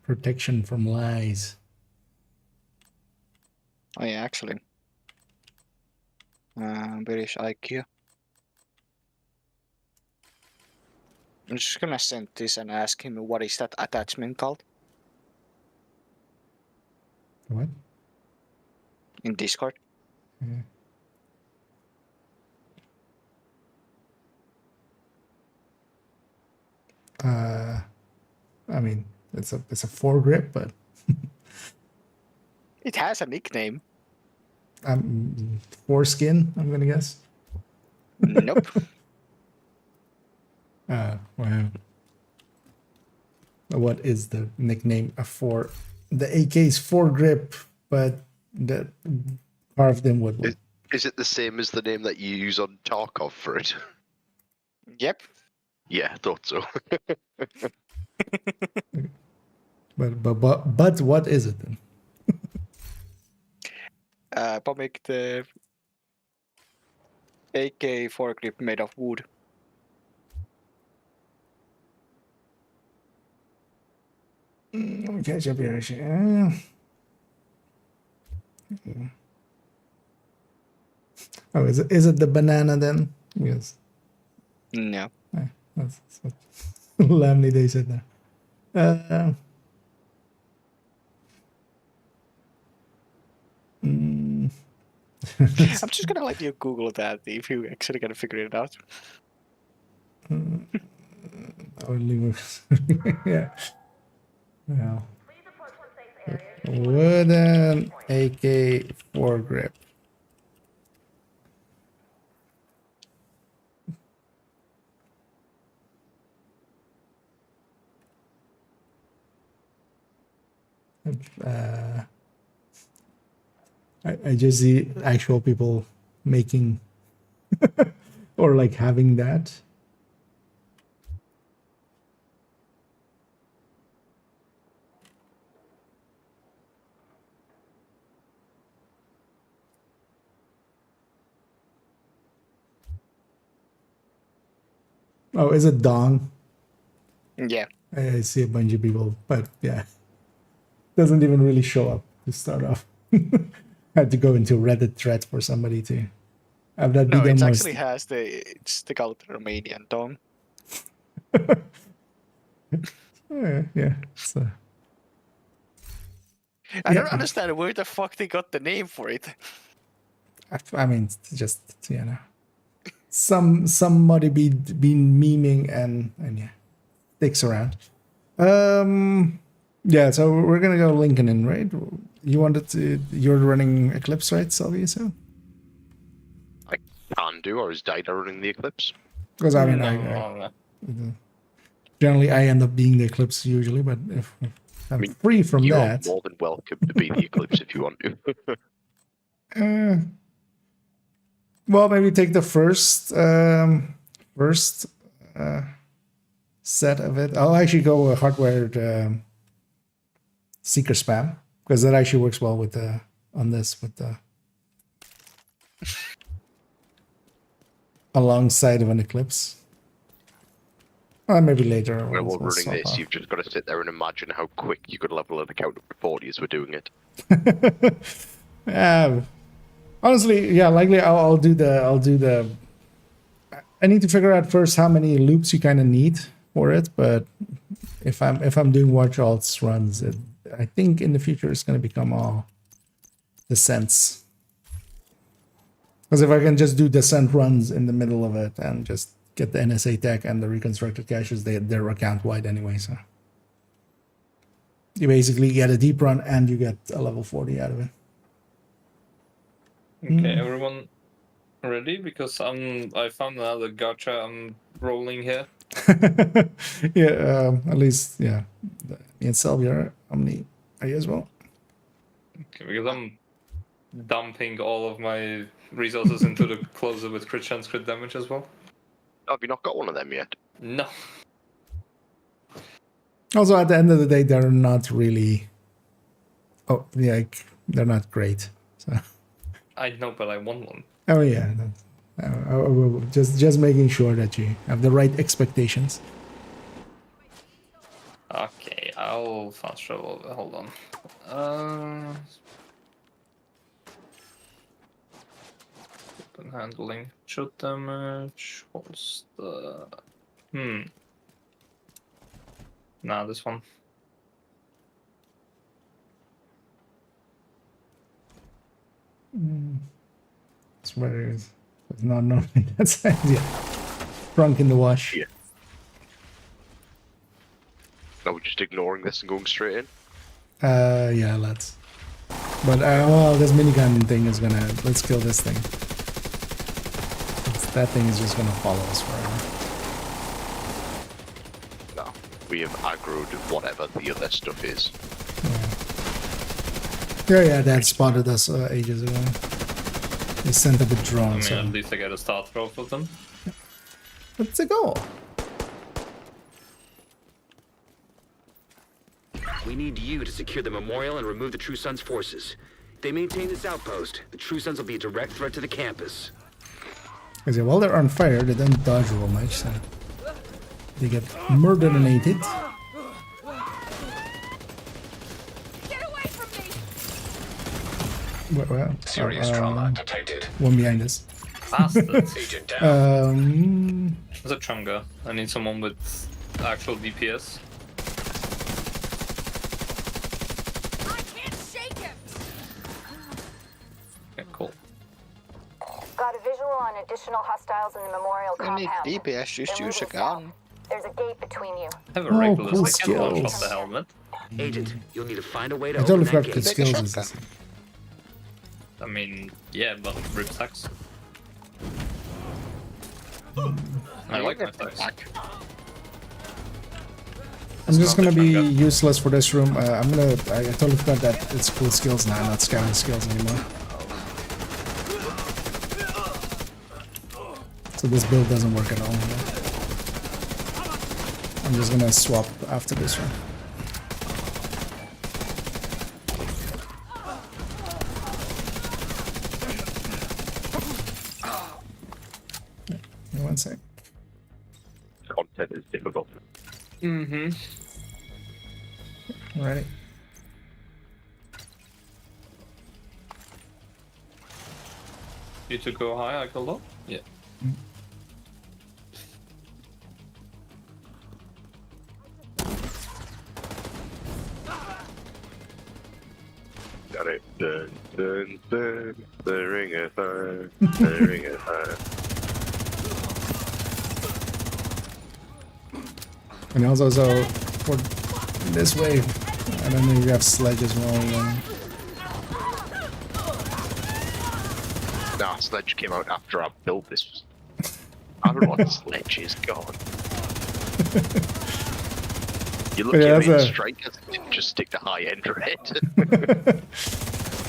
Protection from lies. Oh yeah, actually. Where is IQ? I'm just gonna send this and ask him what is that attachment called What? in Discord. I mean, it's a foregrip, but It has a nickname. foreskin, I'm gonna guess. Nope. Wow. What is the nickname for the AK's foregrip, but the carved in wood? Is it the same as the name that you use on Tarkov for it? Yep. Yeah, I thought so. But what is it then? Make the AK foregrip made of wood. Let me catch up here. Oh, is it the banana then? Yes. No. That's what Lamley they said there. I'm just gonna let you Google that if you actually gonna figure it out. Only yeah. Well, wooden AK foregrip. I just see actual people making or like having that. Oh, is it Dong? Yeah. I see a bunch of people, but yeah, doesn't even really show up to start off. Had to go into Reddit thread for somebody to have that be No, the it most. actually has the called Romanian tongue. Yeah. So I don't understand where the fuck they got the name for it. I mean, it's just, you know, somebody been memeing and yeah, sticks around. Yeah, so we're gonna go Lincoln in, right? You're running Eclipse, right, Sylvia? So can do, or is died during the eclipse. Because I mean, No. generally I end up being the eclipse usually, but if I'm free from You're that, more than welcome to be the eclipse if you want to. well, maybe take the first set of it. I'll actually go with hardwired seeker spam because that actually works well with on this with the alongside of an eclipse. Or maybe later. When we'll we're running swap this, off. you've just got to sit there and imagine how quick you could level an account up to 40 as we're doing it. Honestly, yeah, likely I'll do the. I need to figure out first how many loops you kind of need for it, but if I'm doing watch alts runs, I think in the future it's going to become all descents. Because if I can just do descent runs in the middle of it and just get the NSA tech and the reconstructed caches, they're account wide anyway, so you basically get a deep run and you get a level 40 out of it. Okay, everyone ready? Because I found another gacha I'm rolling here. Yeah, at least, yeah. Me and Sylvia, how many are you as well? Okay, because I'm dumping all of my resources into the closer with crit chance, crit damage as well. Have you not got one of them yet? No. Also, at the end of the day, they're not really. Oh, yeah, they're not great. So. I know, but I want one. Oh yeah, just making sure that you have the right expectations. Okay, I'll fast travel. Hold on. Open handling, shot damage. What's the? Nah, this one. It's what it is. It's not normally that size. Yeah, drunk in the wash. Yeah. Are we just ignoring this and going straight in? Yeah, let's. But well, this minigun thing is gonna. Let's kill this thing. That thing is just gonna follow us forever. No. We have aggroed whatever the other stuff is. Yeah, Dad spotted us ages ago. They sent up a I drone. mean, So at least I get a start throw for them. let's go. We need you to secure the memorial and remove the True Sons' forces. If they maintain this outpost, the True Sons will be a direct threat to the campus. Because while they're on fire, they don't dodge real much, so they get murderinated. Get away from me! Well, Serious trauma detected. one behind us. Bastards. Agent down. There's a chunga. I need someone with actual DPS. I can't shake him! Okay, cool. Got a visual on additional hostiles in the memorial You need compound. DPS, just They're use a moving south. gun. There's a gate between you. Have a Oh, regular cool stick and one shot skills. the helmet. Agent, you'll need to find a way to I open totally that forgot good gate. Take a skills. Is shotgun. this. I mean, yeah, but rip stacks. I like my stacks. I'm just not gonna the be shotgun. useless for this room. I totally forgot that it's cool skills now, not scouting skills anymore. So this build doesn't work at all. I'm just gonna swap after this one. One sec. Content is difficult. Mm-hmm. Ready? You to go high, I go low? Yeah. Got it. Dun, dun, dun. The ring of fire. The ring of fire. And also, so for this wave, I don't know if you have sledge as well. Nah, Sledge came out after I built this. I don't know what Sledge is gone. You look Yeah, at me and that's a- strike us, just stick to high end red.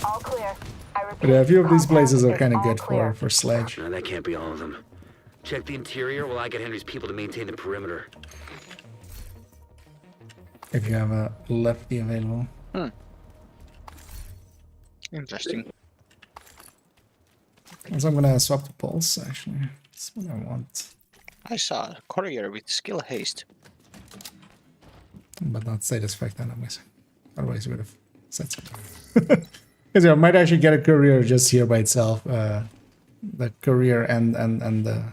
All clear. I repeat, But yeah, a few of these contact places are is kind of all good clear. for Sledge. No, that can't be all of them. Check the interior while I get Henry's people to maintain the perimeter. If you have a lefty available. Interesting. So I'm gonna swap the pulse actually. That's what I want. I saw a courier with skill haste. But not satisfactory enemies. Otherwise we would have said so. Because I might actually get a courier just here by itself. The courier and the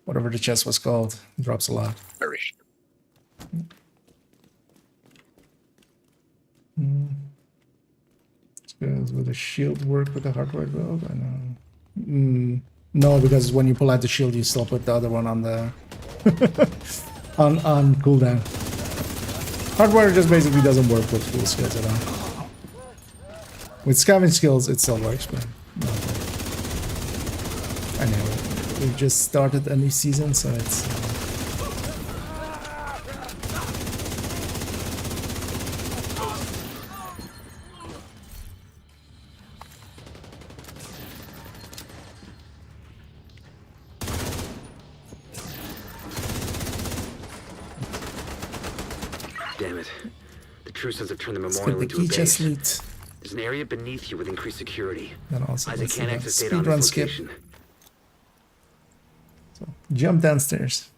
whatever the chest was called drops a lot. Perish. Does with the shield work with the hardware build? I know. No, because when you pull out the shield, you still put the other one on the on cooldown. Hardware just basically doesn't work with full skills at all. With scavenge skills, it still works, but no. Anyway, we just started a new season, so it's. Damn it. The True Sons have turned the Let's memorial get the into a key chest base. loot. There's an area beneath you with increased security. Then also Isaac let's can't do access the data on speedrun this skip. location. So jump downstairs.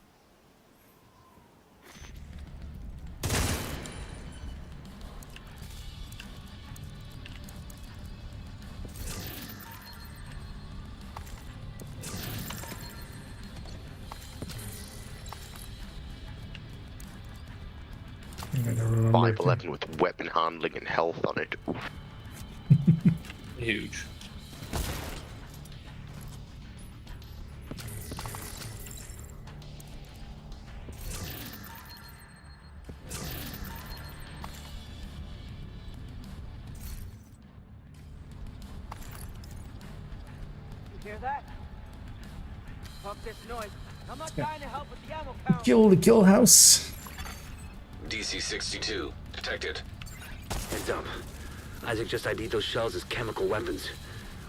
I'm gonna remember to- 511 with weapon handling and health on it. Oof. Huge. You hear that? Fuck this noise. I'm not trying to help with the ammo count. Kill the kill house. DC-62 detected. Heads up. Isaac just ID'd those shells as chemical weapons.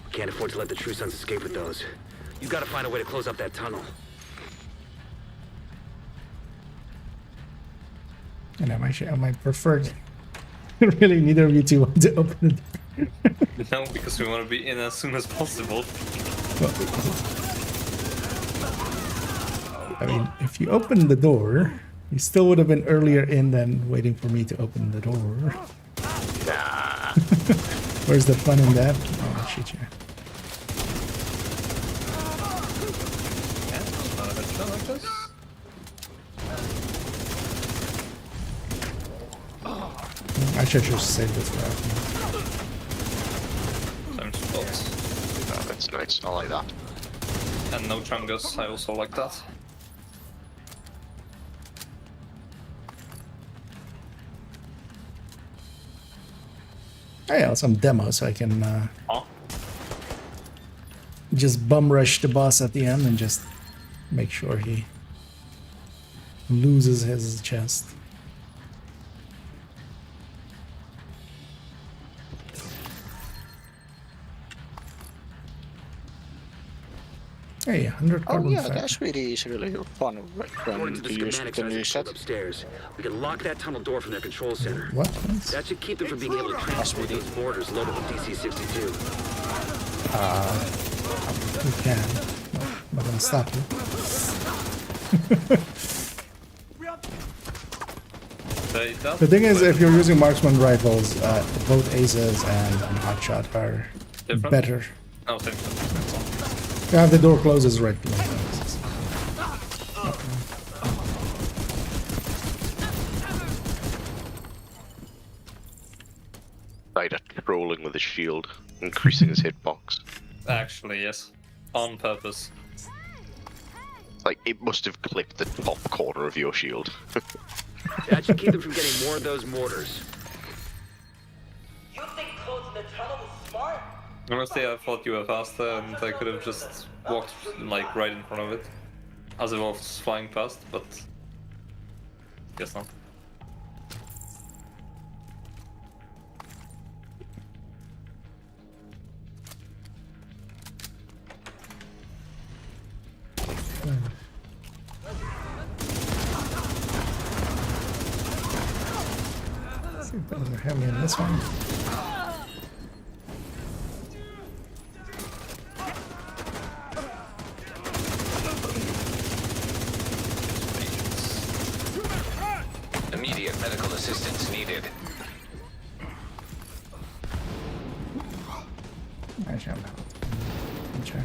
We can't afford to let the True Sons escape with those. You gotta find a way to close up that tunnel. And I might prefer really neither of you two want to open it. No, because we want to be in as soon as possible. I mean, if you open the door, you still would have been earlier in than waiting for me to open the door. Nah. Where's the fun in that? Oh, shit, yeah. I should just save this for after. Time spots. Oh, that's nice. I like that. And no chungus, I also like that. Oh yeah, some demo so I can Oh, just bum rush the boss at the end and just make sure he loses his chest. Hey, 100 Oh carbon yeah, fiber. that's really fun According run to to the use schematics the new Isaac set. pulled upstairs, we can lock that tunnel door from their control center. What? That should keep them from being able to transport those mortars loaded with DC-62. We can. No, I'm not gonna stop you. The thing is, if you're using marksman rifles, both aces and hotshot are Different? better. no, same. You have the door closes right behind. Spider trolling with a shield, increasing his hitbox. Actually, yes. On purpose. Like, it must have clipped the top corner of your shield. That should keep them from getting more of those mortars. You think closing the tunnel is smart? Honestly, I thought you were faster and I could have just walked like right in front of it as it was flying past, but guess not. Let's see if those are heavy in this one. Immediate medical assistance needed. Actually, I'm out. Sure.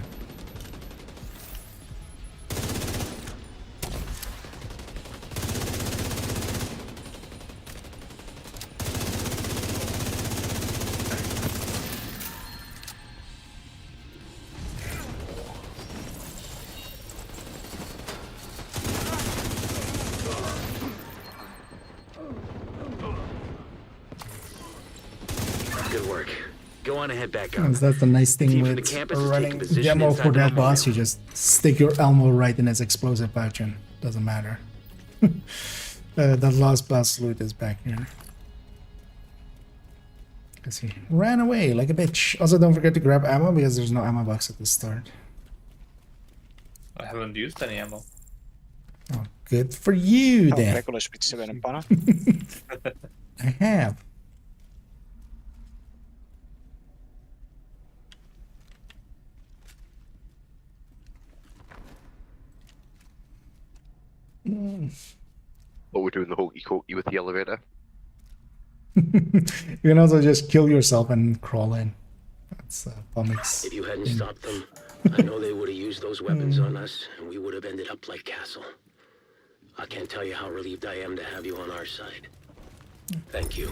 Good work. Go on and head back up. That's the nice thing Team from with the campus is running taking position demo inside for the that boss. memorial. You just stick your Elmo right in his explosive pouch and doesn't matter. That last boss loot is back here. Because he ran away like a bitch. Also, don't forget to grab ammo because there's no ammo box at the start. I haven't used any ammo. Oh, good for you Oh, then. regular spitsi veden pana. I have. But we're doing the hokey-cokey with the elevator. You can also just kill yourself and crawl in. That's Pomix. If you hadn't stopped them, I know they would have used those weapons on us, and we would have ended up like Castle. I can't tell you how relieved I am to have you on our side. Thank you.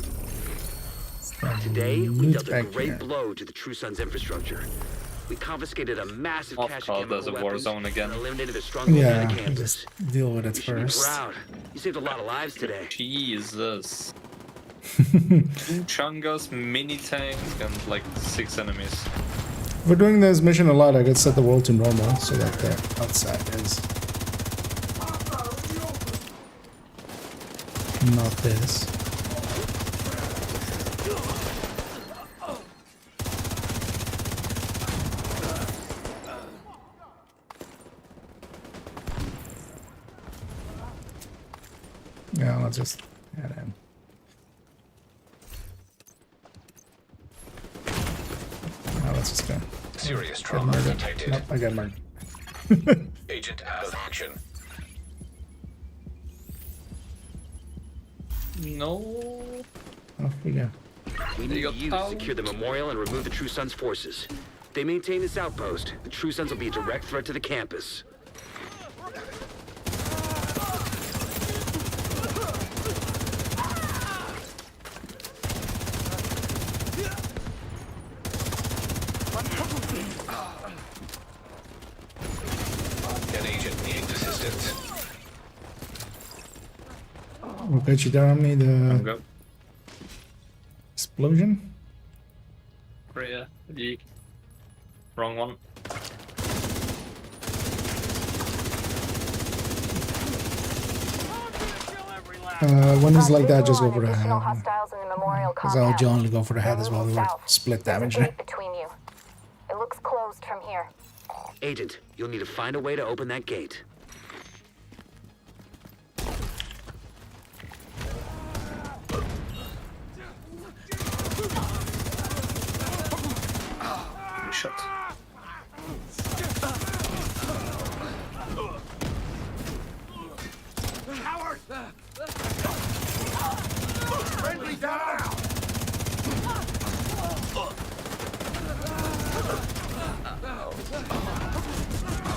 Today, we dealt a great blow to the True Sons infrastructure. We confiscated a massive Of cache course, of there's a chemical war weapons zone again. and eliminated the stronghold Yeah, on the campus. just deal with it You should be first. proud. You saved a lot of lives today. Jesus. 2 Chungas, mini tank, and like 6 enemies. We're doing this mission a lot. I could set the world to normal so that the outside is not this. Yeah, let's just head in. Now let's just go. Serious Get trauma murdered. detected. Nope, I got murdered. Agent out of action. No. Off we go. We need you to secure the memorial and remove the True Sons forces. If they maintain this outpost, the True Sons will be a direct threat to the campus. An agent needing assistance. We'll get you down me the Go. explosion. Yeah. Yeek. Wrong one. When it's like that, just go for the Additional head. hostiles in the memorial Because I would compound. generally go for the head as well. We Move were south. split There's a damage. gate between you. It looks closed from here. Agent, you'll need to find a way to open that gate. Shot. Friendly down!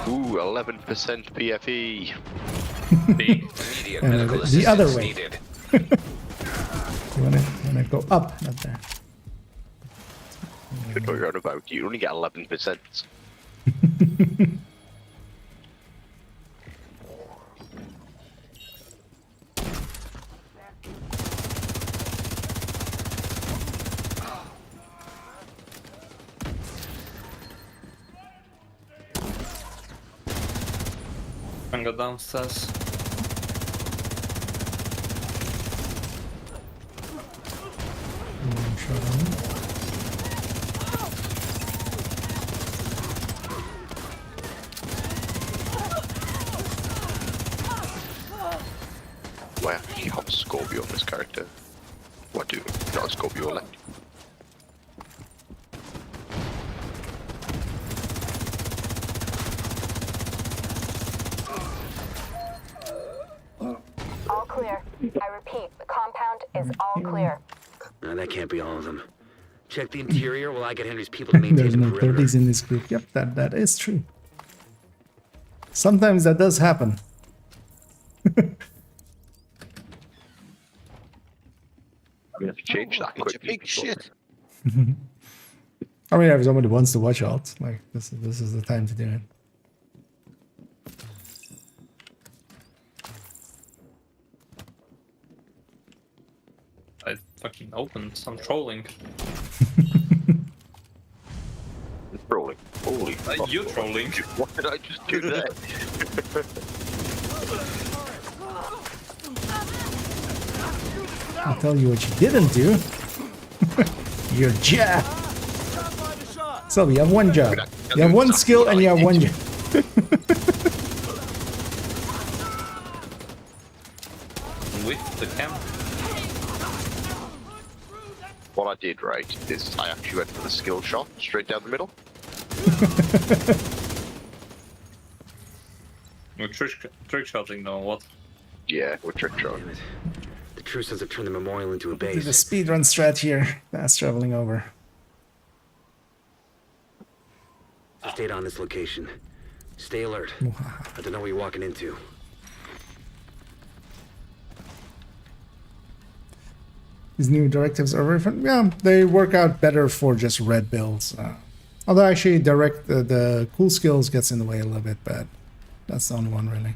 Ooh, 11% PFE. Immediate And medical the assistance other way. needed. You wanna go up, not there. What are you on about? You only get 11%. Can go downstairs. Why actually have Scorpio on this character? What do? Not Scorpio left. All clear. I repeat, the compound is all clear. Nah, that can't be all of them. Check the interior while I get Henry's people to maintain There's the no perimeter. 30s in this group. Yep, that is true. Sometimes that does happen. We have to change that It's a quickly. big shit. I mean, if somebody wants to watch out, like this is the time to do it. I fucking opened. I'm trolling. Trolling. Holy fuck. You trolling. What did I just do there? I'll tell you what you didn't do. Your job. So you have one job. You have one skill and you have one job. With the camp. What I did right is I actually went for the skill shot straight down the middle. We're trick shotting though, what? Yeah, we're trick shot. Damn it. The Trusons have turned the memorial into a Do base. the speedrun strat here. Fast traveling over. Stay on this location. Stay alert. I don't know what you're walking into. These new directives are very fun. Yeah, they work out better for just red builds. Although actually the cool skills gets in the way a little bit, but that's the only one really.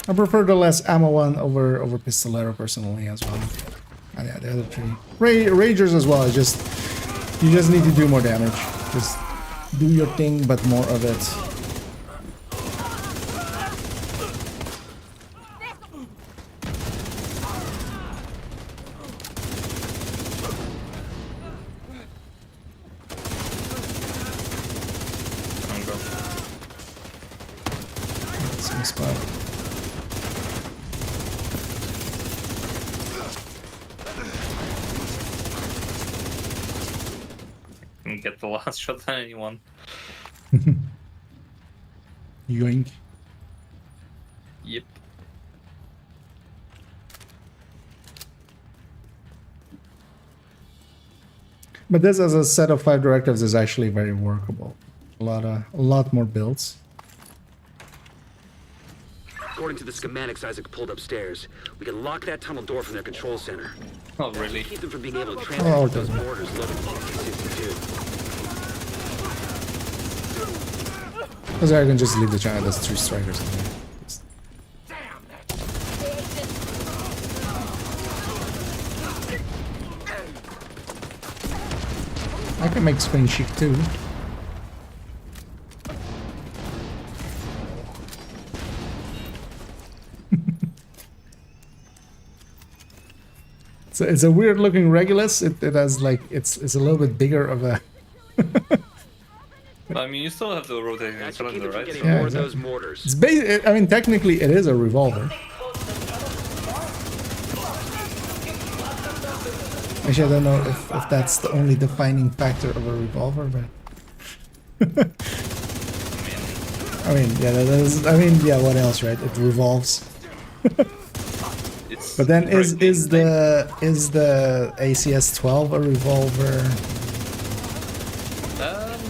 I prefer the less ammo one over Pistolero personally as well. And yeah, the other three. Ragers as well, just you just need to do more damage. Just do your thing, but more of it. Same spot. Can get the last shot on anyone. Yoink. Yep. But this as a set of 5 directives is actually very workable. A lot more builds. According to the schematics Isaac pulled upstairs, we can lock that tunnel door from their control center. Oh really? Keep them from being able to transfer Oh, those okay. mortars loaded with 62. Because I can just leave the channel. There's 3 strikers in there. Just- I can make screen shift too. So it's a weird looking Regulus. It has like it's a little bit bigger of a. I mean, you still have the rotating That should keep cylinder, them from right? getting Yeah, more of those exactly. mortars. It's I mean, technically, it is a revolver. Actually, I don't know if that's the only defining factor of a revolver, but. I mean, yeah, that is. I mean, yeah, what else, right? It revolves. It's But then is breaking, the ACS 12 a revolver?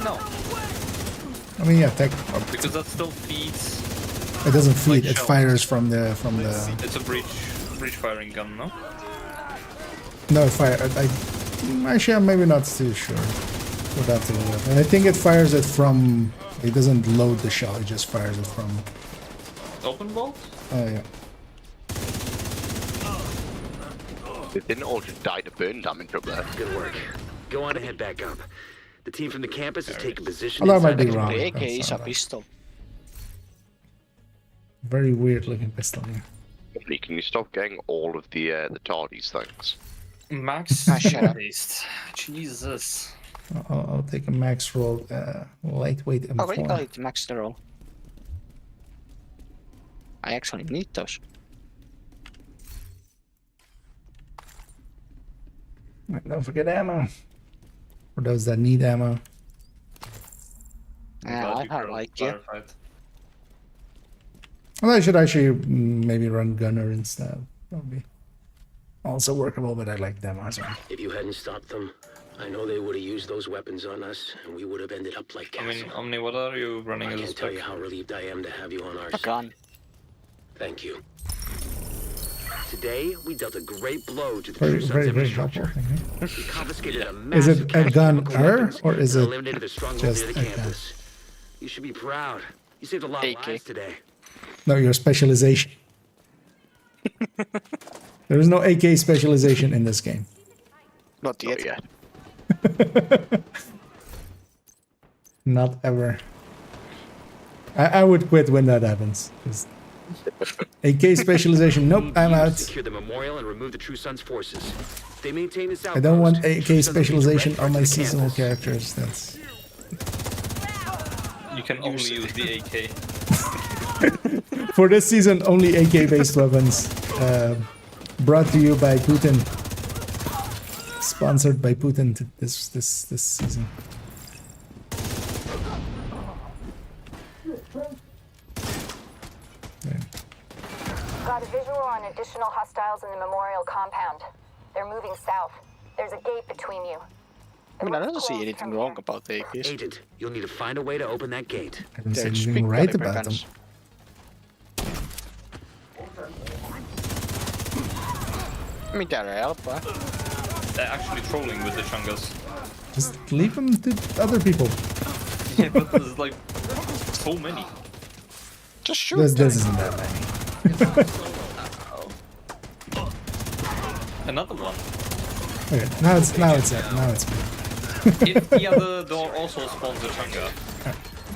no, I mean, yeah, because that still feeds. it doesn't feed. Like It shells. fires from the. It's a breach firing gun, no? No, fire. Actually, I'm maybe not too sure. Would have to look up. And I think it fires it from. It doesn't load the shell. It just fires it from. Open bolt? Oh yeah. They didn't all just die to burn damage up there. Good work. Go on and head back up. The team from the campus has taken position Although I might inside be the wrong. AK That's is a not right. pistol. Very weird looking pistol here. Can you stop getting all of the tardies things? Max shut up. taste. Jesus. I'll take a max roll, lightweight Oh, wait, I'll M4. hit max the roll. I actually need those. Don't forget ammo. For those that need ammo. I like you. clarified. Well, I should actually maybe run gunner instead. Probably also workable, but I like them as well. If you hadn't stopped them, I know they would have used those weapons on us, and we would have ended up like I Castle. mean, Omni, what are you running I as a can't tell spec? you how relieved I am to have you on our A side. gun. Thank you. Today, we dealt a great blow to the Very, True Sons very, very infrastructure. helpful. We confiscated a Is massive it a cache of gun chemical weapons or is and it eliminated the stronghold just near a the gun? campus. You should be proud. You saved a lot of AK. lives today. No, your specialization. There is no AK specialization in this game. Not yet. Oh, yeah. Not ever. I would quit when that happens. Just AK specialization. Nope, I'm out. Secure the memorial and remove the True Sons forces. They maintain this I don't want outpost. AK True Sons will be specialization direct on my to the seasonal campus. characters. That's You can only use the AK. for this season. Only AK-based weapons. Brought to you by Putin. Sponsored by Putin this season. Got a visual on additional hostiles in the memorial compound. They're moving south. There's a gate between you. I mean, I don't Looks see closed anything from wrong here. about the AKs. Agent, you'll need to find a way to open that gate. I don't say They're just anything big right caliber about them. guns. I mean, they're help, huh? They're actually trolling with the chungas. Just leave them to other people. Yeah, but there's like so many. Just shoot This them. isn't that many. Another one. Okay, now it's good. If the other door also spawns a chunga.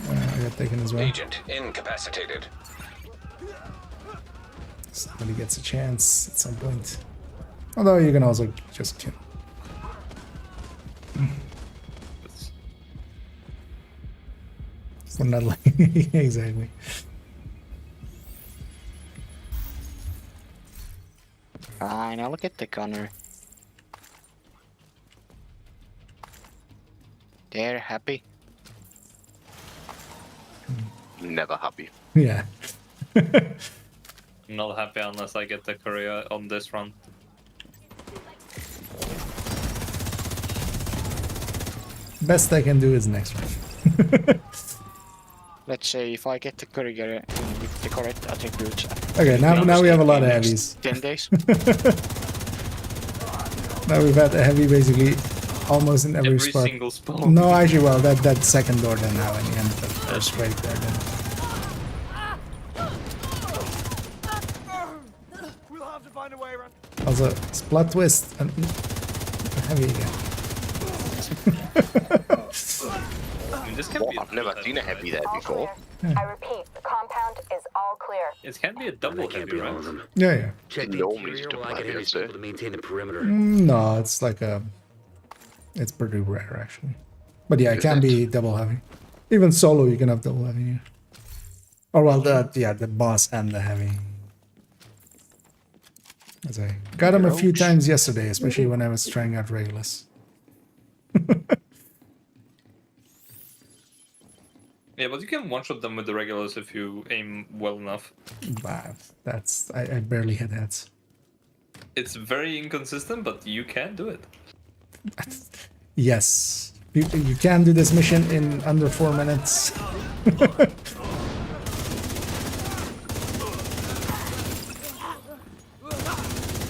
I got taken as well. Agent incapacitated. Somebody gets a chance at some point. Although you can also just kill. So not like exactly. Fine, I'll get the gunner. They're happy. Never happy. Yeah. Not happy unless I get the courier on this run. Best I can do is next one. Let's say if I get the courier with the correct attributes. Okay, now we have a lot of heavies. 10 days. Now we've had a heavy basically almost in every spot. single spawn. No, actually, well, that second door didn't have any, and the first right there didn't. We'll have to find a way around. Also, splat twist and heavy again. I mean, this can be. I've never seen a heavy there All before. clear. I repeat, the compound is all clear. It can be a double They can't heavy, be all right? of them. Yeah. Check the Normally interior it's while I double get heavy, Henry's I'd say. people to maintain the perimeter. No, it's like it's pretty rare actually. But yeah, it can be double heavy. Even solo, you can have double heavy. Here. Or well, the boss and the heavy. As I got him a few times yesterday, especially when I was trying out Regulus. Yeah, but you can one-shot them with the regulars if you aim well enough. But that's I barely hit heads. It's very inconsistent, but you can do it. Yes, you can do this mission in under 4 minutes.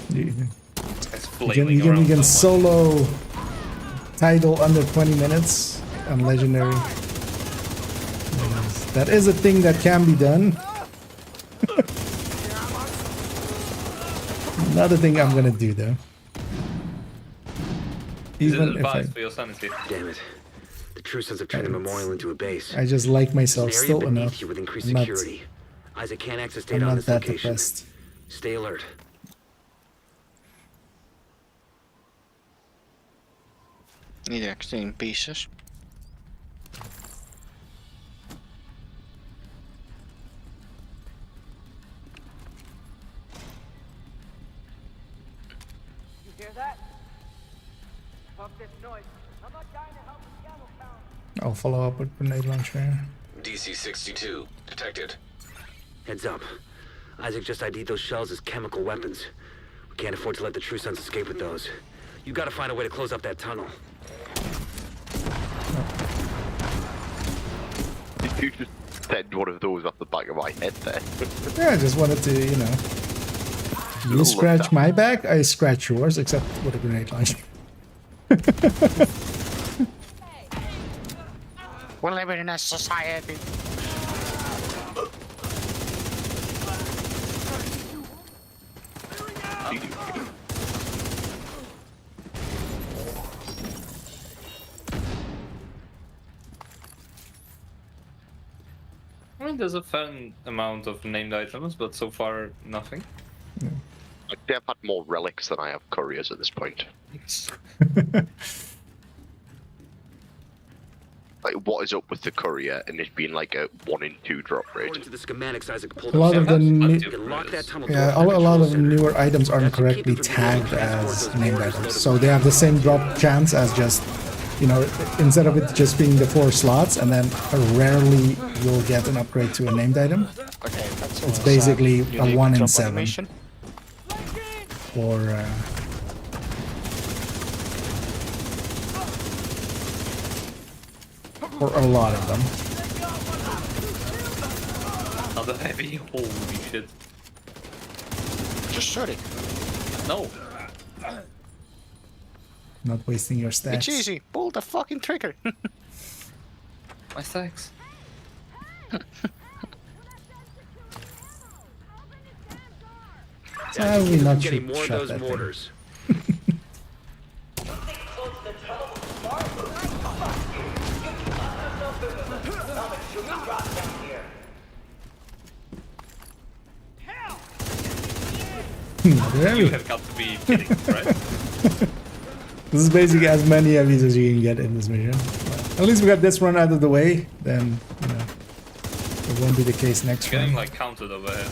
You can solo title under 20 minutes on legendary. That is a thing that can be done. Another thing I'm gonna do though. Even if I, for your sanity. Damn it. The True Sons have turned the memorial into a base. I just like myself There's an still area beneath enough you with increased not security. Isaac can't access I'm data on not this that location. depressed. Stay alert. Need extra pieces. You hear that? Fuck this noise. I'm not dying to help with camel pound. I'll follow up with grenade launcher. DC-62 detected. Heads up. Isaac just ID'd those shells as chemical weapons. We can't afford to let the True Sons escape with those. You gotta find a way to close up that tunnel. Did you just send one of those off the back of my head there? Yeah, I just wanted to, you know. You scratch my back, I scratch yours, except with a grenade launcher. We live in a society. I mean, there's a fair amount of named items, but so far nothing. I've had more relics than I have couriers at this point. Like, what is up with the courier and it being like a 1 in 2 drop rate? According to the schematics Isaac pulled A lot up, of the you can lock that tunnel door yeah, from the a lot control of center. newer items aren't correctly tagged as named items, so they have the same drop chance as just, you know, instead of it just being the 4 slots, and then rarely you'll get an upgrade to a named item. Okay, that's It's basically a 1 in 7 animation. for a lot of them. Another heavy. Holy shit. Just shoot it. No. Not wasting your stats. It's easy. Pull the fucking trigger. My stacks. How we not Getting shoot more of shot those that thing? mortars. Very. You have got to be kidding, right? This is basically as many heavies as you can get in this mission. At least we got this run out of the way, then, you know, it won't be the case next Getting run. like counted over here.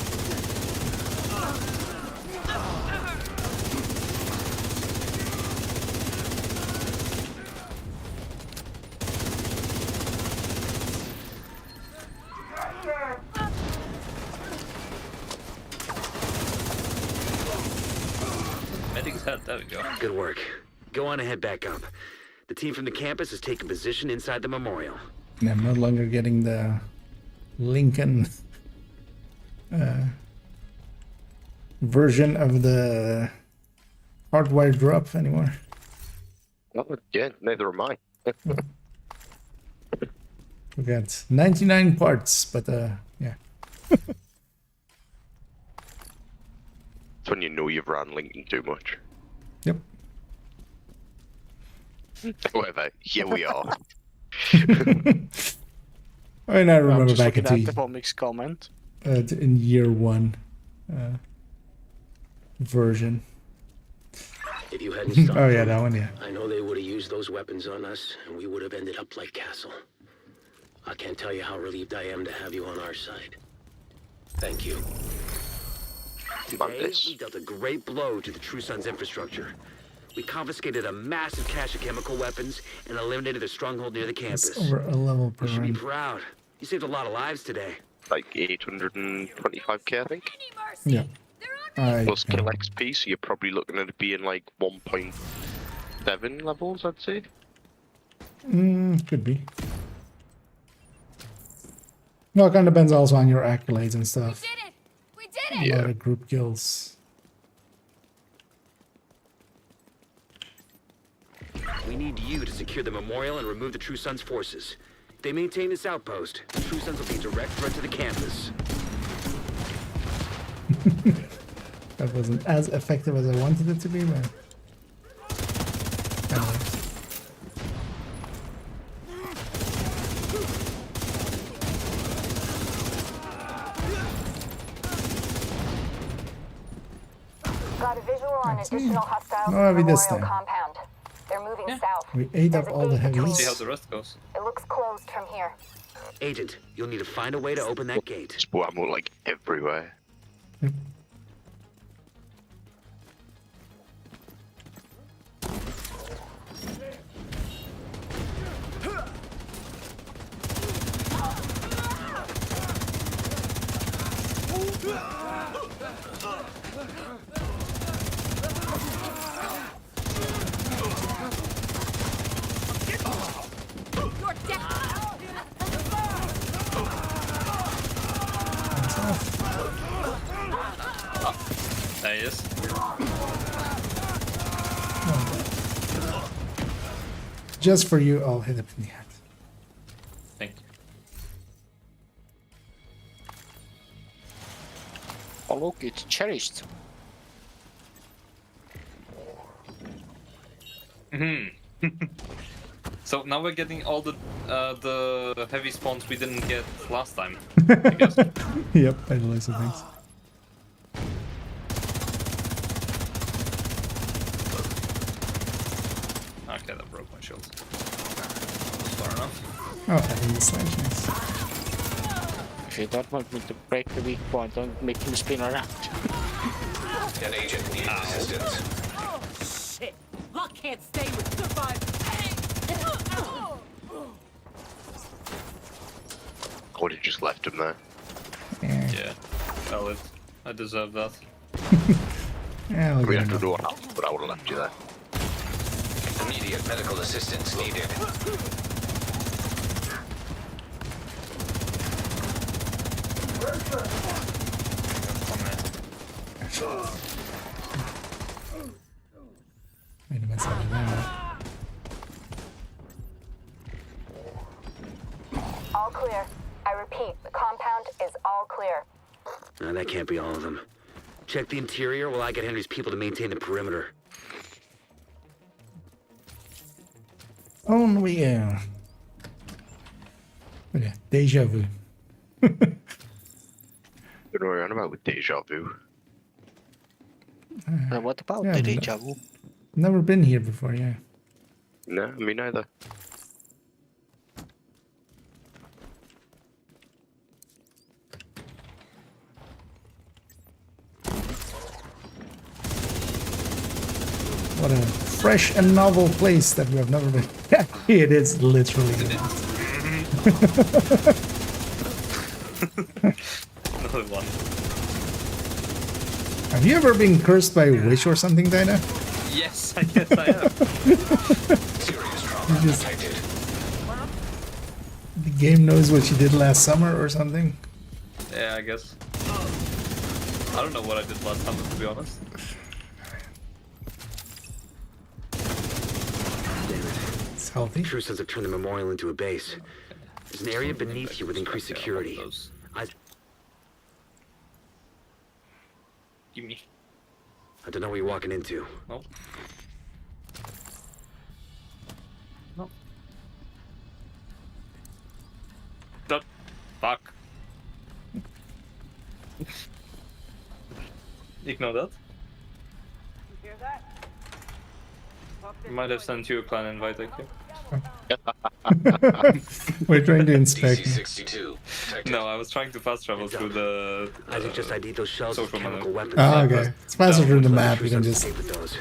Medic's head, there we go. Good work. Go on and head back up. The team from the campus has taken position inside the memorial. And I'm no longer getting the Lincoln version of the hardwired drop anymore. Oh, yeah, neither am I. We got 99 parts, but yeah. It's when you know you've ran Lincoln too much. Yep. However, here we are. I mean, I I'm remember just back looking at into the Vomix comment. in year 1 version. If you hadn't stopped Oh yeah, them, that one, yeah. I know they would have used those weapons on us, and we would have ended up like Castle. I can't tell you how relieved I am to have you on our side. Thank you. Today, we dealt a great blow to the True Sons infrastructure. We confiscated a massive cache of chemical weapons and eliminated a stronghold near the campus. It's over a level per You should be run. proud. You saved a lot of lives today. Like 825k, I think. Yeah. Plus kill XP, so you're probably looking at it being like 1.7 levels, I'd say. Could be. No, it kind of depends also on your accolades and stuff. We did it! A lot of group kills. We need you to secure the memorial and remove the True Sons forces. If they maintain this outpost, the True Sons will be a direct threat to the campus. That wasn't as effective as I wanted it to be, but anyway. Got a visual on additional hostiles No, in the we this memorial time. compound. They're moving Yeah. south. We ate There's up a all the gate between- heavies. See how the rest goes. It looks closed from here. Agent, you'll need to find a way to open that gate. Sport ammo like everywhere. Your deck. There he is. Just for you, I'll hit it in the head. Thank you. Oh look, it's cherished. So now we're getting all the heavy spawns we didn't get last time. I guess. Yep, I realize of things. Okay, that broke my shield. Far enough. Oh, having the sledge, nice. If you don't want me to break the weak point, don't make him spin around. An agent needs assistance. Oh, shit. Luck can't stay with survivors. I would have just left him there. Yeah, Yeah. Valid. I deserve that. yeah, we'll We get have to him. do it, but I would have left you there. Immediate medical assistance needed. Made a mess out of that. All clear. I repeat, the compound is all clear. No, that can't be all of them. Check the interior while I get Henry's people to maintain the perimeter. Oh, yeah. Okay, deja vu. Don't know what you're on about with deja vu. What about Yeah, the no. deja vu? Never been here before, yeah. No, me neither. What a fresh and novel place that we have never been. It is literally. Another one. Have you ever been cursed by a witch or something, Dinah? Yes, I guess I have. Serious trauma You just- detected. The game knows what you did last summer or something? Yeah, I guess. I don't know what I did last time, to be honest. It's healthy. True says I've turned the memorial into a base. There's an area beneath you with increased security. Give me. I don't know what you're walking into. No. No. That. Fuck. Ignore that. You hear that? Fuck this Might have noise. sent you a clan invite, I think. We're trying to inspect. DC-62 detected. No, I was trying to fast travel through the. Isaac just ID'd those shells with social chemical monitor. weapons. Oh, okay. It's faster through the map. You can True just Sons escape with those.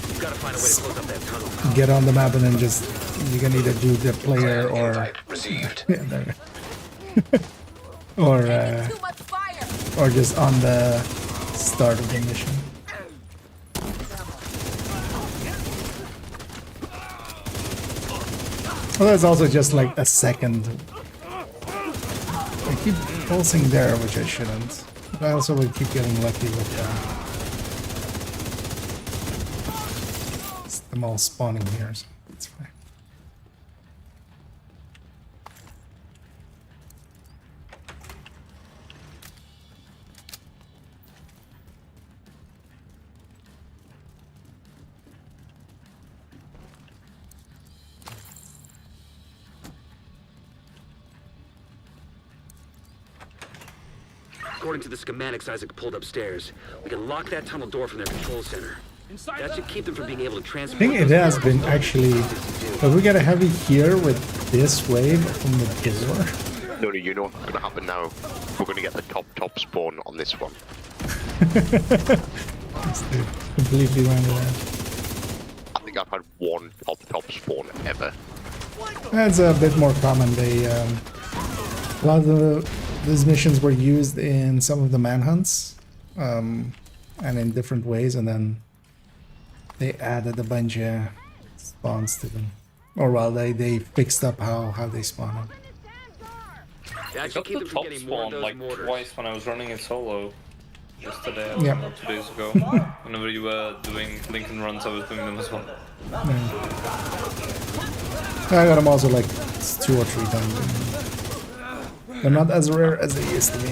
You've got to find a way to close up that tunnel. get on the map and then just you can either do the player Clan or invite received. yeah, there. or Too much fire. or just on the start of the mission. Well, that's also just like a second. I keep pulsing there, which I shouldn't. But I also would keep getting lucky with them all spawning here, so it's fine. According to the schematics Isaac pulled upstairs, we can lock that tunnel door from their control center. That should keep them from being able to I transport. think it has been actually. But we got a heavy here with this wave from the door. No, you know what's going to happen now? We're going to get the top spawn on this one. Completely went around. I think I've had one top spawn ever. That's a bit more common. They a lot of these missions were used in some of the manhunts, and in different ways, and then they added a bunch of spawns to them. Or well, they fixed up how they spawn. I got the top spawn like twice when I was running it solo. Yesterday, Yep. or 2 days ago. Whenever you were doing Lincoln runs, I was doing them as well. I got them also like 2 or 3 times. They're not as rare as they used to be.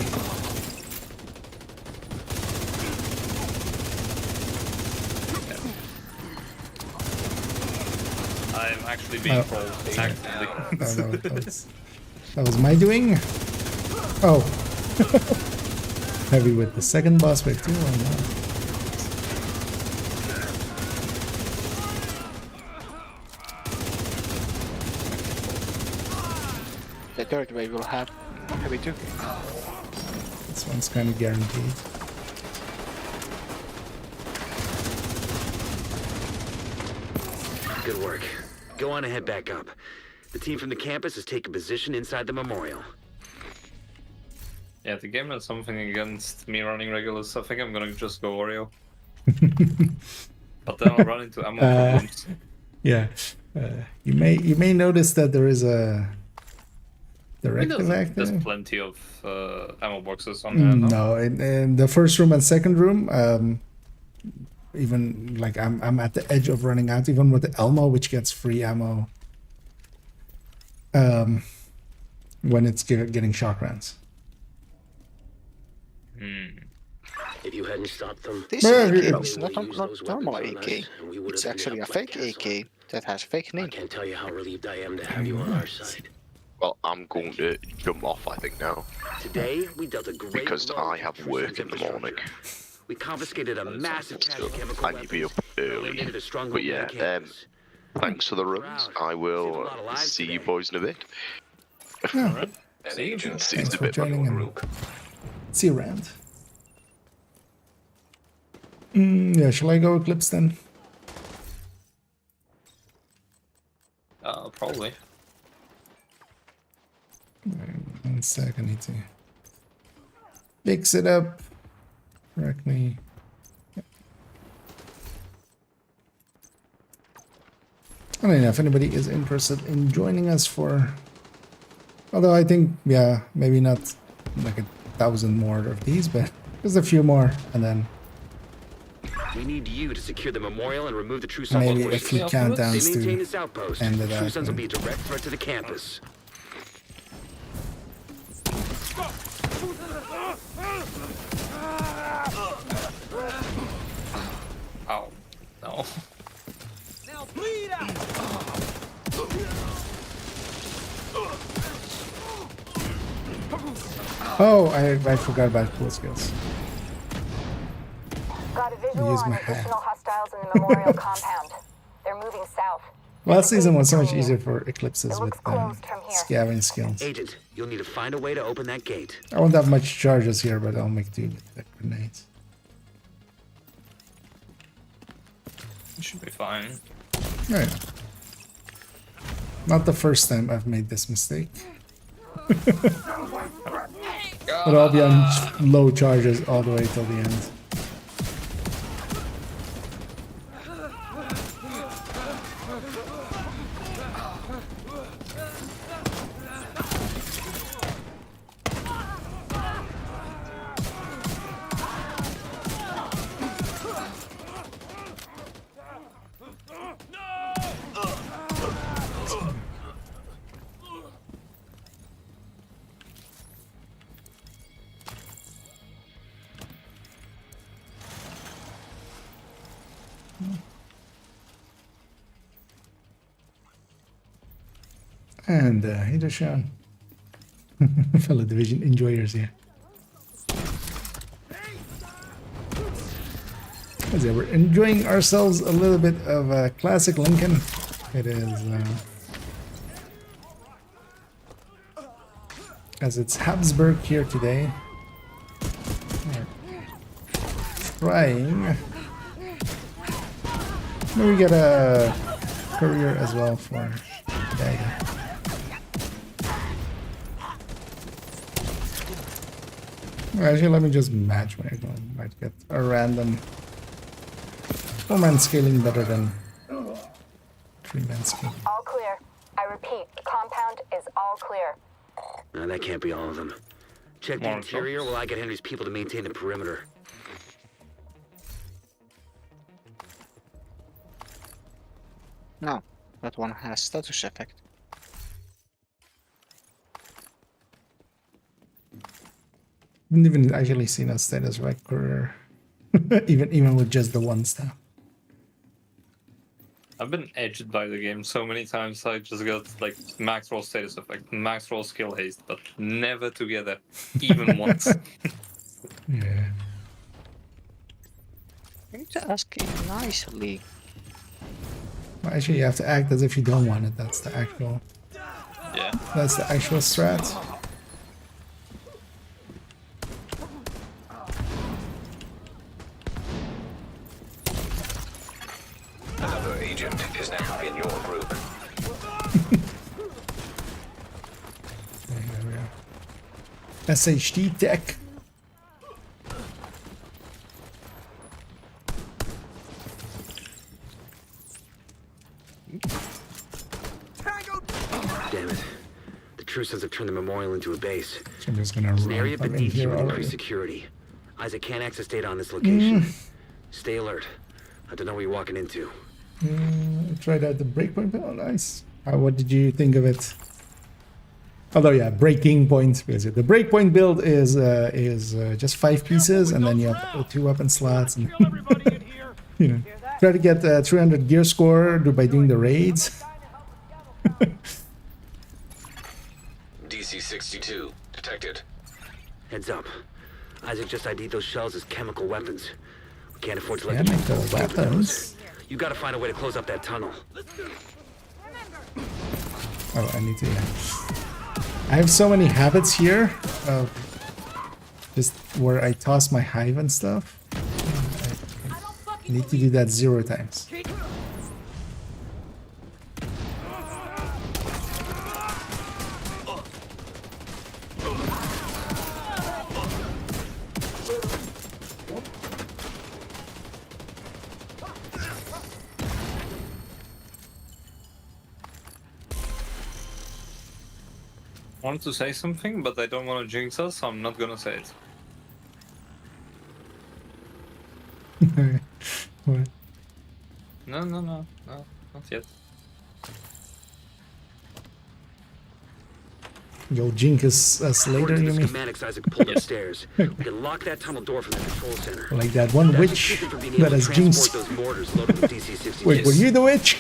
I'm actually being trolled actively. That was my doing. Oh. Heavy with the second boss wave too. Oh, no. The third wave will have heavy too. This one's kind of guaranteed. Good work. Go on and head back up. The team from the campus has taken position inside the memorial. Yeah, the game has something against me running regulars. I think I'm gonna just go Oreo. But then I'll run into ammo problems. Yeah, you may notice that there is a directive active. There's plenty of ammo boxes on there. No, in the first room and second room, even like I'm at the edge of running out. Even with the Elmo, which gets free ammo, when it's getting shock rounds. If you hadn't stopped them, This AK is not normal AK. It's actually a fake AK that has a fake name. I can't tell you how relieved I am to have you on our side. Well, I'm going to jump off, I think, now. Today, we dealt a great Because blow I have to work in the infrastructure. morning. We confiscated a massive cache of chemical I need to be up early. eliminated a strong But group yeah, on campus. thanks for the runs. I will see you boys in a bit. Alright. An agent See you Thanks in a for bit. joining and see you around. Yeah, shall I go Eclipse then? Probably. 1 sec, I need to fix it up correctly. I don't know if anybody is interested in joining us for. Although I think, yeah, maybe not like 1,000 more of these, but just a few more, and then We need you to secure the memorial and remove the True Sons. maybe a few countdowns They maintain to this outpost. end it True out. Sons will be a direct threat to the campus. Ow. No. Now bleed out. Oh, I forgot about cool skills. Got a visual Use on my hat. additional hostiles in the memorial compound. They're moving south. Last season was so much easier for eclipses It with looks closed from here. scavenging skills. Agent, you'll need to find a way to open that gate. I won't have much charges here, but I'll make do with the grenades. It should be fine. Oh, yeah. Not the first time I've made this mistake. But I'll be on low charges all the way till the end. And hey there, Sean. Fellow Division enjoyers here. As we're enjoying ourselves a little bit of a classic Lincoln. It is as it's Habsburg here today. Trying. Maybe get a courier as well for Dagger. Actually, let me just match when I go. Might get a random 4-man scaling better than 3-man scaling. All clear. I repeat, the compound is all clear. No, that can't be all of them. Check the interior while I get Henry's people to maintain the perimeter. No, that one has status effect. Haven't even actually seen a status record, even with just the one staff. I've been edged by the game so many times. I just got like max roll status effect, max roll skill haste, but never together, even once. Yeah. I need to ask it nicely. Well, actually, you have to act as if you don't want it. That's the actual. Yeah. That's the actual strat. Another agent is now in your group. There we are. SHD tech. Damn it. The Trusons have turned the memorial into a base. So I'm just gonna It's an run area up in beneath you here with already. increased security. Isaac can't access data on this location. Stay alert. I don't know what you're walking into. Tried out the breakpoint. Oh, nice. What did you think of it? Although, yeah, breaking point. Basically, the breakpoint build is just 5 pieces, and then you have 2 weapon slots, and you know, try to get 300 gear score by doing the raids. DC-62 detected. Heads up. Isaac just ID'd those shells as chemical weapons. We can't afford to let them Chemical fall through the weapons. nose. You gotta find a way to close up that tunnel. Oh, I need to. Yeah. I have so many habits here of just where I toss my hive and stuff. I need to do that 0 times. I wanted to say something, but I don't want to jinx us, so I'm not gonna say it. What? No, not yet. You'll jinx us later, According to you the mean? schematics Isaac pulled upstairs, we can lock that tunnel door from the control center. Like that one That should witch keep it from being able that to has transport jinxed. those mortars loaded with DC-62. Wait, were you the witch?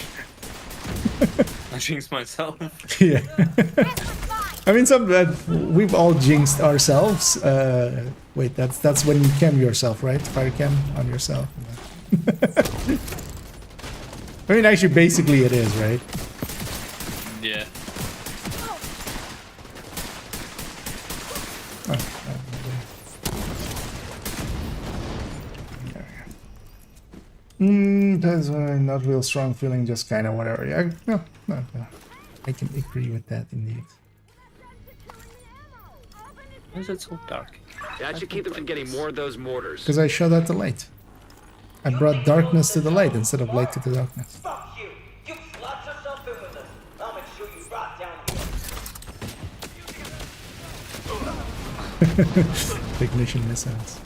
I jinxed myself. Yeah. I mean, we've all jinxed ourselves. Wait, that's when you cam yourself, right? Fire cam on yourself. I mean, actually, basically it is, right? Yeah. That's not real strong feeling, just kind of whatever. Yeah, no. I can agree with that indeed. Why is it so dark? That should keep them from getting more of those mortars. Because I shut out the light. I brought darkness to the light instead of light to the darkness. Fuck you! You slot yourself in with us. I'll make sure you rot down here. Ignition missiles.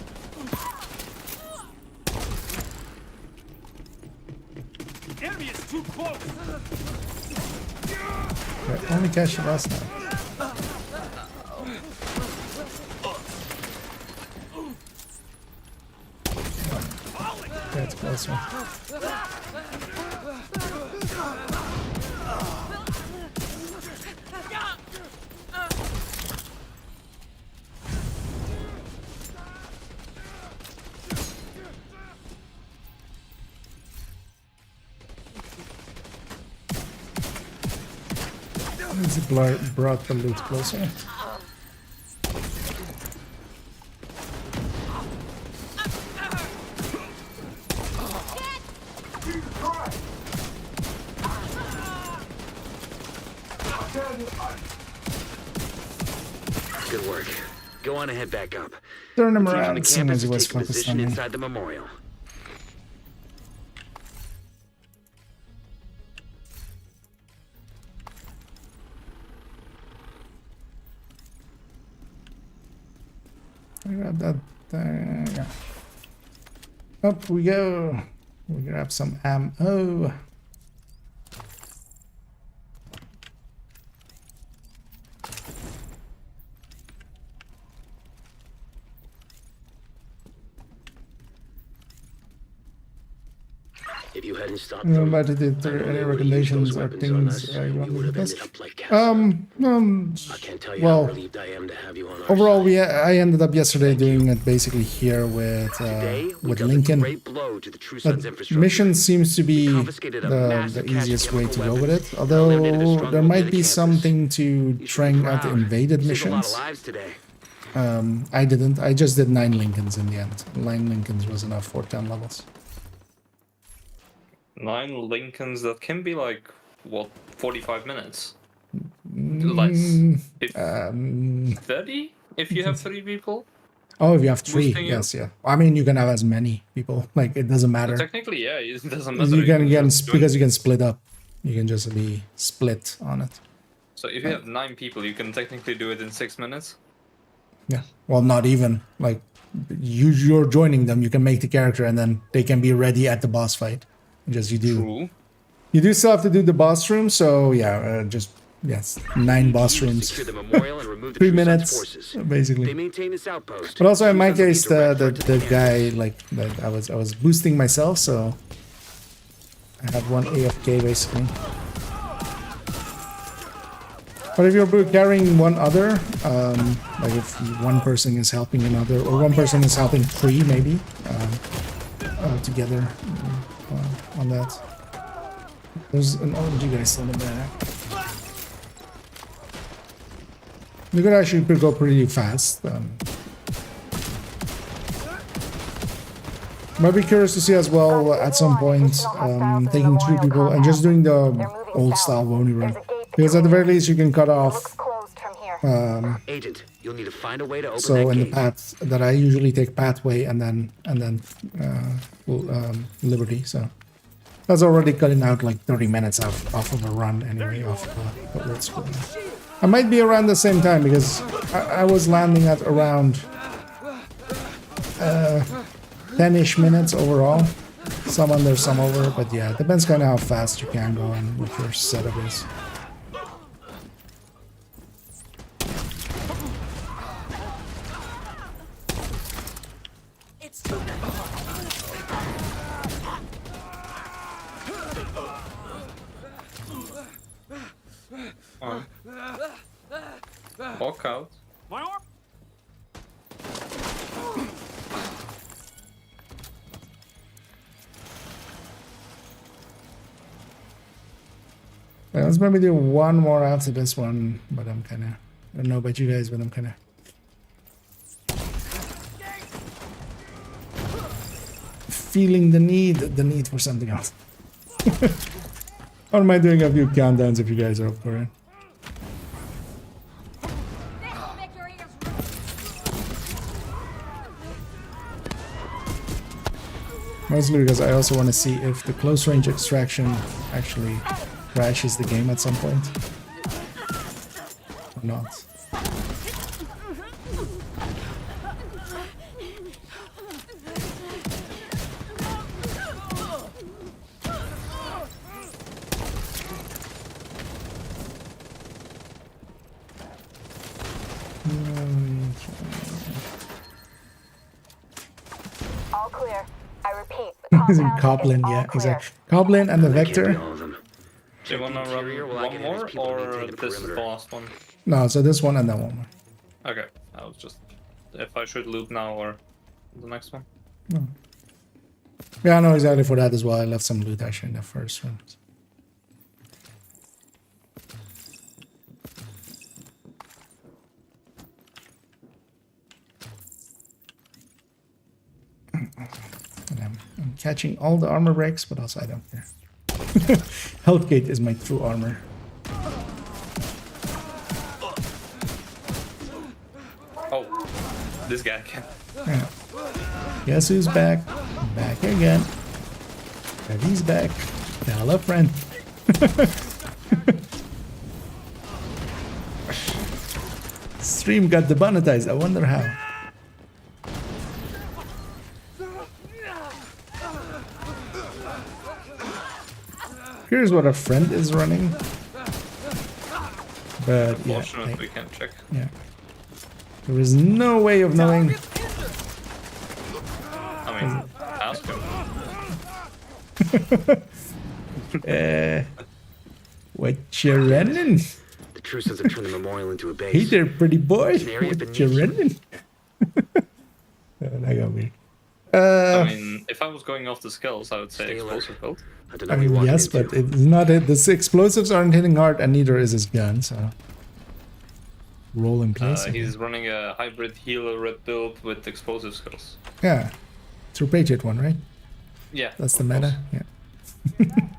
Enemy is too close! Right, only catch us now. That's close one. It's brought the loot closer. Good work. Go on ahead back up. Turn him The team from around the as soon as campus he is was taking focused position on me. inside the memorial. Grab that there. Yeah. Up we go. We grab some ammo. If you hadn't stopped I'm them, about to do I know any they would've used recommendations those or weapons on things us, I and we want would to have discuss. ended up like Castle. I can't tell you how Well, relieved I am to have you on our overall, side. I ended up yesterday doing it basically here with Today, we with dealt a Lincoln. great blow to the True Sons But infrastructure. mission seems to be confiscated a the massive cache of easiest way to chemical go with weapons it. and eliminated a Although stronghold there near might the be campus. something to You should be trying out the proud. invaded You saved a lot of missions. lives today. I didn't. I just did 9 Lincolns in the end. 9 Lincolns was enough for 10 levels. 9 Lincolns, that can be like, what, 45 minutes? Less. 30? If you have 3 people? Oh, if you have 3, Boosting you? yes, yeah. I mean, you can have as many people. Like, it doesn't matter. Technically, yeah, it doesn't matter. You can just join. because you can split up. You can just be split on it. So if you have 9 people, you can technically do it in 6 minutes? Yeah. Well, not even. Like, you're joining them. You can make the character, and then they can be ready at the boss fight. Just you do. True. You do still have to do the boss room. So yeah, just yes, 9 boss rooms. Secure the memorial and remove the 3 True Sons minutes, forces. basically. They maintain this outpost. But also in True my Sons will case, need direct the front to guy campus. like that I was boosting myself, so I had one AFK basically. But if you're carrying one other, like if one person is helping another, or one person is helping 3 maybe, together on that. There's an OMG guy still in the back. You could actually go pretty fast. Might be curious to see as well at some point taking 3 people and just doing the old style Wony run. Because at the very least you can cut off. Agent, you'll need to find a way to open So that in the gate. path that I usually take pathway and then Liberty. So that's already cutting out like 30 minutes off of a run anyway. But let's go. I might be around the same time because I was landing at around 10-ish minutes overall. Some under, some over, but yeah, it depends kind of how fast you can go and what your setup is. Walk out. Yeah, let's maybe do one more after this one, but I'm kind of, I don't know about you guys, but I'm kind of feeling the need for something else. Or am I doing a few countdowns if you guys are up for it? Mostly because I also want to see if the close range extraction actually crashes the game at some point. Or not. All clear. I repeat, the Is it compound Goblin? is all Yeah, clear. exactly. Goblin and the That can't be Vector. all of them. Do you wanna interior run while I one get in his more, people to or maintain the this is the perimeter. last one? No, so this one and that one. Okay, I was just... if I should loop now or the next one. Yeah, I know exactly for that as well. I left some loot actually in the first one. catching all the armor breaks, but also I don't care. Health gate is my true armor. Oh, this guy can. Yeah. Guess who's back? Back again. He's back. Hello, friend. Stream got demonetized. I wonder how. Here's what a friend is running. But yeah, Unfortunately, we can't check. yeah. There is no way of knowing. I mean, ask him. What you running? The Trusons have turned the memorial into a base. Hey there, pretty boy. An area What beneath you you. running? That got weird. I mean, if I was going off the skills, I would say Stay alert. explosive build. I don't I know what you're mean, walking yes, into. but it's not it. The explosives aren't hitting hard, and neither is his gun. So roll in place. He's running a hybrid healer red build with explosive skills. Yeah, it's a Patriot one, right? Yeah, That's the of meta. course. Yeah.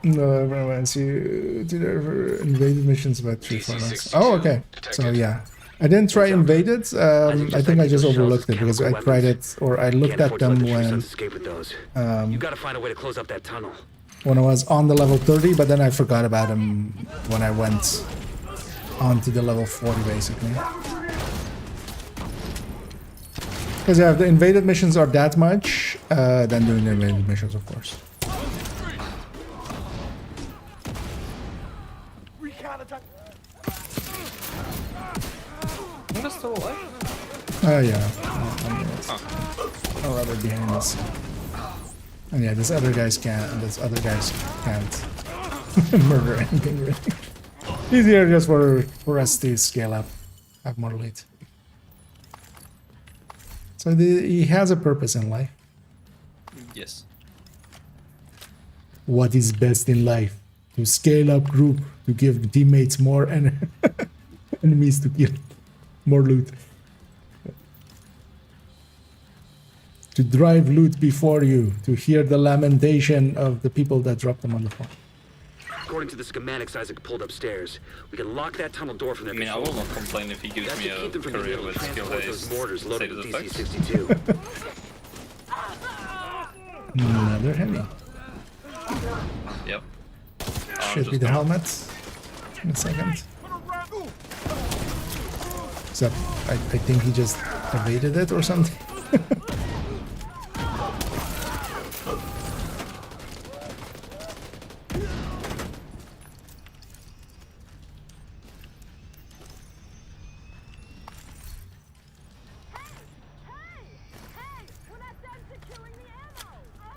No, everyone wants you to their invaded missions about 3-4 months. Oh, okay. So yeah, I didn't try invaded. I think I just overlooked it because I tried it, or I looked at them when Escape with those. You gotta find a way to close up that tunnel. when I was on the level 30, but then I forgot about them when I went on to the level 40, basically. Because yeah, if the invaded missions are that much, then doing the invaded missions, of course. I think that's still alive. Oh yeah. Oh, rather behind us. And yeah, this other guys can't. This other guys can't murder anything really. Easier just for us to scale up, have more loot. So he has a purpose in life. Yes. What is best in life? To scale up group, to give teammates more enemies to kill, more loot. To drive loot before you, to hear the lamentation of the people that dropped them on the farm. According to the schematics Isaac pulled upstairs, we can lock that tunnel door from their I mean, I will not complain if he gives That me should a keep them from being career able to with skill transport haste, those mortars loaded status with effects. DC-62. Another heavy. Yep. Should be the helmet. In a second. Except, I think he just evaded it or something.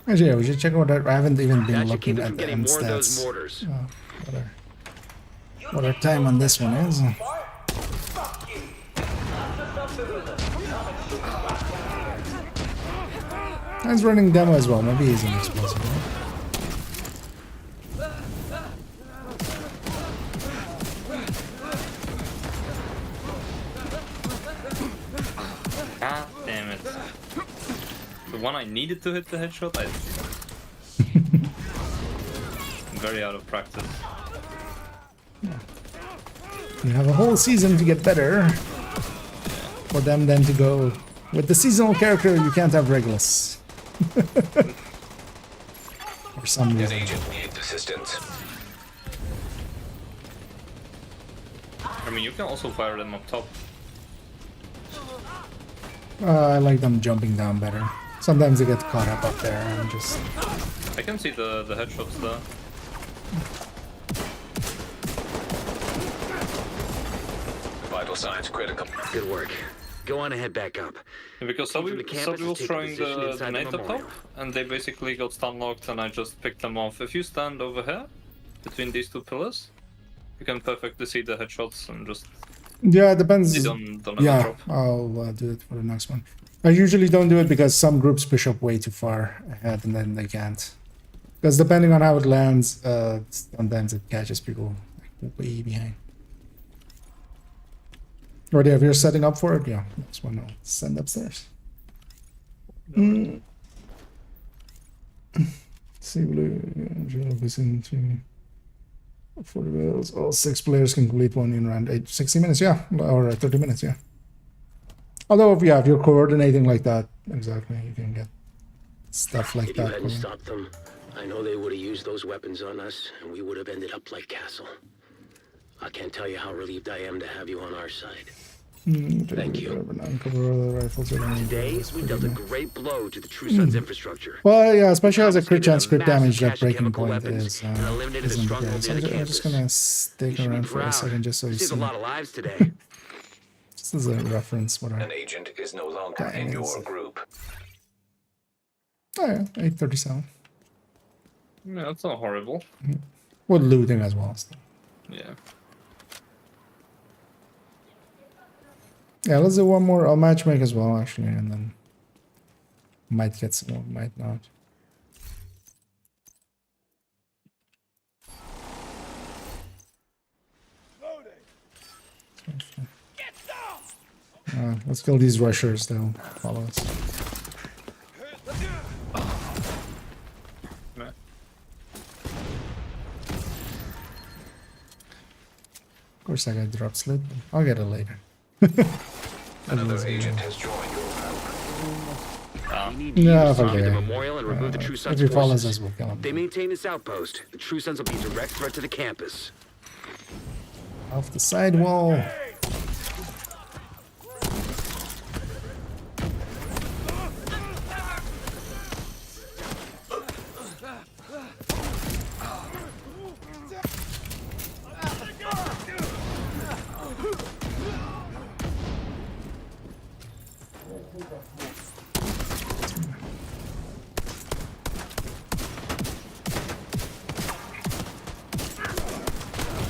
Actually, yeah, we should check out that. I haven't even been That should keep looking them at from the getting end more of those stats. mortars. What our time on this one is. He's running demo as well. Maybe he's an explosive. Right? Ah, damn it. The one I needed to hit the headshot, I I'm very out of practice. You have a whole season to get better. For them then to go with the seasonal character, you can't have Regulus. For some An reason. agent needs assistance. I mean, you can also fire them up top. I like them jumping down better. Sometimes they get caught up there and just... I can see the headshots there. Vital signs critical. Good work. Go on ahead back up. Because Team Subby from the campus was is taking throwing position the inside the nade up top, memorial. and they basically got stun locked, and I just picked them off. If you stand over here, between these two pillars, you can perfectly see the headshots and just... Yeah, it depends. You don't have a Yeah, drop. I'll do it for the next one. I usually don't do it because some groups push up way too far ahead and then they can't. Because depending on how it lands, sometimes it catches people like, way behind. Or yeah, if you're setting up for it, yeah, next one I'll send upstairs. See, blue, listen to 40 bills. All 6 players can complete one in around 60 minutes, yeah, or 30 minutes, yeah. Although, if you're coordinating like that, exactly, you can get stuff like If you that. hadn't stopped them, I know they would have used those weapons on us, and we would have ended up like Castle. I can't tell you how relieved I am to have you on our side. Thank you. Today, we dealt a great blow to the True Sun's infrastructure. Well, yeah, especially as a crit chance, crit damage, that cache of breaking chemical point weapons is and eliminated a isn't stronghold there. So near the I'm just campus. gonna stick You should be around for a proud. second just so you Saved see. a lot of lives today. This is a reference, whatever. An agent is no longer in your group. Oh yeah, 837. Yeah, that's not horrible. With looting as well. So. Yeah. Yeah, let's do one more. I'll matchmake as well, actually, and then might get some more, might not. Let's kill these rushers, they'll follow us. Of course I got drop slit, I'll get it later. Another agent has joined your group. We need to No, use okay. the memorial and remove the True Sun's If he follows forces. us, we'll kill him. They maintain this outpost. The True Sons will be a direct threat to the campus. Off the sidewall.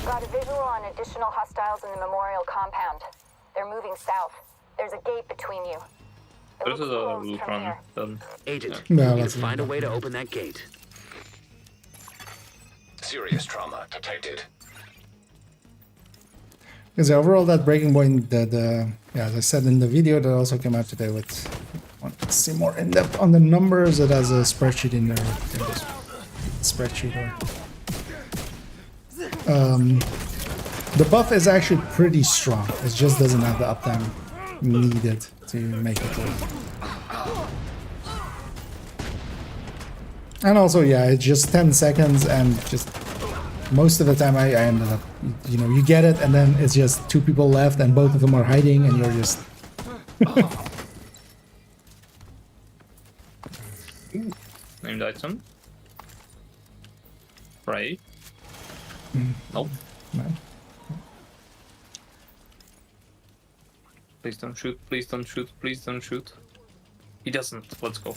Got a visual on additional hostiles in the memorial compound. They're moving south. There's a gate between you. It This looks is a closed loot from run. here. Then. Agent, No, we need let's to find a leave way that. to open that gate. Serious trauma detected. Because overall, that breaking point, yeah, as I said in the video that also came out today, with want to see more in depth on the numbers. It has a spreadsheet in there. Spreadsheet or the buff is actually pretty strong. It just doesn't have the uptime needed to make it work. And also, yeah, it's just 10 seconds, and just most of the time I ended up, you know, you get it, and then it's just 2 people left, and both of them are hiding, and you're just... Named item. Right. Nope. No. Please don't shoot, please don't shoot, please don't shoot. He doesn't. Let's go.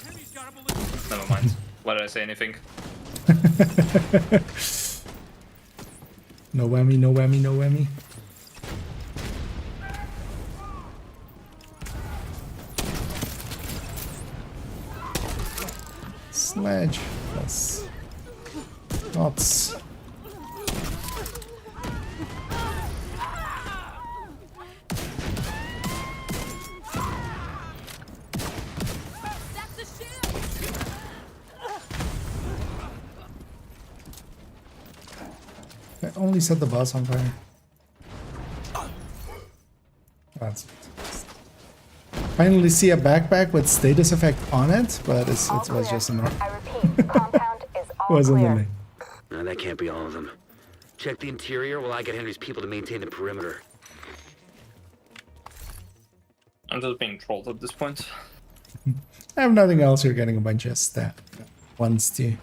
Never mind. Why did I say anything? No whammy, no whammy, no whammy. Sledge plus dots. I only set the boss on fire. That's it. Finally see a backpack with status effect on it, but it All was clear. just an I repeat, the compound is all wasn't clear. really. No, that can't be all of them. Check the interior while I get Henry's people to maintain the perimeter. I'm just being trolled at this point. I have nothing else. You're getting a bunch of stat ones to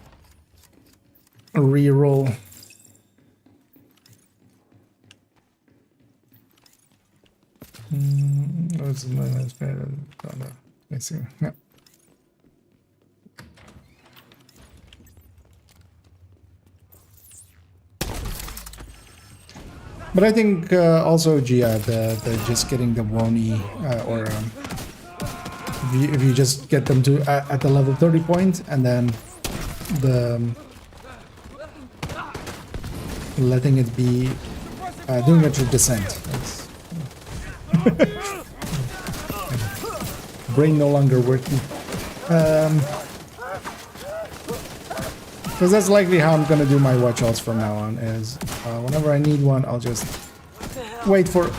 reroll. What's the last better? Let's see. Yeah. But I think also, Gia, the just getting the Woni or if you just get them to at the level 30 point, and then the letting it be doing it through descent. Brain no longer working. Because that's likely how I'm gonna do my watch outs from now on. Is whenever I need one, I'll just wait for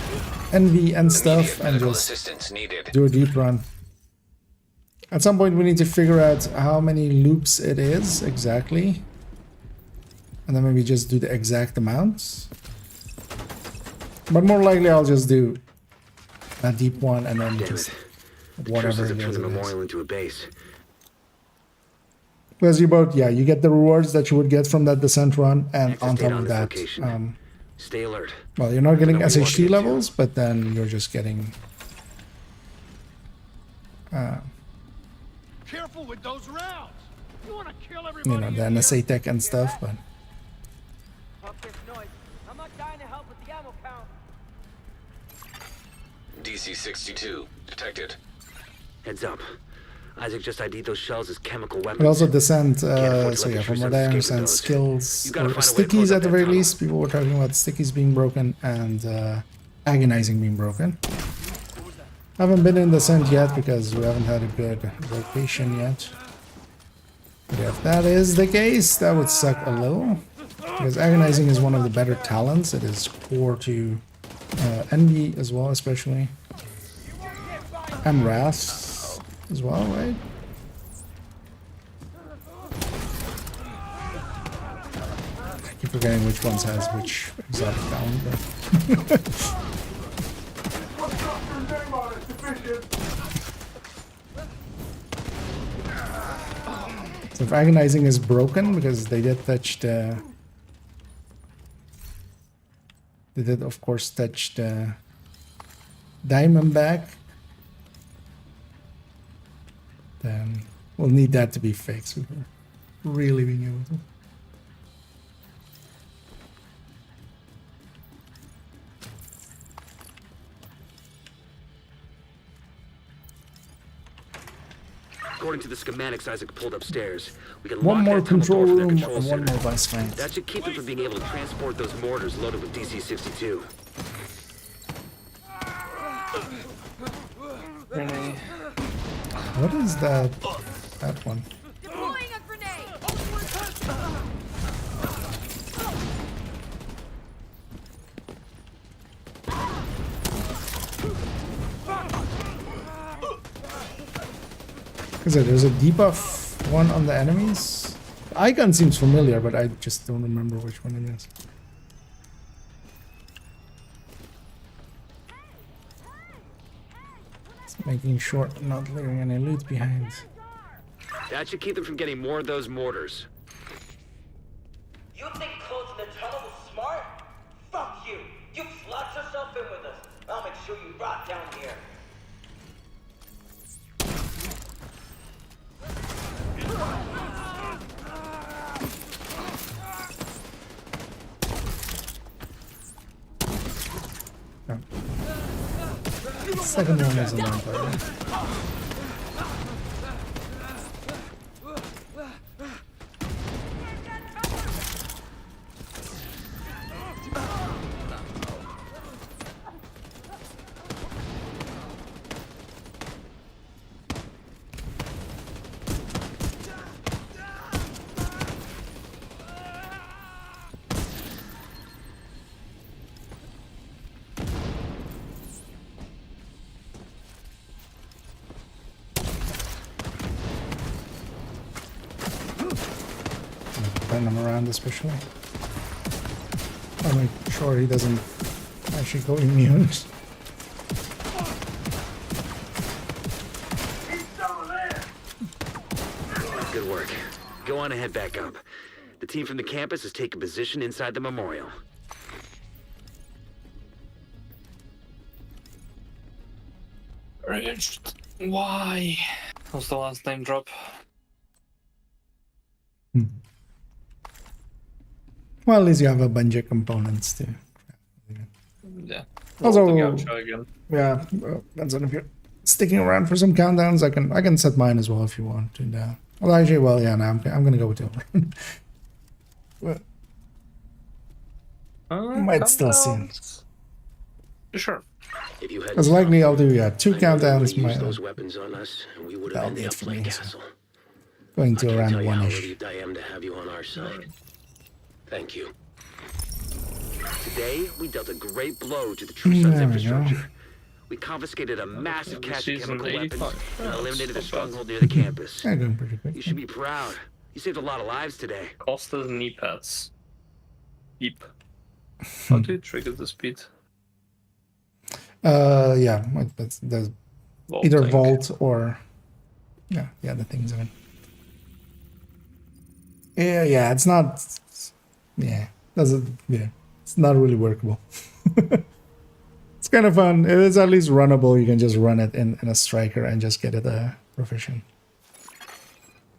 envy and stuff and just assistance needed. do a deep run. At some point, we need to figure out how many loops it is exactly, and then maybe just do the exact amounts. But more likely, I'll just do a deep one and then just whatever it is. Turn the memorial into a base. Because you both, yeah, you get the rewards that you would get from that descent run, and Access on data top on of this that, location. Stay alert. well, you're not getting Don't be walking SHT into. levels, but then you're just getting, Careful with those rounds. You want to kill you everybody. know, the NSA tech and stuff. But Fuck this noise. I'm not dying to help with the ammo count. DC-62 detected. Heads up. Isaac just ID'd those shells as chemical weapons. but also descent. afford to So let yeah, the from troops what I escape understand, with those. skills You gotta or find a way to stickies close at up the that very tunnel. least. People were talking about stickies being broken and agonizing being broken. I haven't been in descent yet because we haven't had a good rotation yet. But if that is the case, that would suck a little. Because agonizing is one of the better talents. It is core to envy as well, especially. And wrath as well, right? I keep forgetting which ones has which exotic talent. But so if agonizing is broken, because they did touch the... They did, of course, touch the Diamondback. Then we'll need that to be fixed before really being able to. According to the schematics Isaac pulled upstairs, we can One lock more that tunnel control door for their room control and one center. more vice flank. That should keep them from being able to transport those mortars loaded with DC-62. What is that? That one. Deploying a grenade. Is it? There's a debuff one on the enemies. The icon seems familiar, but I just don't remember which one it is. Just making sure I'm not leaving any loot behind. That should keep them from getting more of those mortars. You think closing the tunnel was smart? Fuck you. You slot yourself in with us. I'll make sure you rot down here. Second one is a vampire. Turn him around especially. I'll make sure he doesn't actually go immune. Good work. Go on and head back up. The team from the campus has taken position inside the memorial. Why? What's the last name drop? Well, at least you have a bunch of components too. Yeah. Also, Roll the gaucho again. yeah, depends on if you're sticking around for some countdowns. I can set mine as well if you want. And well, actually, well, yeah, no, I'm gonna go with the but you might still see it. Sure. If you hadn't As likely I'll do, stopped two them, I know they countdowns. would've used those weapons on us, and we would have That'll be ended it up for like me, so. Castle. Going I to can't around tell you how 1-ish. relieved I am to have you on our side. Thank you. Today, we dealt a great blow to the True Sun's There we infrastructure. go. We confiscated a massive cache of Season chemical weapons 85. and Yeah, eliminated a that's not bad. stronghold near the campus. Yeah, going pretty quick. You should be proud. You saved a lot of lives today. Costa's knee pads. Yep. How do you trigger the speed? Yeah, like that's either Vaulting. vault or the other things. I mean, yeah, it's not. Yeah, doesn't. Yeah, it's not really workable. It's kind of fun. It is at least runnable. You can just run it in a striker and just get it proficient.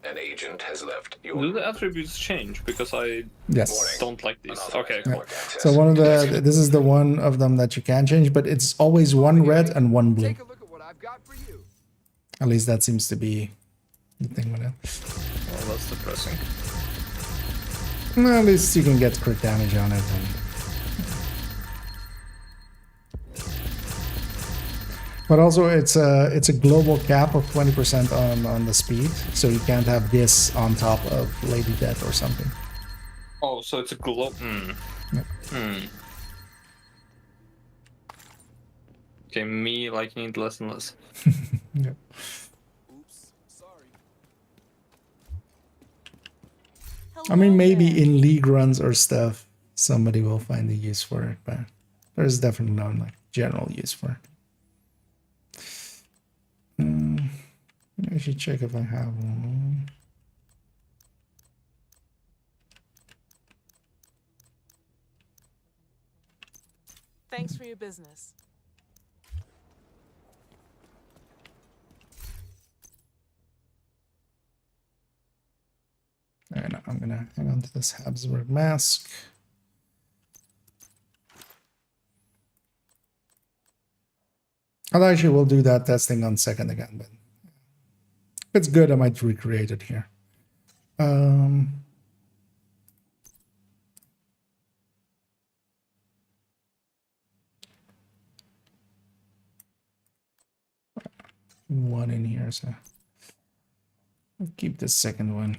An agent has left your Do the attributes change? Because I Yes. don't like these. Okay, Yeah. cool. So one of this is the one of them that you can change, but it's always one red and one blue. Take a look at what I've got for you. At least that seems to be the thing with it. Well, that's depressing. Well, at least you can get crit damage on it. But also, it's a global cap of 20% on the speed, so you can't have this on top of Lady Death or something. Oh, so it's a glow. Yep. Okay, me liking it less and less. Yep. Oops, sorry. I mean, maybe in league runs or stuff, somebody will find a use for it, but there's definitely no like general use for it. I should check if I have one. Thanks for your business. Alright, now I'm gonna hang on to this Habsburg mask. I'll actually will do that testing on second again, but if it's good, I might recreate it here. One in here, so I'll keep the second one.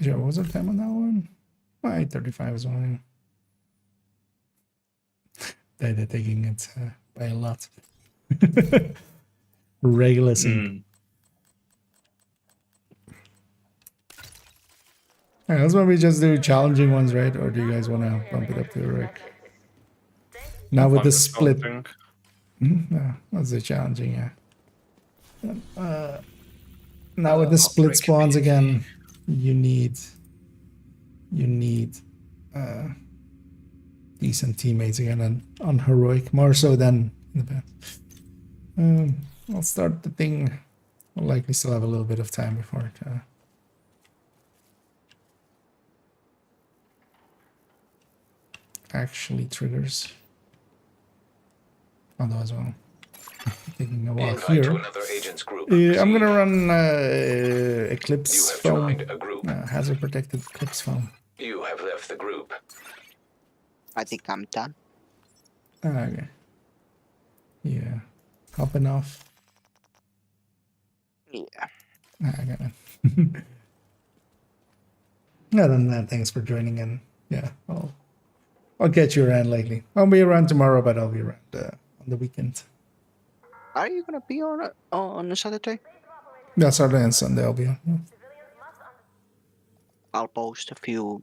Yeah, what was the time on that one? 8:35 is one. They're taking it by a lot. Regular sync. Alright, let's maybe just do challenging ones, right? Or do you guys want to bump it up to heroic? Now with the split. No, that's the challenging, yeah. Now with the split spawns again, you need decent teammates again on heroic, more so than in the past. I'll start the thing. We'll likely still have a little bit of time before it actually triggers. Although as well, taking a while Invite to here. another agent's group. I'm gonna run Eclipse You have foam, joined a group. hazard protected Eclipse foam. You have left the group. I think I'm done. Okay. Yeah. Hopping off. Yeah. I got it. Other than that, thanks for joining in. Yeah, I'll get you around lately. I'll be around tomorrow, but I'll be around on the weekend. Are you gonna be on a Saturday? Yeah, Saturday and Sunday I'll be on. Yeah. I'll post a few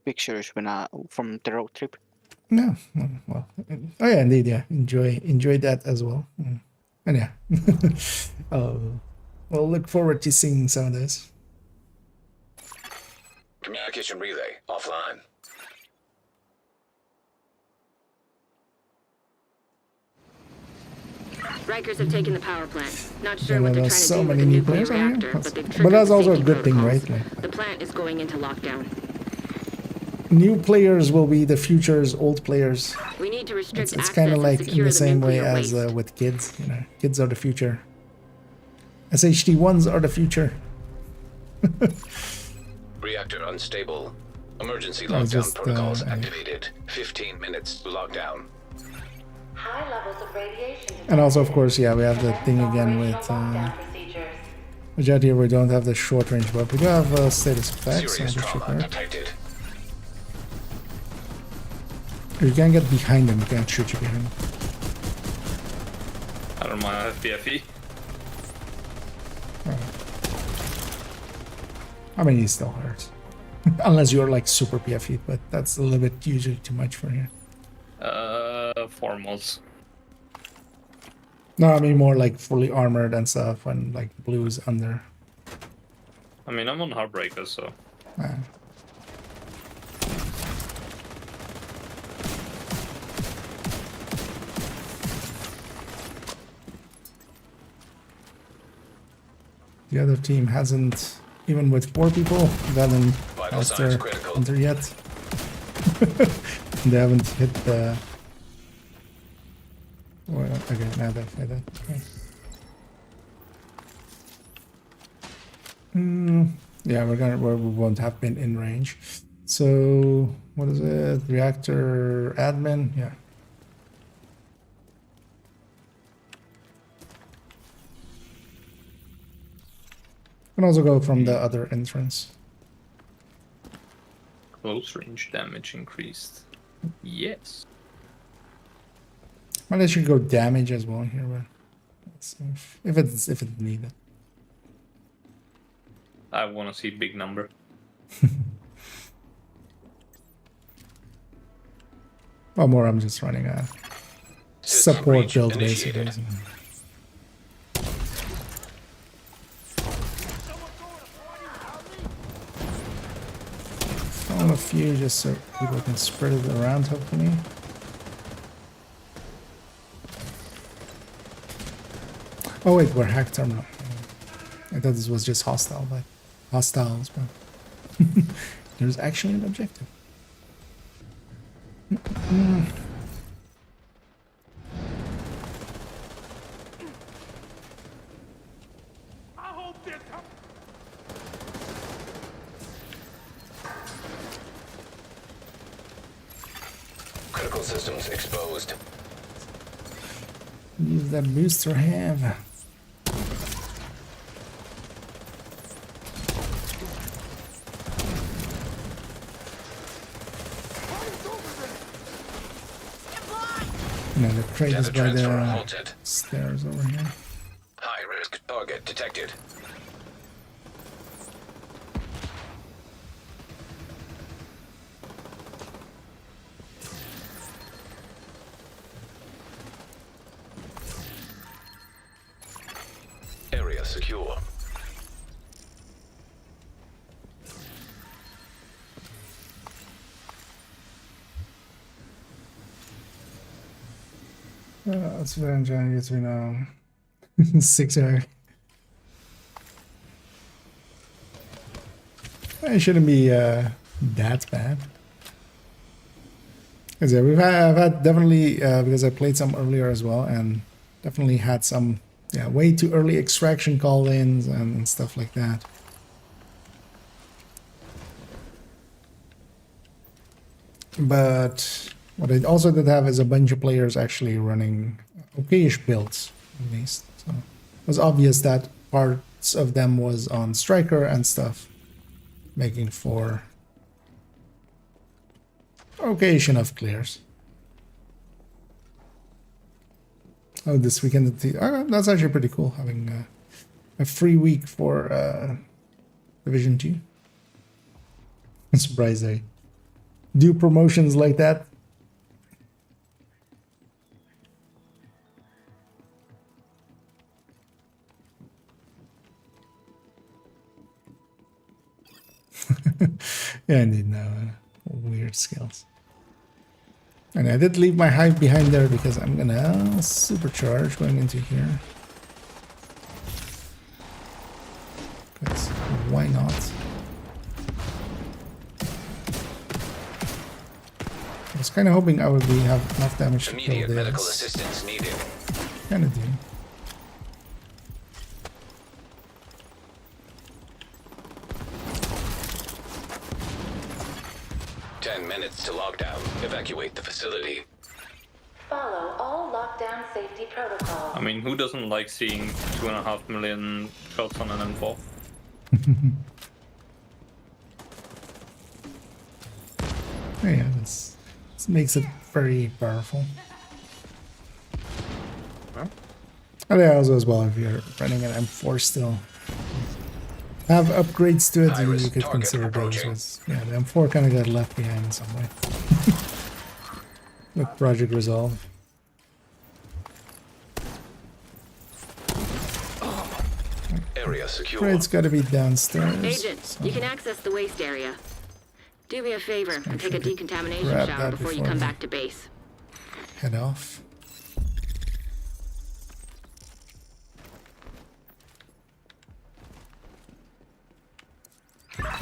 pictures from the road trip. No, well, oh yeah, indeed, yeah. Enjoy that as well. And yeah, we'll look forward to seeing some of this. Communication relay offline. Rikers have taken the power plant. Not sure Yeah, what they're there's trying to so do with many the new nuclear players on here. reactor, but they've But triggered that's the also a safety good thing, protocols. right? Like, The plant is going into lockdown. new players will be the future's old players. We need to restrict It's access kind of and like in secure the same way nuclear as waste. with kids. You know, kids are the future. SHD1s are the future. Reactor unstable. Emergency I was lockdown just, protocols activated. 15 minutes to lockdown. High levels of radiation. And also, of course, yeah, we have the thing again with here we don't have the short range, but we do have status effects. Serious So that should trauma work. detected. You can't get behind them. You can't shoot you behind them. I don't mind. I have PFE. I mean, he still hurts. Unless you're like super PFE, but that's a little bit usually too much for you. 4 mods. No, I mean more like fully armored and stuff, and like blues under. I mean, I'm on Heartbreaker, so. The other team hasn't, even with 4 people, they haven't Vital passed signs their critical. hunter yet. They haven't hit the. Well, okay, now they say that. Okay. Yeah, we won't have been in range. So what is it? Reactor admin, yeah. Can also go from the other entrance. Close range damage increased. Yes. Well, they should go damage as well here, but let's see if it's needed. I want to see big number. Well, more I'm just running a support build basically. Found a few just so people can spread it around hopefully. Oh wait, we're hacked terminal. I thought this was just hostiles, but there's actually an objective. Critical systems exposed. Use that booster have. No, the crate is by the stairs over here. High risk target detected. Area secure. That's what I'm trying to get to now. 6 hours. It shouldn't be that bad. Because yeah, I've had definitely because I played some earlier as well, and definitely had some way too early extraction call-ins and stuff like that. But what I also did have is a bunch of players actually running okayish builds, at least. So it was obvious that parts of them was on Striker and stuff, making for okayish enough clears. Oh, this weekend, that's actually pretty cool, having a free week for Division 2. I'm surprised they do promotions like that. Yeah, indeed, no weird skills. And I did leave my hive behind there because I'm gonna supercharge going into here. Because why not? I was kind of hoping I would have enough damage to kill Immediate medical this. assistance needed. Kind of do. 10 minutes to lockdown. Evacuate the facility. Follow all lockdown safety protocols. I mean, who doesn't like seeing 2.5 million shots on an M4? Yeah, this makes it very powerful. Huh? And yeah, also as well, if you're running an M4 still, have upgrades to it, you could consider those. Because, yeah, the M4 kind of got left behind in some way. With Project Resolve. Area secure. Right, it's got to be downstairs. Agent, so you can access the waste area. Do me a favor and take a decontamination grab shower that before you before come we- back to base. head off.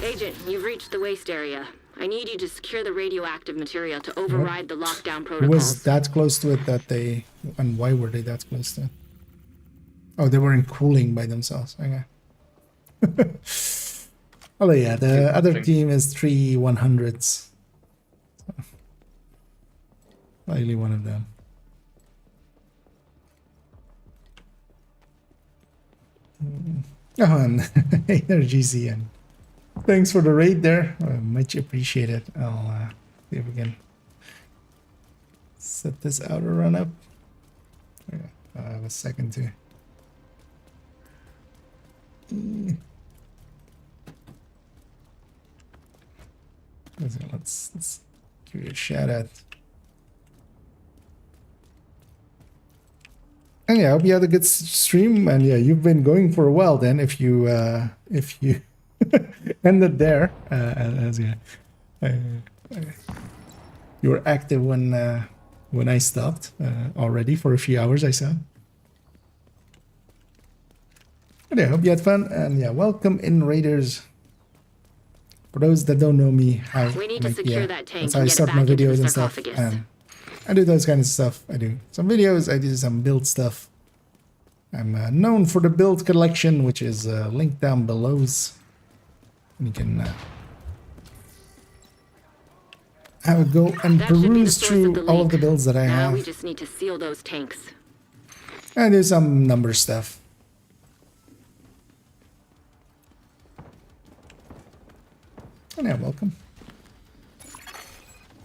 Agent, you've reached the waste area. I need you to secure the radioactive material to override the lockdown Who protocols. was that close to it that they... And why were they that close to it? Oh, they were in cooling by themselves. Okay. Oh yeah, the other team is 3 100s. So, likely one of them. Oh, and GC, and thanks for the raid there. Much appreciated. I'll see if we can set this outer run up. Okay, I have a second to. Let's give you a shout out. And yeah, I hope you had a good stream. And yeah, you've been going for a while. Then, if you ended there, as yeah, you were active when I stopped already for a few hours. I saw. But yeah, hope you had fun. And yeah, welcome in, Raiders. For those that don't know me, We need to secure that tank that's how I and get it start my back into the videos and stuff. sarcophagus. And I do those kind of stuff. I do some videos, I do some build stuff. I'm known for the build collection, which is linked down below. And you can have a go and That should be the peruse source through of the all of leak. the builds that I Now we have. just need to seal those tanks. And do some number stuff. And yeah, welcome.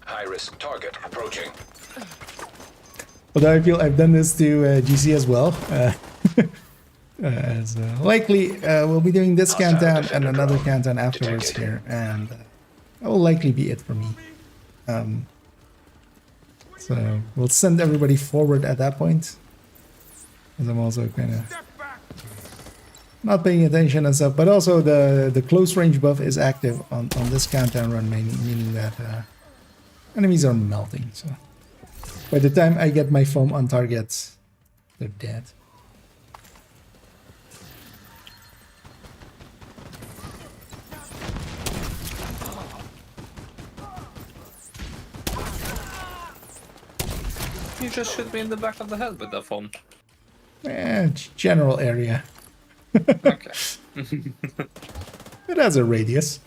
High-risk target approaching. Although I feel I've done this to GC as well. As likely we'll be doing this countdown and another countdown afterwards here, and that will likely be it for me. So we'll send everybody forward at that point, as I'm also kind of not paying attention and stuff. But also the close range buff is active on this countdown run, meaning that enemies are melting. So by the time I get my foam on targets, they're dead. You just shoot me in the back of the head with that foam. General area. Okay. It has a radius.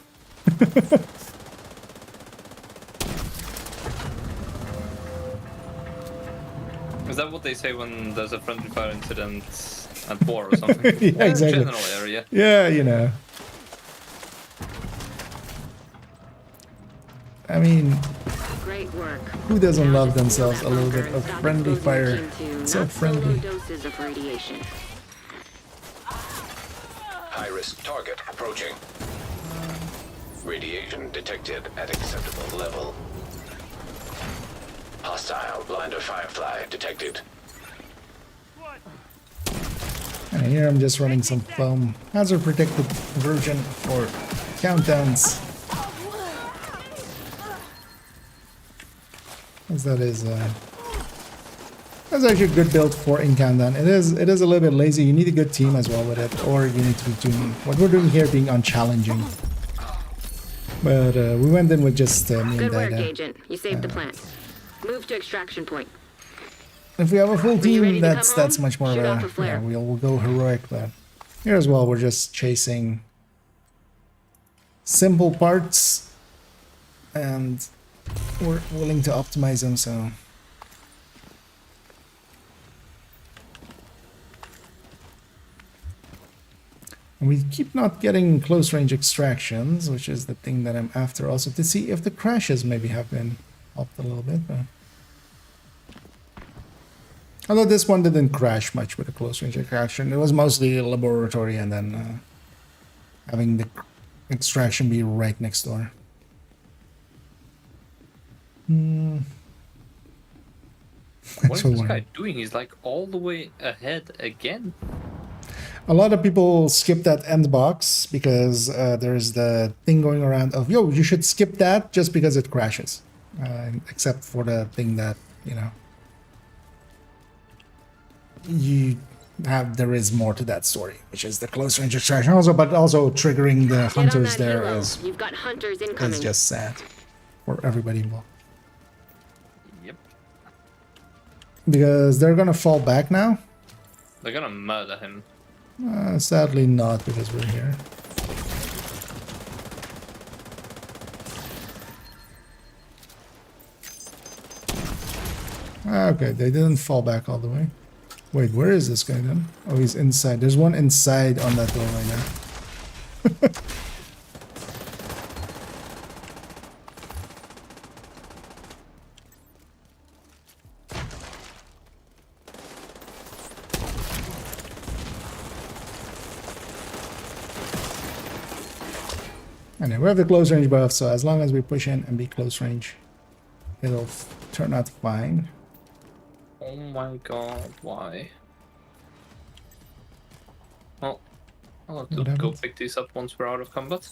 Is that what they say when there's a friendly fire incident at war or something? Yeah, exactly. General area. Yeah, you know. I mean, Great work. who doesn't Now love just seal themselves that a little bunker bit and of stop friendly exposing fire? the team to It's so not solo friendly. doses of radiation. High-risk target approaching. Radiation detected at acceptable level. Hostile blinder firefly detected. And here I'm just running some foam. Hazard protected version for countdowns. As that is that's actually a good build for in countdown. It is a little bit lazy. You need a good team as well with it, or you need to be doing what we're doing here, being unchallenging. But we went in with just me and Good work, Dada. Agent. You saved the plant. Move to extraction point. If we have a full Are you ready team, to that's come home? much more Shoot of off a a flare. we'll go heroic. But here as well, we're just chasing simple parts, and we're willing to optimize them. So. And we keep not getting close range extractions, which is the thing that I'm after also, to see if the crashes maybe have been helped a little bit. But... although this one didn't crash much with a close range extraction, it was mostly a laboratory and then having the extraction be right next door. What is this guy doing? He's like all the way ahead again. A lot of people skip that end box because there's the thing going around of, yo, you should skip that just because it crashes. Except for the thing that, you know, there is more to that story, which is the close range extraction also, but also triggering the hunters there is, You've got hunters incoming. is just sad for everybody involved. Yep. Because they're gonna fall back now. They're gonna murder him. Sadly not, because we're here. Okay, they didn't fall back all the way. Wait, where is this guy then? Oh, he's inside. There's one inside on that door right now. Anyway, we have the close range buff, so as long as we push in and be close range, it'll turn out fine. Oh my god, why? Well, I'll have to go pick these up once we're out of combat.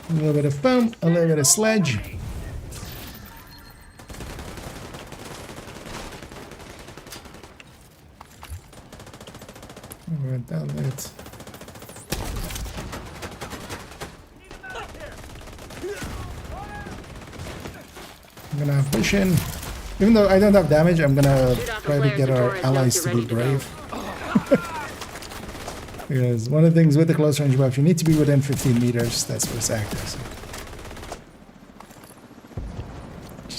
A little bit of foam, a little bit of sledge. Right down it. I'm gonna push in. Even though I don't have damage, I'm gonna try to get our allies to be brave. Because one of the things with the close range buff, you need to be within 15 meters. That's what's active. So.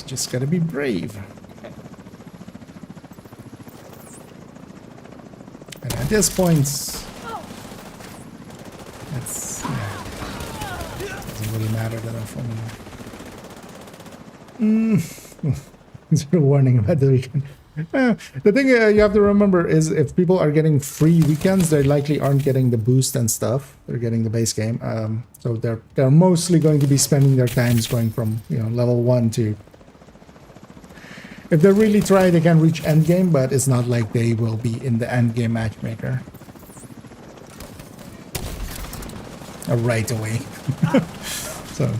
Just gotta be brave. And at this point, it's doesn't really matter that I'm filming. It's a warning about the weekend. The thing you have to remember is if people are getting free weekends, they likely aren't getting the boost and stuff. They're getting the base game, so they're mostly going to be spending their times going from level 1 to. If they really try, they can reach end game, but it's not like they will be in the end game matchmaker right away. So.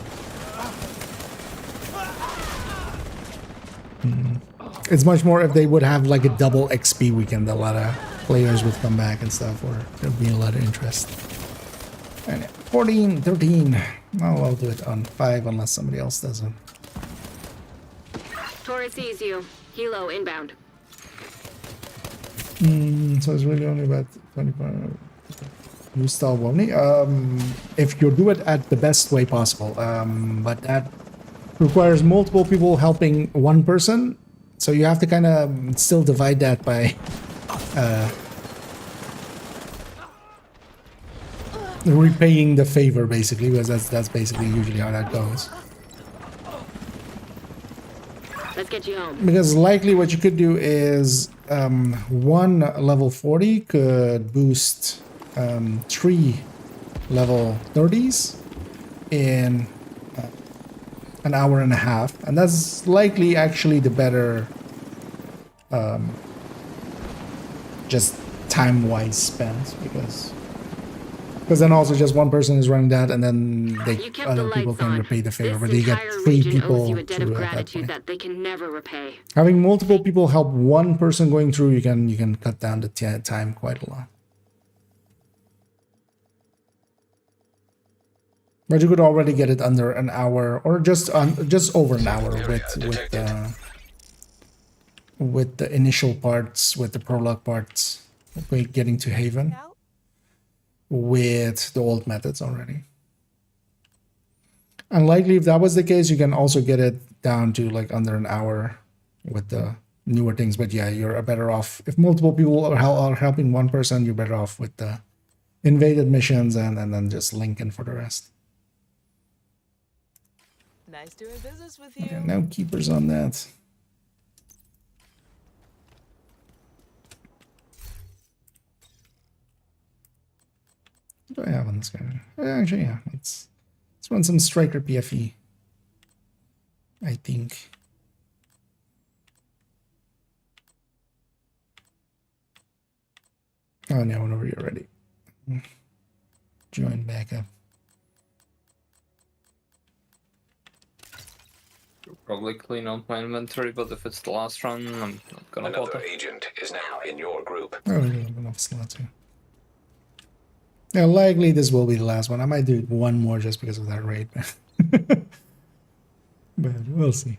It's much more if they would have like a double XP weekend, a lot of players would come back and stuff, or there'd be a lot of interest. And 14, 13. Well, I'll do it on 5 unless somebody else does it. Torres sees you. Helo inbound. So it's really only about 25. You still won't. If you do it at the best way possible, but that requires multiple people helping one person. So you have to kind of still divide that by repaying the favor, basically, because that's basically usually how that goes. Let's get you home. Because likely what you could do is one level 40 could boost 3 level 30s in an hour and a half, and that's likely actually the better just time-wise spent, because Because then also just one person is running that, and then You kept other the people lights can on. repay the favor, This but you get entire 3 region owes people you a debt of through at that gratitude point. that they can never repay. Having multiple people help one person going through, you can cut down the time quite a lot. But you could already get it under an hour, or just over an hour with the initial parts, with the prologue parts, getting to Haven, with the old methods already. Unlikely if that was the case, you can also get it down to like under an hour with the newer things. But yeah, you're better off if multiple people are helping one person. You're better off with the invaded missions and then just Lincoln for the rest. Nice doing business with you. Yeah, no keepers on that. What do I have on this guy? Actually, yeah, let's run some Striker PFE. I think. Oh no, whenever you're ready. Join backup. Probably clean up my inventory, but if it's the last run, I'm not gonna Another bother. agent is now in your group. Oh, we have enough slots here. Yeah, likely this will be the last one. I might do one more just because of that raid. But we'll see.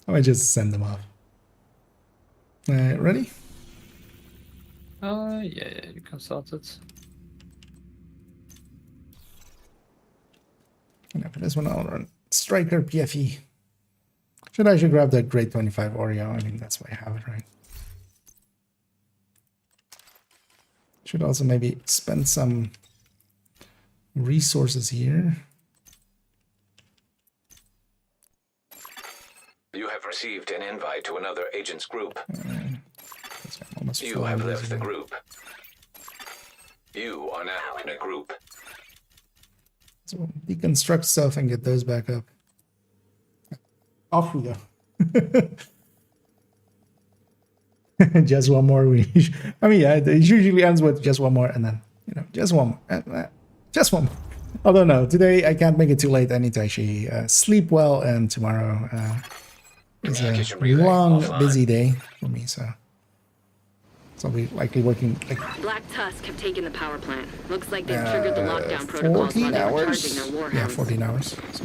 I might just send them off. Ready? Yeah, you can start it. Yeah, for this one I'll run Striker PFE. I should grab that grade 25 Oreo. I mean, that's why I have it, right? Should also maybe spend some resources here. You have received an invite to another agent's group. Almost You have left the group. You are now in a group. So deconstruct stuff and get those back up. Off we go. Just one more. I mean, yeah, it usually ends with just one more, and then just one more, just one more. Although no, today I can't make it too late. I need to actually sleep well, and tomorrow is a long, busy day for me. So I'll be likely working like Black Tusk have taken the power plant. Looks like they've triggered the lockdown protocols while they were charging their warhounds. Yeah, 14 hours. So.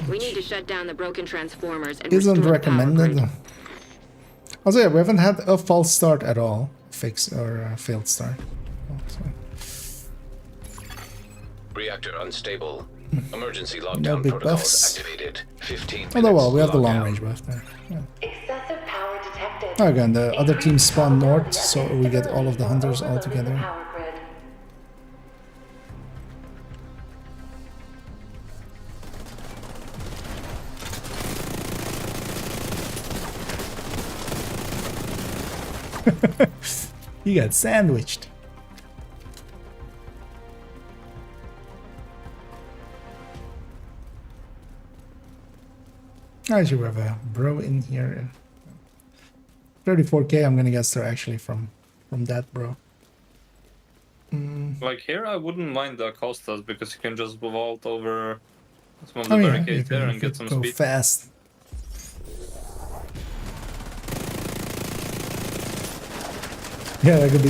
We need to shut down the broken transformers and Isn't restore recommended. The power grid. Also, yeah, we haven't had a false start at all, fix or failed start. Reactor unstable. Emergency No lockdown big protocols buffs. activated. 15 minutes. Although, well, we have the long lockdown. range buff there. Yeah. Excessive power detected. Oh, again, the other teams spawn north, so we get all of the hunters all together. Power grid. You got sandwiched. I should have a bro in here. 34k, I'm gonna guess they're actually from that bro. Like here, I wouldn't mind the Costas because you can just vault over some of the Oh, yeah, barricades you there can and get some go speed. fast. Yeah, that could be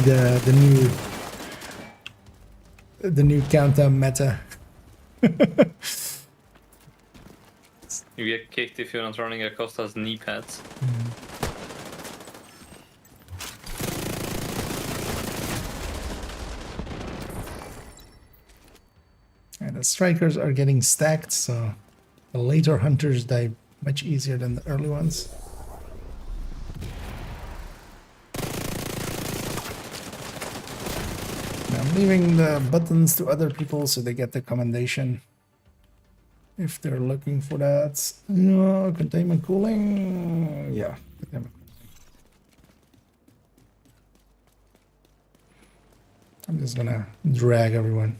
the new counter meta. You get kicked if you're not running a Costa's knee pads. And the strikers are getting stacked, so the later hunters die much easier than the early ones. I'm leaving the buttons to other people so they get the commendation if they're looking for that. No, containment cooling. Yeah, containment cooling. I'm just gonna drag everyone.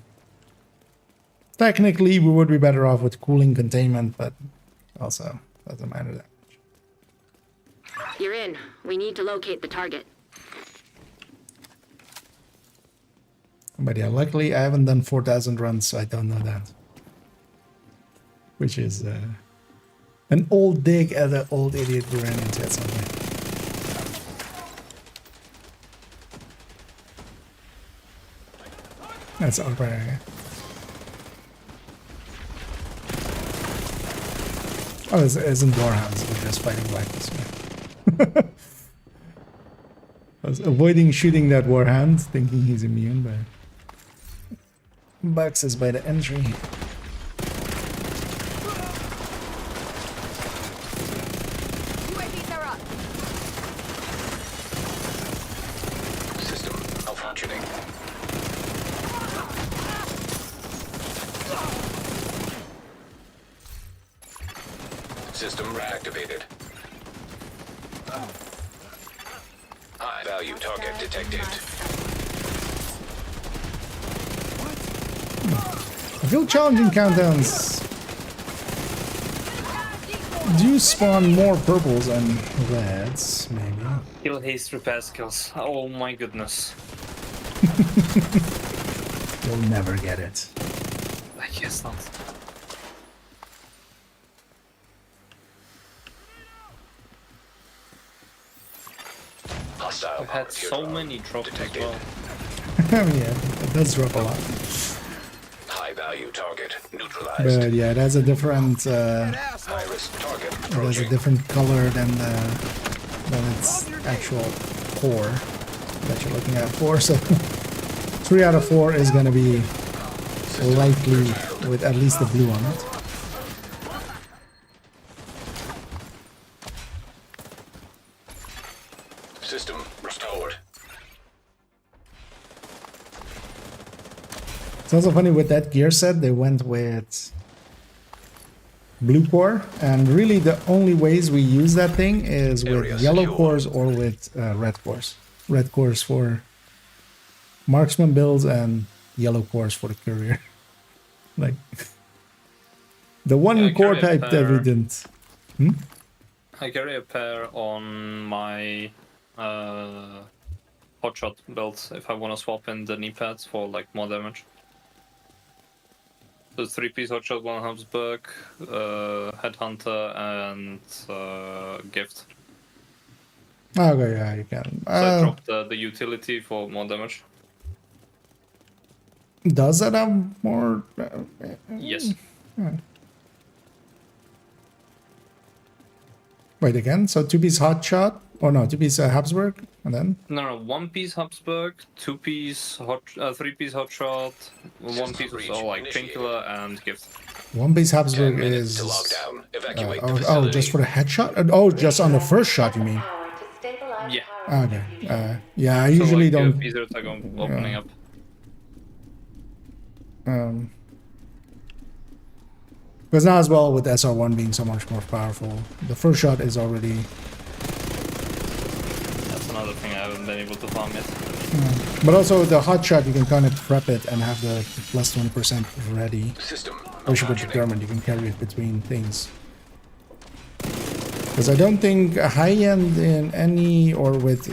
Technically, we would be better off with cooling containment, but also doesn't matter that much. You're in. We need to locate the target. But yeah, luckily I haven't done 4,000 runs, so I don't know that. Which is an old dig at an old idiot we ran into at some point. That's all right. Oh, it's in Warhounds, we're just fighting blackness. I was avoiding shooting that Warhound, thinking he's immune, but Bugs is by the entry. UAVs are up. System malfunctioning. System reactivated. High value target detected. I feel challenging countdowns do spawn more purples and reds, maybe. Kill haste repair skills. Oh my goodness. You'll never get it. I guess not. Hostile I've had so many drops as well. Yeah, it does drop a lot. High value target neutralized. But yeah, it has a different High risk target it has a approaching. different color than its actual core that you're looking at for. So 3 out of 4 is gonna be likely with at least the blue on it. System restored. It's also funny with that gear set, they went with blue core, and really the only ways we use that thing is with Area yellow secure. cores or with red cores. Red cores for marksman builds and yellow cores for the courier. Like the one Yeah, core carry a type that we pair. didn't. I carry a pair on my hotshot build if I want to swap in the knee pads for like more damage. So 3-piece hotshot, 1 Habsburg, headhunter, and gift. Okay, yeah, you can. So I dropped the utility for more damage. Does that have more? Yes. Wait again. So 2-piece hotshot, or no, 2-piece Habsburg, and then No, 1-piece Habsburg, 2-piece 3-piece hotshot, 1-piece breach of like initiated. painkiller and gift. 1-piece 10 Habsburg minutes is. to lock down. Evacuate the Oh, facility. just for the headshot? Oh, just on the first shot, you mean? Yeah. Okay. Yeah, I So, usually like, don't. Easier to go opening up. Because now as well with SR1 being so much more powerful, the first shot is already. That's another thing I haven't been able to farm yet. But also the hot shot, you can kind of prep it and have the plus 20% ready. System Especially with determined, you can carry it between things. Because I don't think a high end in any or with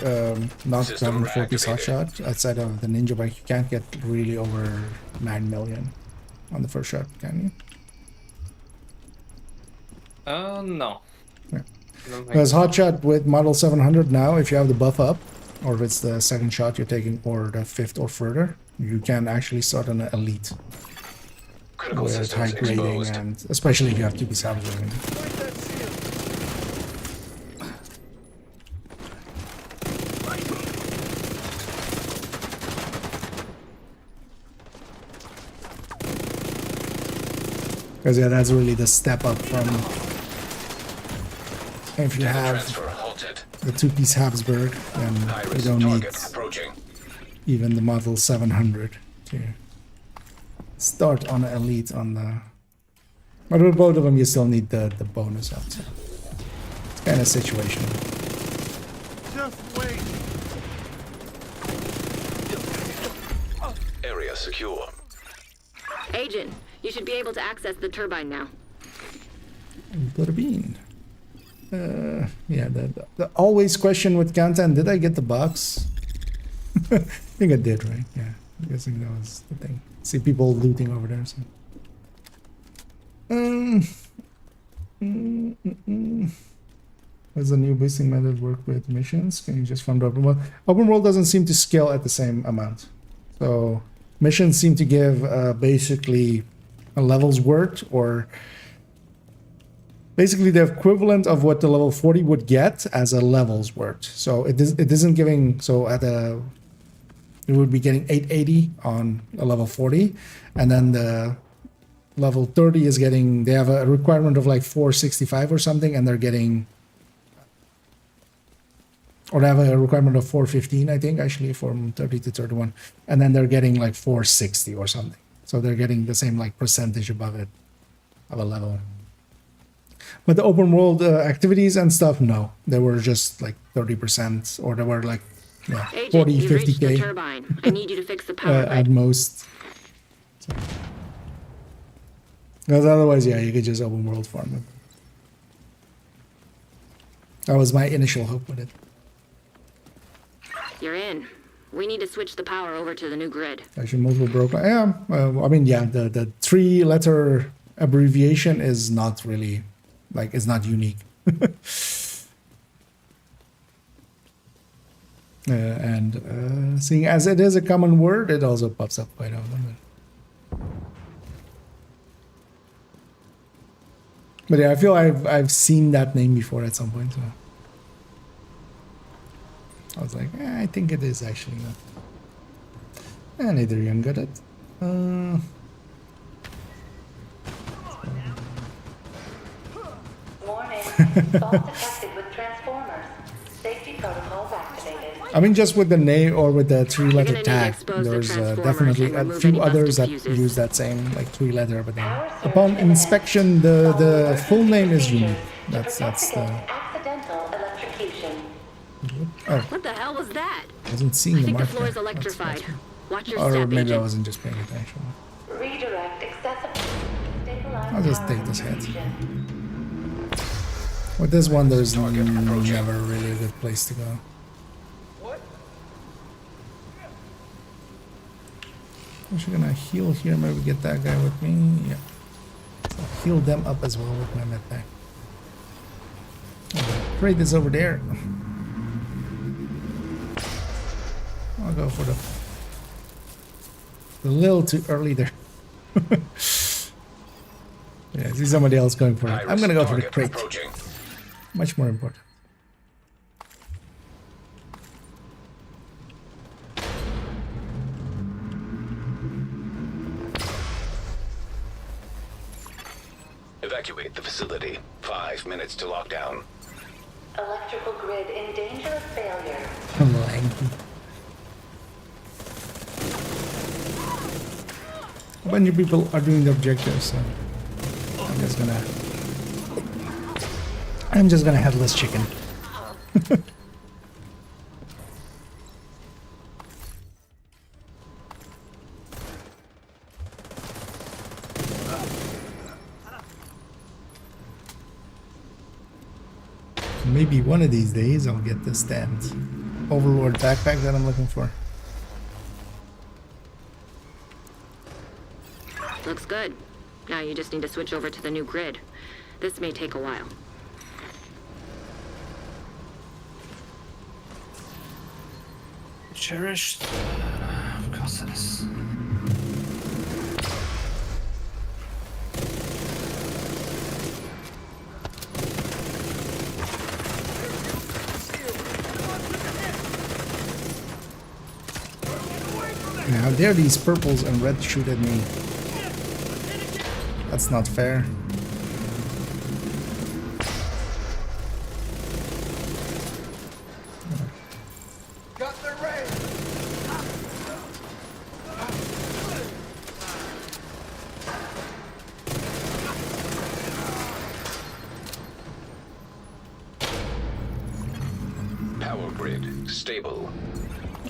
not System having 4-piece hot reactivated. shot outside of the ninja bike, you can't get really over 9 million on the first shot, can you? No. Yeah. I don't think Because hot shot with model 700 now, if you have the buff up, or if it's the second shot you're taking, or the 5th or further, you can actually start on an elite critical with systems high grading, exposed. and especially if you have 2-piece Habsburg. Because yeah, that's really the step up from if you Data have transfer halted. the 2-piece Habsburg, then High you risk don't need target approaching. even the model 700 to start on an elite on the. But with both of them, you still need the bonus up. So it's kind of situational. Area secure. Agent, you should be able to access the turbine now. Butter bean. Yeah, the always question with content, did I get the box? I think I did, right? Yeah. I'm guessing that was the thing. See people looting over there. So. Does the new boosting method work with missions? Can you just farm the open world? Open world doesn't seem to scale at the same amount. So missions seem to give basically a level's worth, or basically the equivalent of what the level 40 would get as a level's worth. So it isn't giving, so at a, it would be getting 880 on a level 40, and then the level 30 is getting, they have a requirement of like 465 or something, and they're getting, or they have a requirement of 415, I think, actually, from 30 to 31, and then they're getting like 460 or something. So they're getting the same like percentage above it of a level. But the open world activities and stuff, no, they were just like 30%, or they were like, yeah, Agent, 40, you've reached the 50k turbine. I need you to fix the power at grid. most. So. Because otherwise, yeah, you could just open world farm it. That was my initial hope with it. You're in. We need to switch the power over to the new grid. Actually, multiple broken. Yeah, I mean, yeah, the 3-letter abbreviation is not really, like, it's not unique. And seeing as it is a common word, it also pops up quite often. But yeah, I feel I've seen that name before at some point. So I was like, I think it is actually not. And neither young got it. Warning. Fault detected with transformers. Safety protocols activated. I mean, just with the name or with the 3-letter tag, there's definitely a few others that use that same like 3-letter, but then upon inspection, the full name is unique. That's the. Accidental electrocution. Oh, What the hell was that? I wasn't seeing I the think the mark floor there. is electrified. Watch your Or step, maybe I Agent. wasn't just paying attention. Redirect accessible. Stabilize I'll just power take this hit. distribution. With this one, there's never really a good place to go. I'm actually gonna heal here, maybe get that guy with me. Yeah. So I'll heal them up as well with my med pack. Crate is over there. I'll go for the little too early there. Yeah, I see somebody else going for it. I'm gonna go for the crate. Much more important. Evacuate the facility. 5 minutes to lockdown. Electrical grid in danger of failure. A bunch of people are doing the objectives, so I'm just gonna headless chicken. Maybe one of these days I'll get this damned Overlord backpack that I'm looking for. Looks good. Now you just need to switch over to the new grid. This may take a while. Cherished. Of course it is. How dare these purples and reds shoot at me? That's not fair. Got the rain. Power grid stable.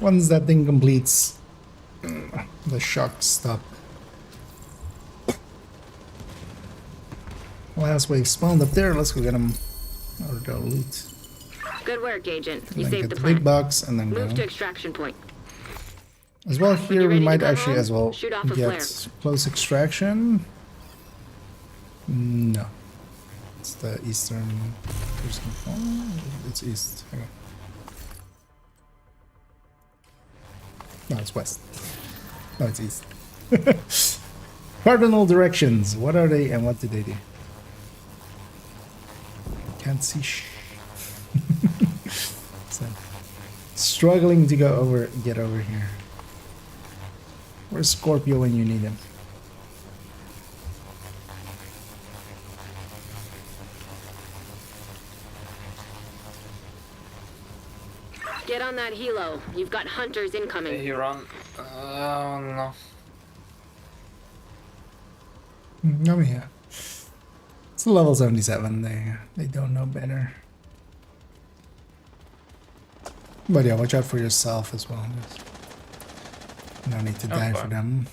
Once that thing completes, the shocks stop. Last wave spawned up there. Let's go get them. Or the loot. Good work, Agent. You Then saved get the the planet. big box and then Move go. to extraction point. As well When here you're we ready to might go actually home, as well shoot off a get flare. close extraction. No. It's the eastern. It's east. Hang on. No, it's west. No, it's east. Cardinal directions. What are they and what do they do? Can't see so, struggling to get over here. Where's Scorpio when you need him? Get on that helo. You've got hunters incoming. Hey, Huron. Oh no. Oh yeah. It's level 77. They don't know better. But yeah, watch out for yourself as well. No need to die for them.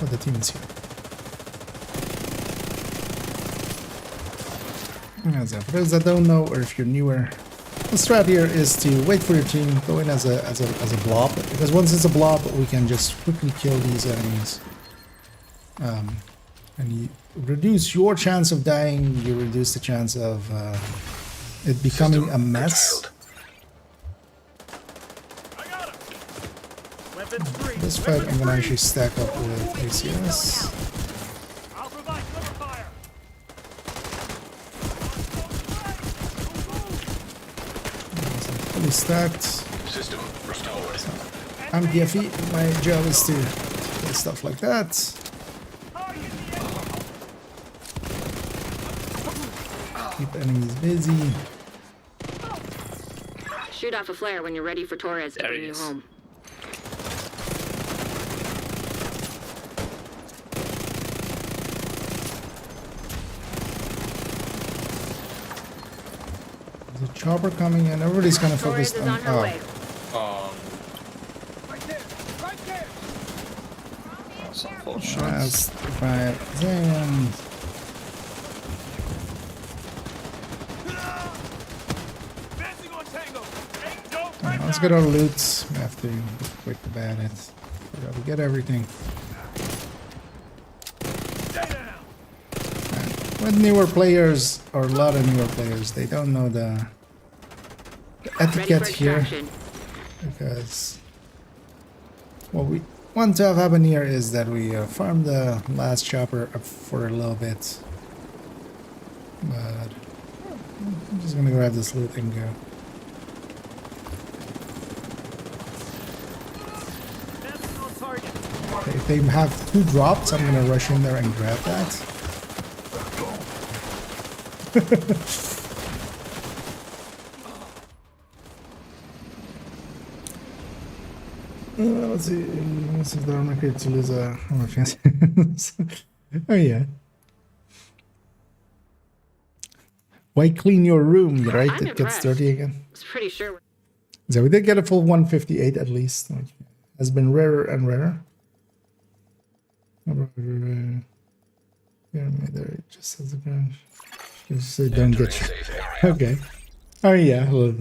Oh, the team is here. As for those that don't know, or if you're newer, the strat here is to wait for your team, go in as a blob, because once it's a blob, we can just quickly kill these enemies. And you reduce your chance of dying, you reduce the chance of it becoming a mess. This fight I'm gonna actually stack up with ACS. Fully stacked. System restored. So, I'm DFE, my job is to get stuff like that. Keep enemies busy. Shoot off a flare when you're ready for Torres to bring you home. There's a chopper coming in. Everybody's gonna focus Torres is on. on her way. Right there. That's unfortunate. That's right. Damn. Let's get our loot. We have to be quick about it. We gotta get everything. With newer players, or a lot of newer players, they don't know the etiquette here. Because what we want to have happen here is that we farm the last chopper up for a little bit. But I'm just gonna grab this loot and go. Okay, if they have 2 drops, I'm gonna rush in there and grab that. Let's see if the armor crate to lose a armor chance. Oh yeah. Why clean your room, right? I'm It gets impressed. dirty again. I was pretty sure. So we did get a full 158 at least. Which has been rarer and rarer. Yeah, there it just has a branch. Just so don't get you. Okay. Oh yeah, well,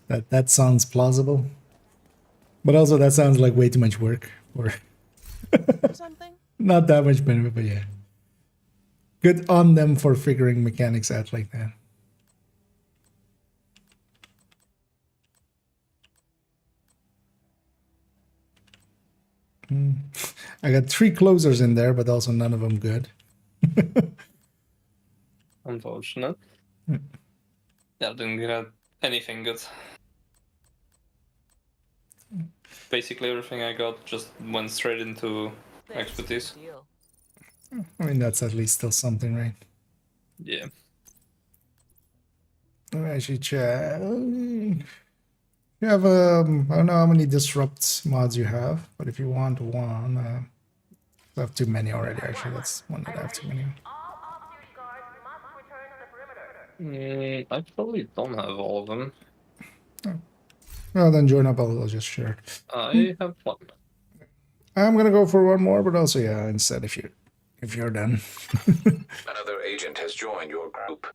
that sounds plausible. But also that sounds like way too much work for Something? not that much benefit, but yeah. Good on them for figuring mechanics out like that. I got 3 closers in there, but also none of them good. Unfortunate. Yeah, didn't get anything good. Basically everything I got just went straight into expertise. I mean, that's at least still something, right? Yeah. Let me actually check. You have, I don't know how many disrupt mods you have, but if you want one, I have too many already, actually. That's one that I have too many. I probably don't have all of them. Oh. Well, then join up, I'll just share it. I have one. I'm gonna go for one more, but also, yeah, instead, if you're done. Another agent has joined your group.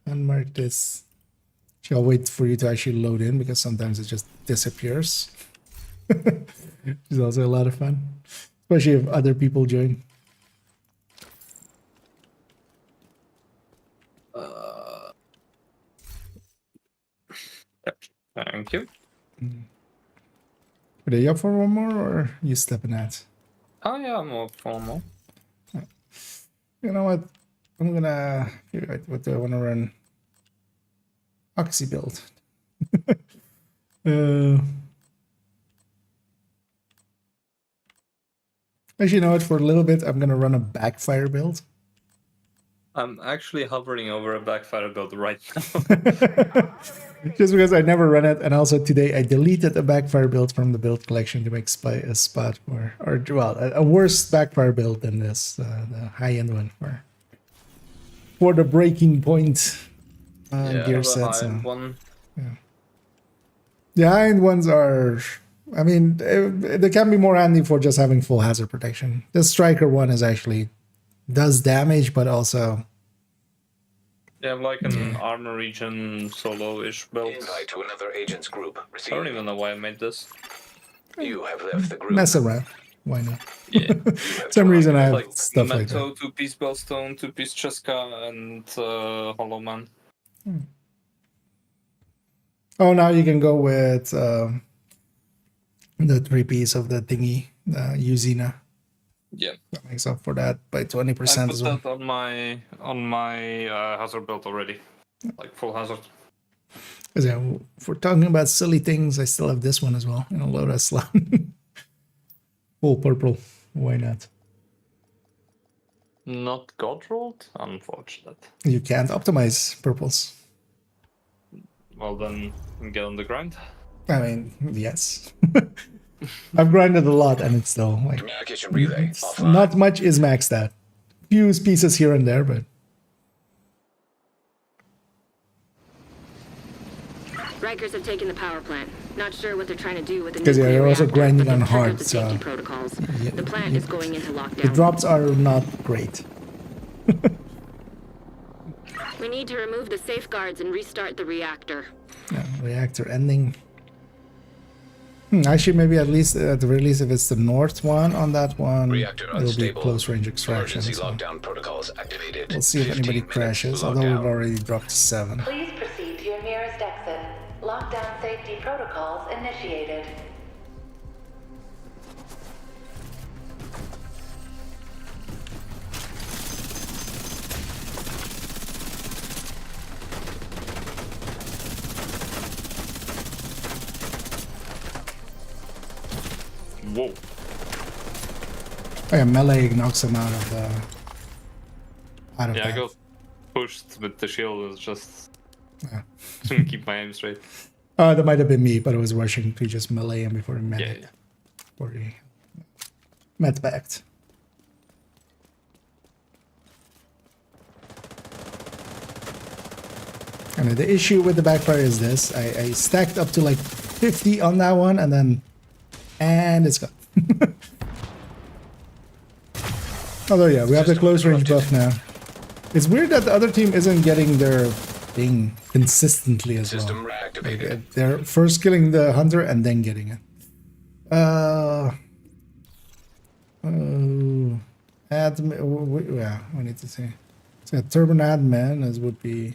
Unmark this. So I'll wait for you to actually load in because sometimes it just disappears. It's also a lot of fun, especially if other people join. Thank you. Are you up for one more, or you stepping out? Oh yeah, I'm up for more. You know what? I'm gonna figure out what do I want to run. Oxy build. Actually, you know what? For a little bit, I'm gonna run a backfire build. I'm actually hovering over a backfire build right now. Just because I never run it, and also today I deleted a backfire build from the build collection to make a spot for, or well, a worse backfire build than this, the high-end one for the breaking point gear set. So. One. Yeah. The high-end ones are, I mean, they can be more handy for just having full hazard protection. The striker one is actually does damage, but also. Yeah, like an armor region solo-ish build. Invite to another agent's group. I don't even know why I made this. You have left the group. Mess around. Why not? Yeah. Some reason I have like stuff like that. Meto, 2-piece Bellstone, 2-piece Cheska, and Hollow Man. Oh, now you can go with the 3-piece of the thingy, Uzina. Yeah. That makes up for that by 20% I put as well. that on my hazard build already. Like full hazard. Because yeah, if we're talking about silly things, I still have this one as well in a Lotus slot. Full purple. Why not? Not god rolled? Unfortunate. You can't optimize purples. Well then, get on the grind. I mean, yes. I've grinded a lot and it's still like Communication relay offline. not much is maxed out. Few pieces here and there, but Rikers have taken the power plant. Not sure what they're trying to do with the 'cause, yeah, nuclear you're also reactor, grinding but on they've triggered hard, the so- safety protocols. Yeah, The plant is going into the lockdown. drops are not great. We need to remove the safeguards and restart the reactor. Yeah, reactor ending. Actually, maybe at least at the very least, if it's the north one on that one, Reactor it'll be unstable. close range extraction. Emergency So lockdown protocols activated. we'll see if 15 anybody minutes crashes. to Although we've lockdown. already dropped 7. Please proceed to your nearest exit. Lockdown safety protocols initiated. Whoa. Oh yeah, melee knocks him out of Yeah, I that. got pushed with the shield. It's just Yeah. couldn't keep my aim straight. That might have been me, but I was rushing to just melee him before he met Yeah, it. yeah. Before he met backed. And the issue with the backfire is this. I stacked up to like 50 on that one and it's gone. Although yeah, we have the close range buff now. It's weird that the other team isn't getting their thing consistently as System well. reactivated. Like, they're first killing the hunter and then getting it. Admin, yeah, we need to see. So turban admin as would be.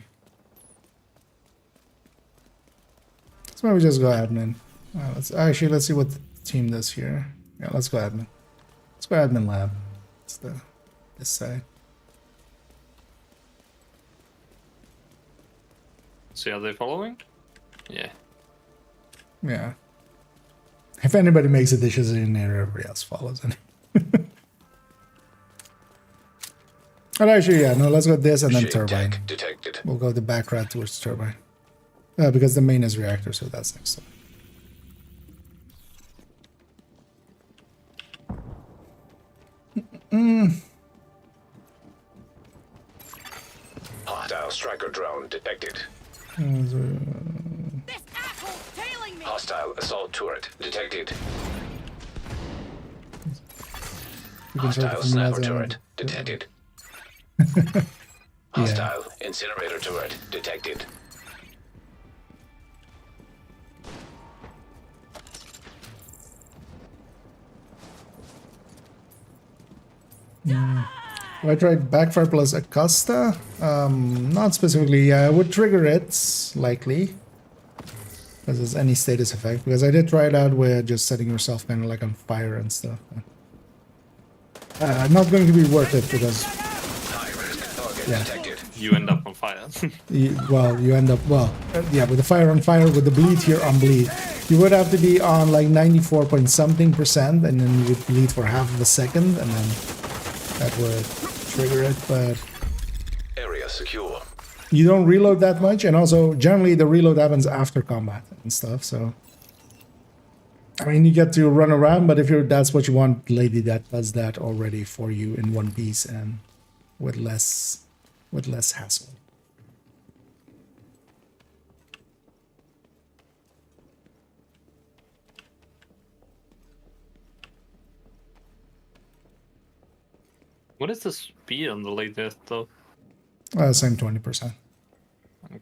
So maybe just go admin. Let's see what the team does here. Yeah, let's go admin. Let's go admin lab. It's this side. See, are they following? Yeah. Yeah. If anybody makes the dishes in there, everybody else follows it. And actually, yeah, no, let's go this and then Shade turbine. tech detected. We'll go the back route towards turbine. Because the main is reactor, so that's next up. Hostile striker drone detected. This asshole's tailing me! Hostile assault turret detected. You can try Hostile from sniper another- turret detected. Hostile incinerator turret detected. I tried Backfire plus Acosta. Not specifically. I would trigger it, likely. Because it's any status effect. Because I did try it out with just setting yourself kind of like on fire and stuff. Not going to be worth it because... Yeah. You end up on fire. You end up... yeah, with the fire on fire, with the bleed here on bleed. You would have to be on like 94 point something%, and then you would bleed for half of a second, and then that would trigger it, but... Area secure. You don't reload that much, and also, generally, the reload happens after combat and stuff, so... I mean, you get to run around, but if that's what you want, Lady that does that already for you in one piece, and with less hassle. What is the speed on the latest though? Same 20%. Okay.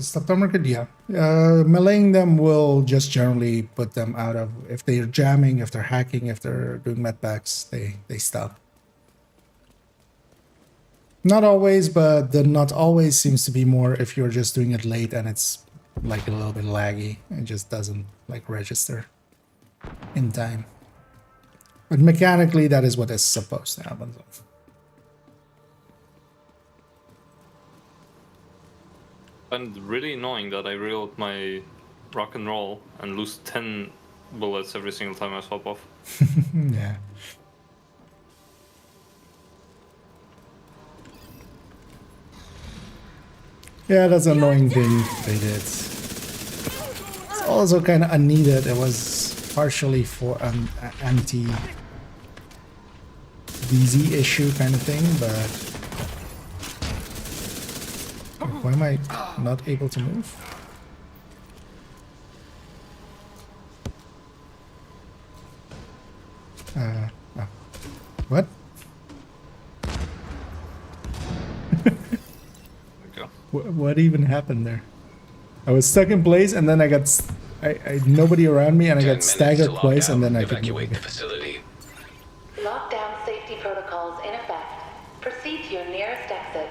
Stock market, yeah. Meleeing them will just generally put them out of... If they're jamming, if they're hacking, if they're doing medpacks, they stop. Not always, but the not always seems to be more if you're just doing it late and it's like a little bit laggy. It just doesn't like register in time. But mechanically, that is what is supposed to happen. And really annoying that I reload my rock and roll and lose 10 bullets every single time I swap off. Yeah. Yeah, that's an annoying thing they did. It's also kind of unneeded. It was partially for an anti-DZ issue kind of thing, but... Why am I not able to move? Oh. What? What even happened there? I was stuck in place and then I got... I nobody around me and I got staggered twice and then I could move again. Lockdown safety protocols in effect. Proceed to your nearest exit.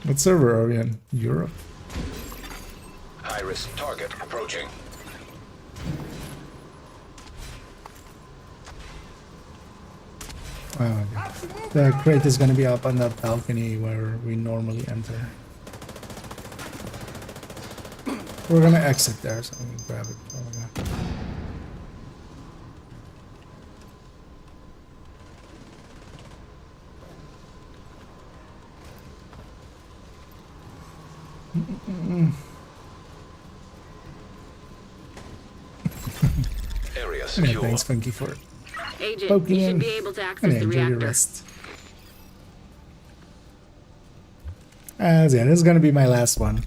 What server are we in? Europe? High-risk target approaching. Oh, okay. The crate is gonna be up on that balcony where we normally enter. We're gonna exit there, so I'm gonna grab it. Area secure. Yeah, thanks, Funky, for Agent, poking you in. should be able to access And the enjoy your reactor. rest. Yeah, this is gonna be my last one.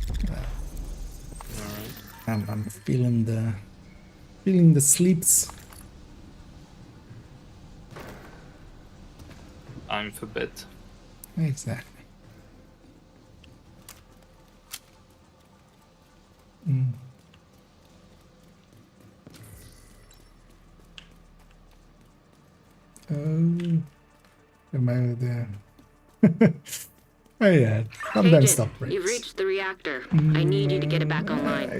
I'm feeling the sleeps. I'm for bed. Exactly. Mm. Am I there? Oh yeah, I'm done. Stop. You've reached the reactor. I need you to get it back online. Now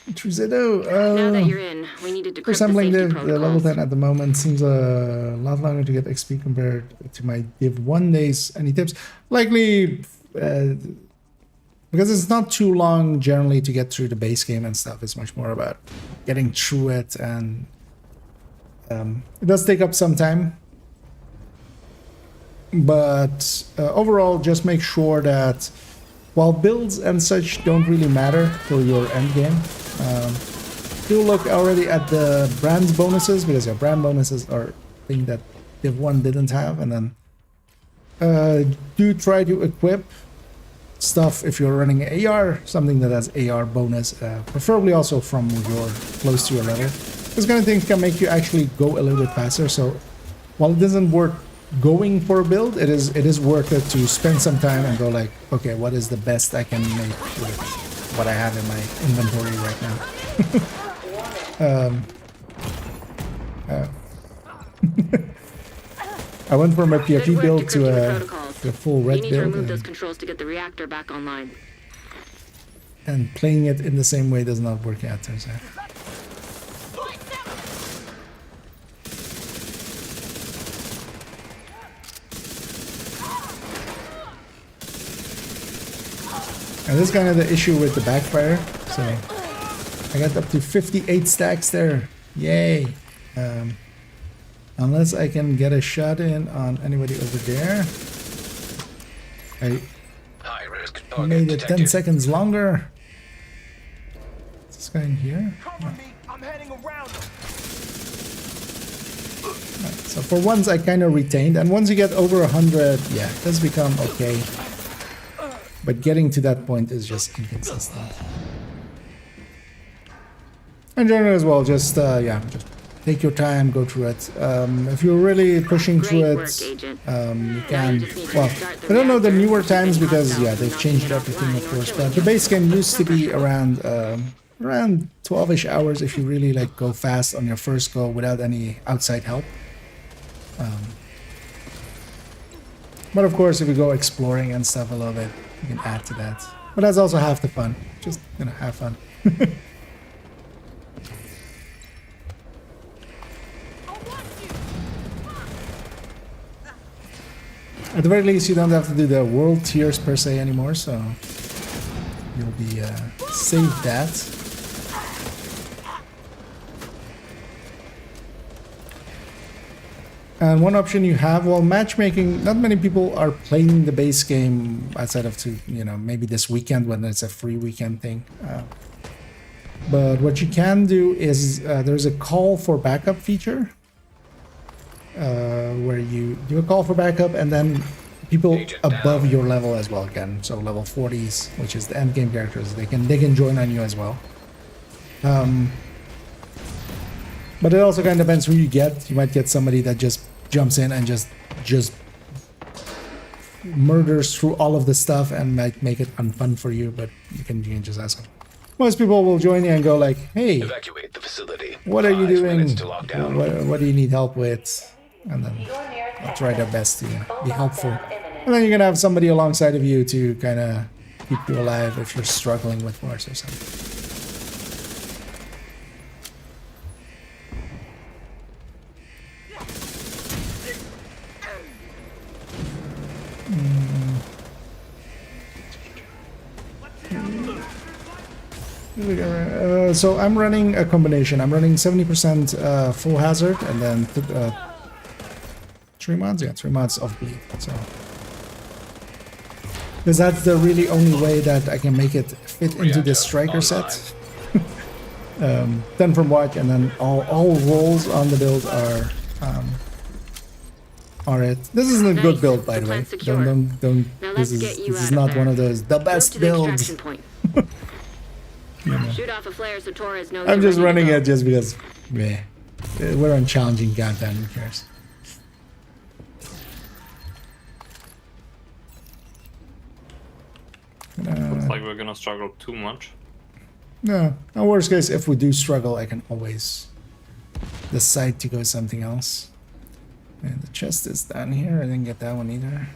that you're in, we need to decrypt the Assembling safety the level protocols. 10 at the moment seems a lot longer to get XP compared to my Div 1 days. Any tips? Likely, because it's not too long generally to get through the base game and stuff. It's much more about getting through it, and it does take up some time. But overall, just make sure that while builds and such don't really matter for your end game, do look already at the brand bonuses, because your brand bonuses are a thing that Div 1 didn't have. And then do try to equip stuff if you're running AR, something that has AR bonus, preferably also from your close to your level. This kind of thing can make you actually go a little bit faster. So while it doesn't work going for a build, it is worth it to spend some time and go like, okay, what is the best I can make with what I have in my inventory right now. I went from a PFE Good work build to decrypting the a protocols. full You red need to build, remove those controls to get the reactor back online. and playing it in the same way does not work out, turns out. And this is kind of the issue with the backfire. So I got up to 58 stacks there. Yay! Unless I can get a shot in on anybody over there. I made it 10 seconds longer. Is this guy in here? Cover me. I'm heading around them. So for once I kind of retained, and once you get over 100, yeah, it does become okay. But getting to that point is just inconsistent. In general as well, just yeah, just take your time, go through it. If you're really pushing through it, you can. Well, I don't know the newer times because yeah, they've changed everything, of course. But the base game used to be around 12ish hours if you really like go fast on your first go without any outside help. But of course, if you go exploring and stuff a little bit, you can add to that. But that's also half the fun. Just, you know, have fun. At the very least, you don't have to do the world tiers per se anymore, so you'll be saved that. And one option you have, well, matchmaking, not many people are playing the base game outside of, you know, maybe this weekend when it's a free weekend thing. But what you can do is there's a call for backup feature where you do a call for backup and then people above your level as well can. So level 40s, which is the end game characters, they can join on you as well. But it also kind of depends who you get. You might get somebody that just jumps in and just murders through all of the stuff and might make it unfun for you, but you can just ask them. Most people will join you and go like, hey, Evacuate the facility. what are you 5 doing? minutes to lock down. What do you need help with? And then I'll try their best to be helpful. And then you're going to have somebody alongside of you to kind of keep you alive if you're struggling with force or something. So I'm running a combination. I'm running 70% full hazard and then 3 mods. Yeah, 3 mods of bleed. So because that's the really only way that I can make it fit into this striker set. 10 from watch, and then all rolls on the build are it. This isn't a good build, by the way. Don't. This is not one of those the best builds. You know. Shoot off a flare so Torres knows. I'm just running it just because, meh. We're on challenging countdown. Who cares? Looks like we're gonna struggle too much. No. In worst case, if we do struggle, I can always decide to go something else. And the chest is down here. I didn't get that one either.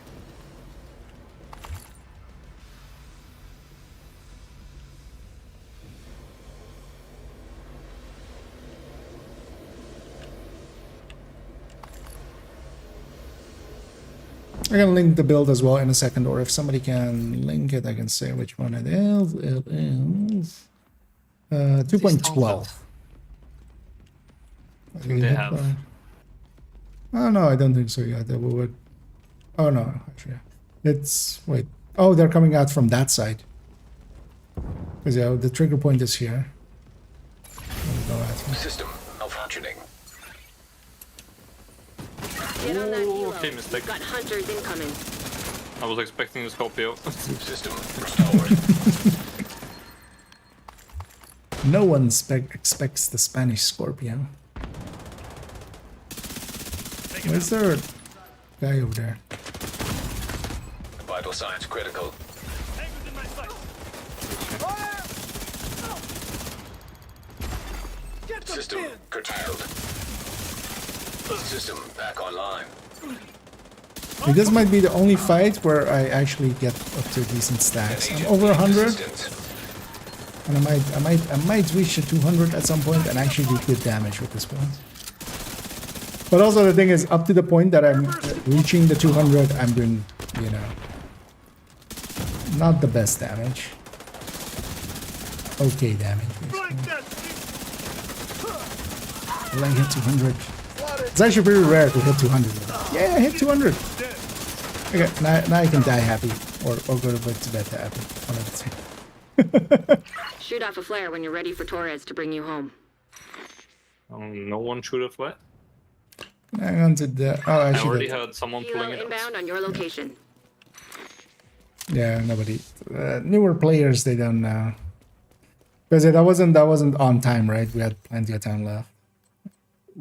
I can link the build as well in a second, or if somebody can link it, I can say which one it is. It is 2.12. I think they have. Oh no, I don't think so. Yeah, they would. Oh no, actually, it's wait. Oh, they're coming out from that side. Because yeah, the trigger point is here. System malfunctioning. Get on that helo. Okay, mistake. Got hunters incoming. I was expecting the Scorpio. System restored. No one expects the Spanish Scorpio. Where's there a guy over there? Vital signs critical. System curtailed. System back online. Like, this might be the only fight where I actually get up to decent stacks. I'm over 100, and I might reach the 200 at some point and actually do good damage with this one. But also the thing is, up to the point that I'm reaching the 200, I'm doing, you know, not the best damage. Okay damage, basically. Will I hit 200? It's actually pretty rare to hit 200. Yeah, I hit 200. Okay, now I can die happy, or go to bed happy. One of the two. Shoot off a flare when you're ready for Torres to bring you home. No one shoot a flare? Hang on to the... Oh, I actually... already heard someone Helo pulling it inbound on your location. Yeah, nobody... newer players, they don't know. Because that wasn't on time, right? We had plenty of time left.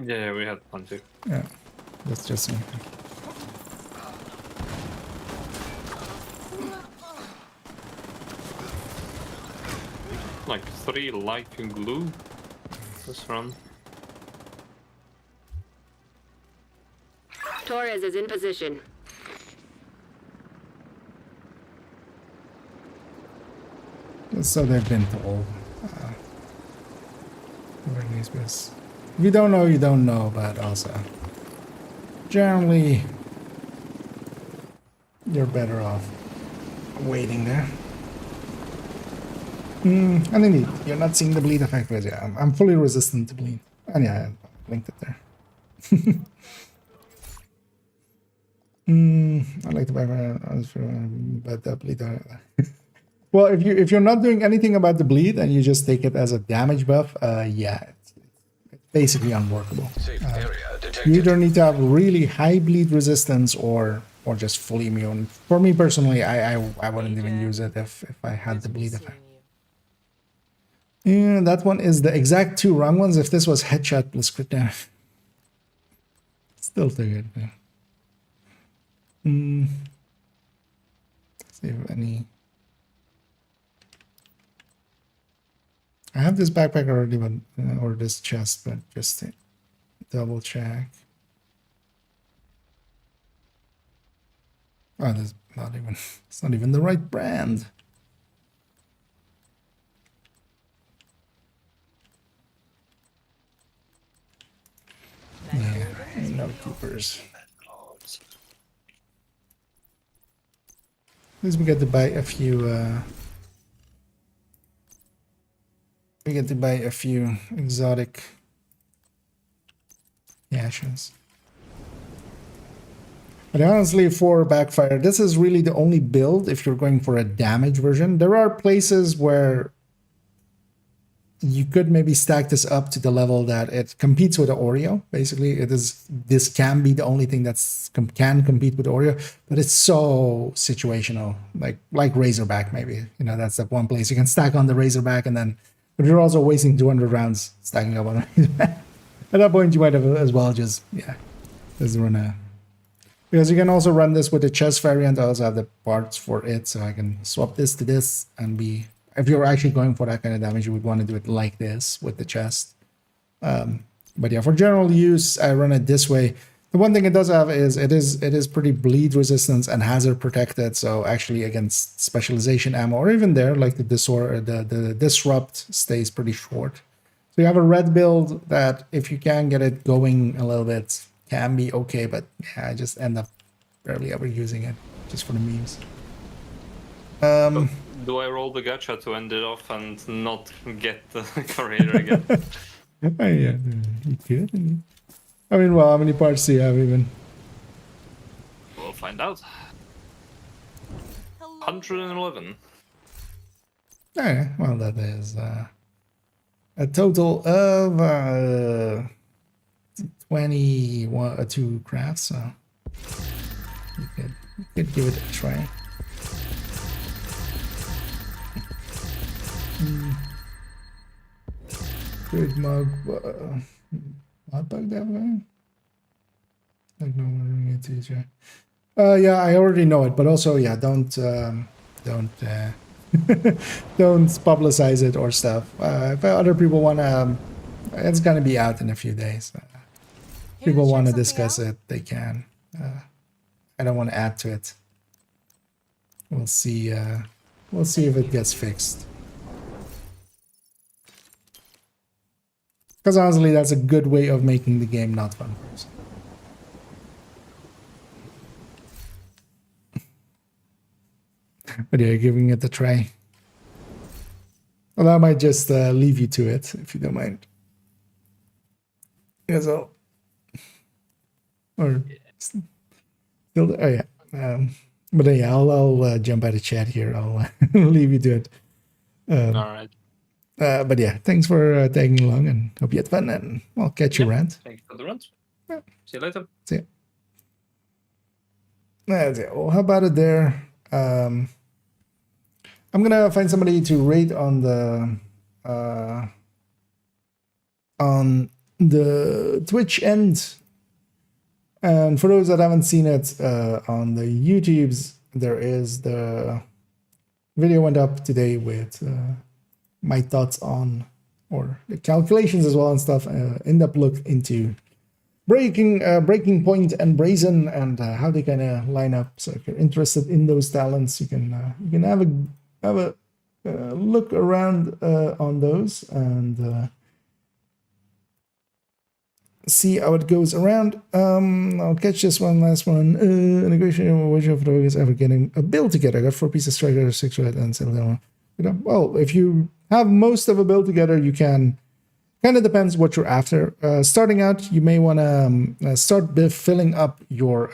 Yeah, we had plenty. Yeah, that's just me. Like 3 light and glue. This run. Torres is in position. So they've been told. If you don't know, you don't know, but also generally you're better off waiting there. And indeed, you're not seeing the bleed effect, but yeah, I'm fully resistant to bleed. And yeah, I linked it there. I like the background, but the bleed. Well, if you're not doing anything about the bleed and you just take it as a damage buff, yeah, it's basically unworkable. You either need to have really high bleed resistance or just fully immune. For me personally, I wouldn't even use it if I had the bleed effect. Yeah, that one is the exact 2 wrong ones. If this was headshot plus crit damage, still too good. Yeah. Let's see if any. I have this backpack already, but or this chest, but just to double check. Oh, that's not even. It's not even the right brand. Yeah, no Coopers. At least we get to buy a few. We get to buy a few exotic caches. But honestly, for Backfire, this is really the only build if you're going for a damage version. There are places where you could maybe stack this up to the level that it competes with the Oreo. Basically, this can be the only thing that's can compete with Oreo, but it's so situational. Like Razorback, maybe. You know, that's that one place you can stack on the Razorback, and then but you're also wasting 200 rounds stacking up on the Razorback. At that point, you might have as well just run a. Because you can also run this with the chest variant. I also have the parts for it, so I can swap this to this and be. If you're actually going for that kind of damage, you would want to do it like this with the chest. But yeah, for general use, I run it this way. The one thing it does have is it is pretty bleed resistance and hazard protected. So actually against specialization ammo or even there, like the disrupt stays pretty short. So you have a red build that if you can get it going a little bit can be okay, but yeah, I just end up barely ever using it just for the memes. Do I roll the gacha to end it off and not get the creator again? Oh, yeah, you could. I mean, well, how many parts do you have even? We'll find out. 111. Okay, well, that is a total of 22 crafts, so you could give it a try. Big mug, what bug that way? Like no one to teacher. Yeah, I already know it, but also yeah, don't don't publicize it or stuff. If other people wanna it's gonna be out in a few days. People want to discuss it, they can. I don't want to add to it. We'll see. We'll see if it gets fixed. Because honestly, that's a good way of making the game not fun for us. But yeah, giving it a try. Well, I might just leave you to it if you don't mind. Yeah, so. Or still, oh yeah. But yeah, I'll jump out of chat here. I'll leave you to it. All right. But yeah, thanks for tagging along, and hope you had fun, and I'll catch you around. Thanks for the runs. Yeah. See you later. See ya. That's it. Well, how about it there? I'm gonna find somebody to rate on the Twitch end. And for those that haven't seen it on the YouTubes, there is the video went up today with my thoughts on, or the calculations as well and stuff. In-depth look into Breaking Point and Brazen and how they kind of line up. So if you're interested in those talents, you can have a look around on those and see how it goes around. I'll catch this one last one. Negotiating which of those ever getting a build together. I got 4 pieces striker, 6 red, and 7 one. Well, if you have most of a build together, you can. Kind of depends what you're after. Starting out, you may want to start filling up your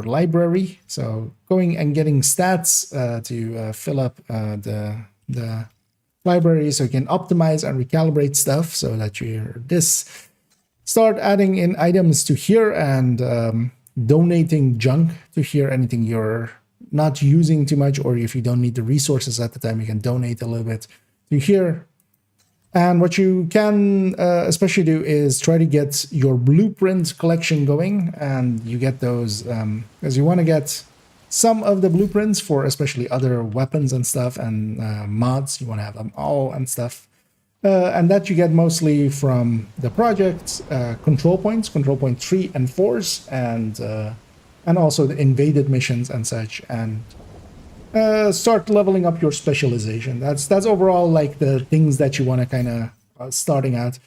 library. So going and getting stats to fill up the library, so you can optimize and recalibrate stuff, so that you're start adding in items to here and donating junk to here. Anything you're not using too much, or if you don't need the resources at the time, you can donate a little bit to here. And what you can especially do is try to get your blueprint collection going, and you get those because you want to get some of the blueprints for especially other weapons and stuff and mods. You want to have them all and stuff. And that you get mostly from the project control points 3 and 4s, and also the invaded missions and such, and start leveling up your specialization. That's overall like the things that you want to kind of starting out.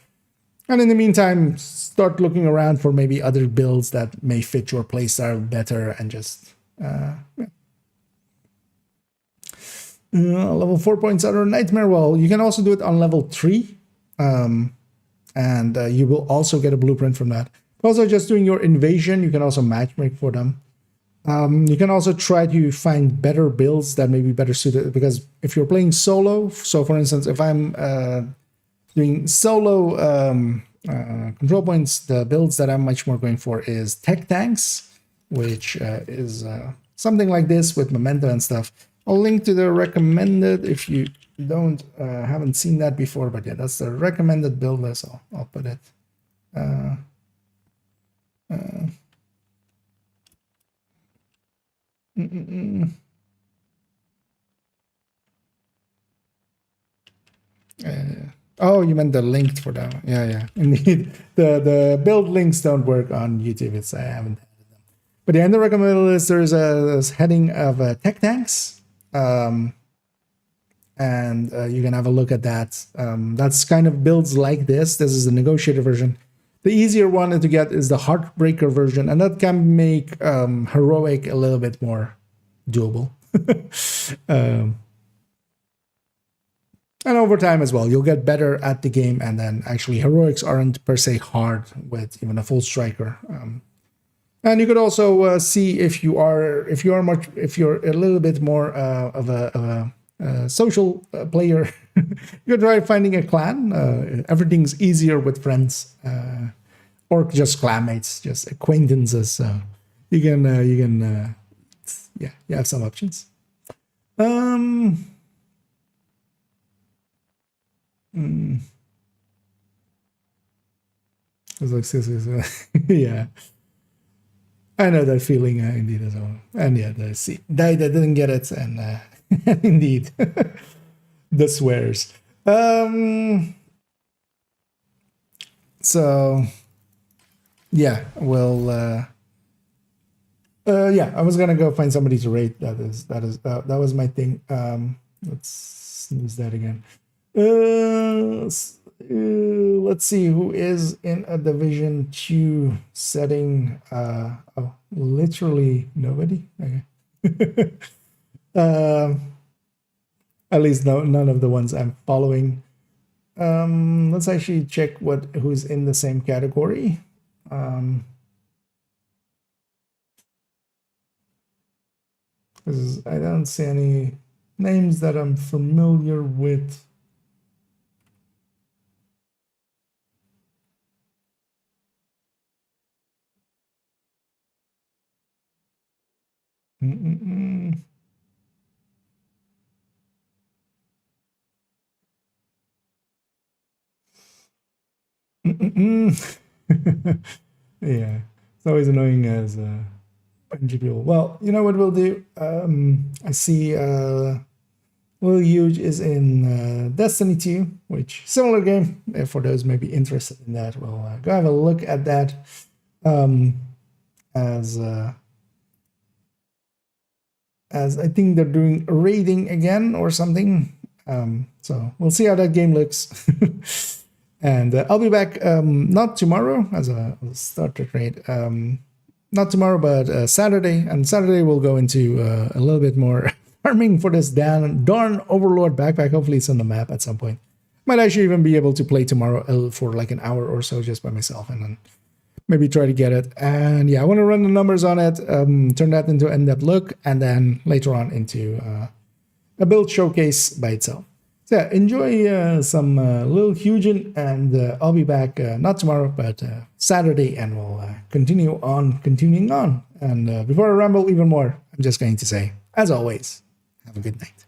And in the meantime, start looking around for maybe other builds that may fit your playstyle better, and just level 4 points under Nightmare. Well, you can also do it on level 3, and you will also get a blueprint from that. Also, just doing your invasion, you can also matchmake for them. You can also try to find better builds that may be better suited, because if you're playing solo, so for instance, if I'm doing solo control points, the builds that I'm much more going for is tech tanks, which is something like this with memento and stuff. I'll link to the recommended if you haven't seen that before, but yeah, that's the recommended build list. I'll put it. Oh, you meant the link for that one. Yeah, indeed. The build links don't work on YouTube. I haven't added them. But yeah, in the recommended list, there's a heading of tech tanks. And you can have a look at that. That's kind of builds like this. This is the negotiator version. The easier one to get is the Heartbreaker version, and that can make heroic a little bit more doable. And over time as well, you'll get better at the game, and then actually heroics aren't per se hard with even a full striker. And you could also see if you're a little bit more of a social player. You could try finding a clan. Everything's easier with friends, or just clanmates, just acquaintances. So you can you have some options. Yeah, I know that feeling indeed as well. And yeah, they didn't get it, and indeed, the swears. So yeah, well, yeah, I was gonna go find somebody to raid. That was my thing. Let's use that again. Let's see who is in a Division 2 setting. Oh, literally nobody. Okay. At least none of the ones I'm following. Let's actually check who's in the same category. Because I don't see any names that I'm familiar with. Yeah, it's always annoying as people. Well, you know what we'll do? I see Will Huge is in Destiny 2, which similar game. For those maybe interested in that, we'll go have a look at that. As I think they're doing raiding again or something. So we'll see how that game looks. And I'll be back not tomorrow as a starter raid. Not tomorrow, but Saturday. And Saturday we'll go into a little bit more farming for this Darn Overlord backpack. Hopefully it's on the map at some point. Might actually even be able to play tomorrow for like an hour or so just by myself, and then maybe try to get it. And yeah, I want to run the numbers on it, turn that into an in-depth look, and then later on into a build showcase by itself. So yeah, enjoy some Lil Hugin, and I'll be back not tomorrow, but Saturday, and we'll continuing on. And before I ramble even more, I'm just going to say, as always, have a good night.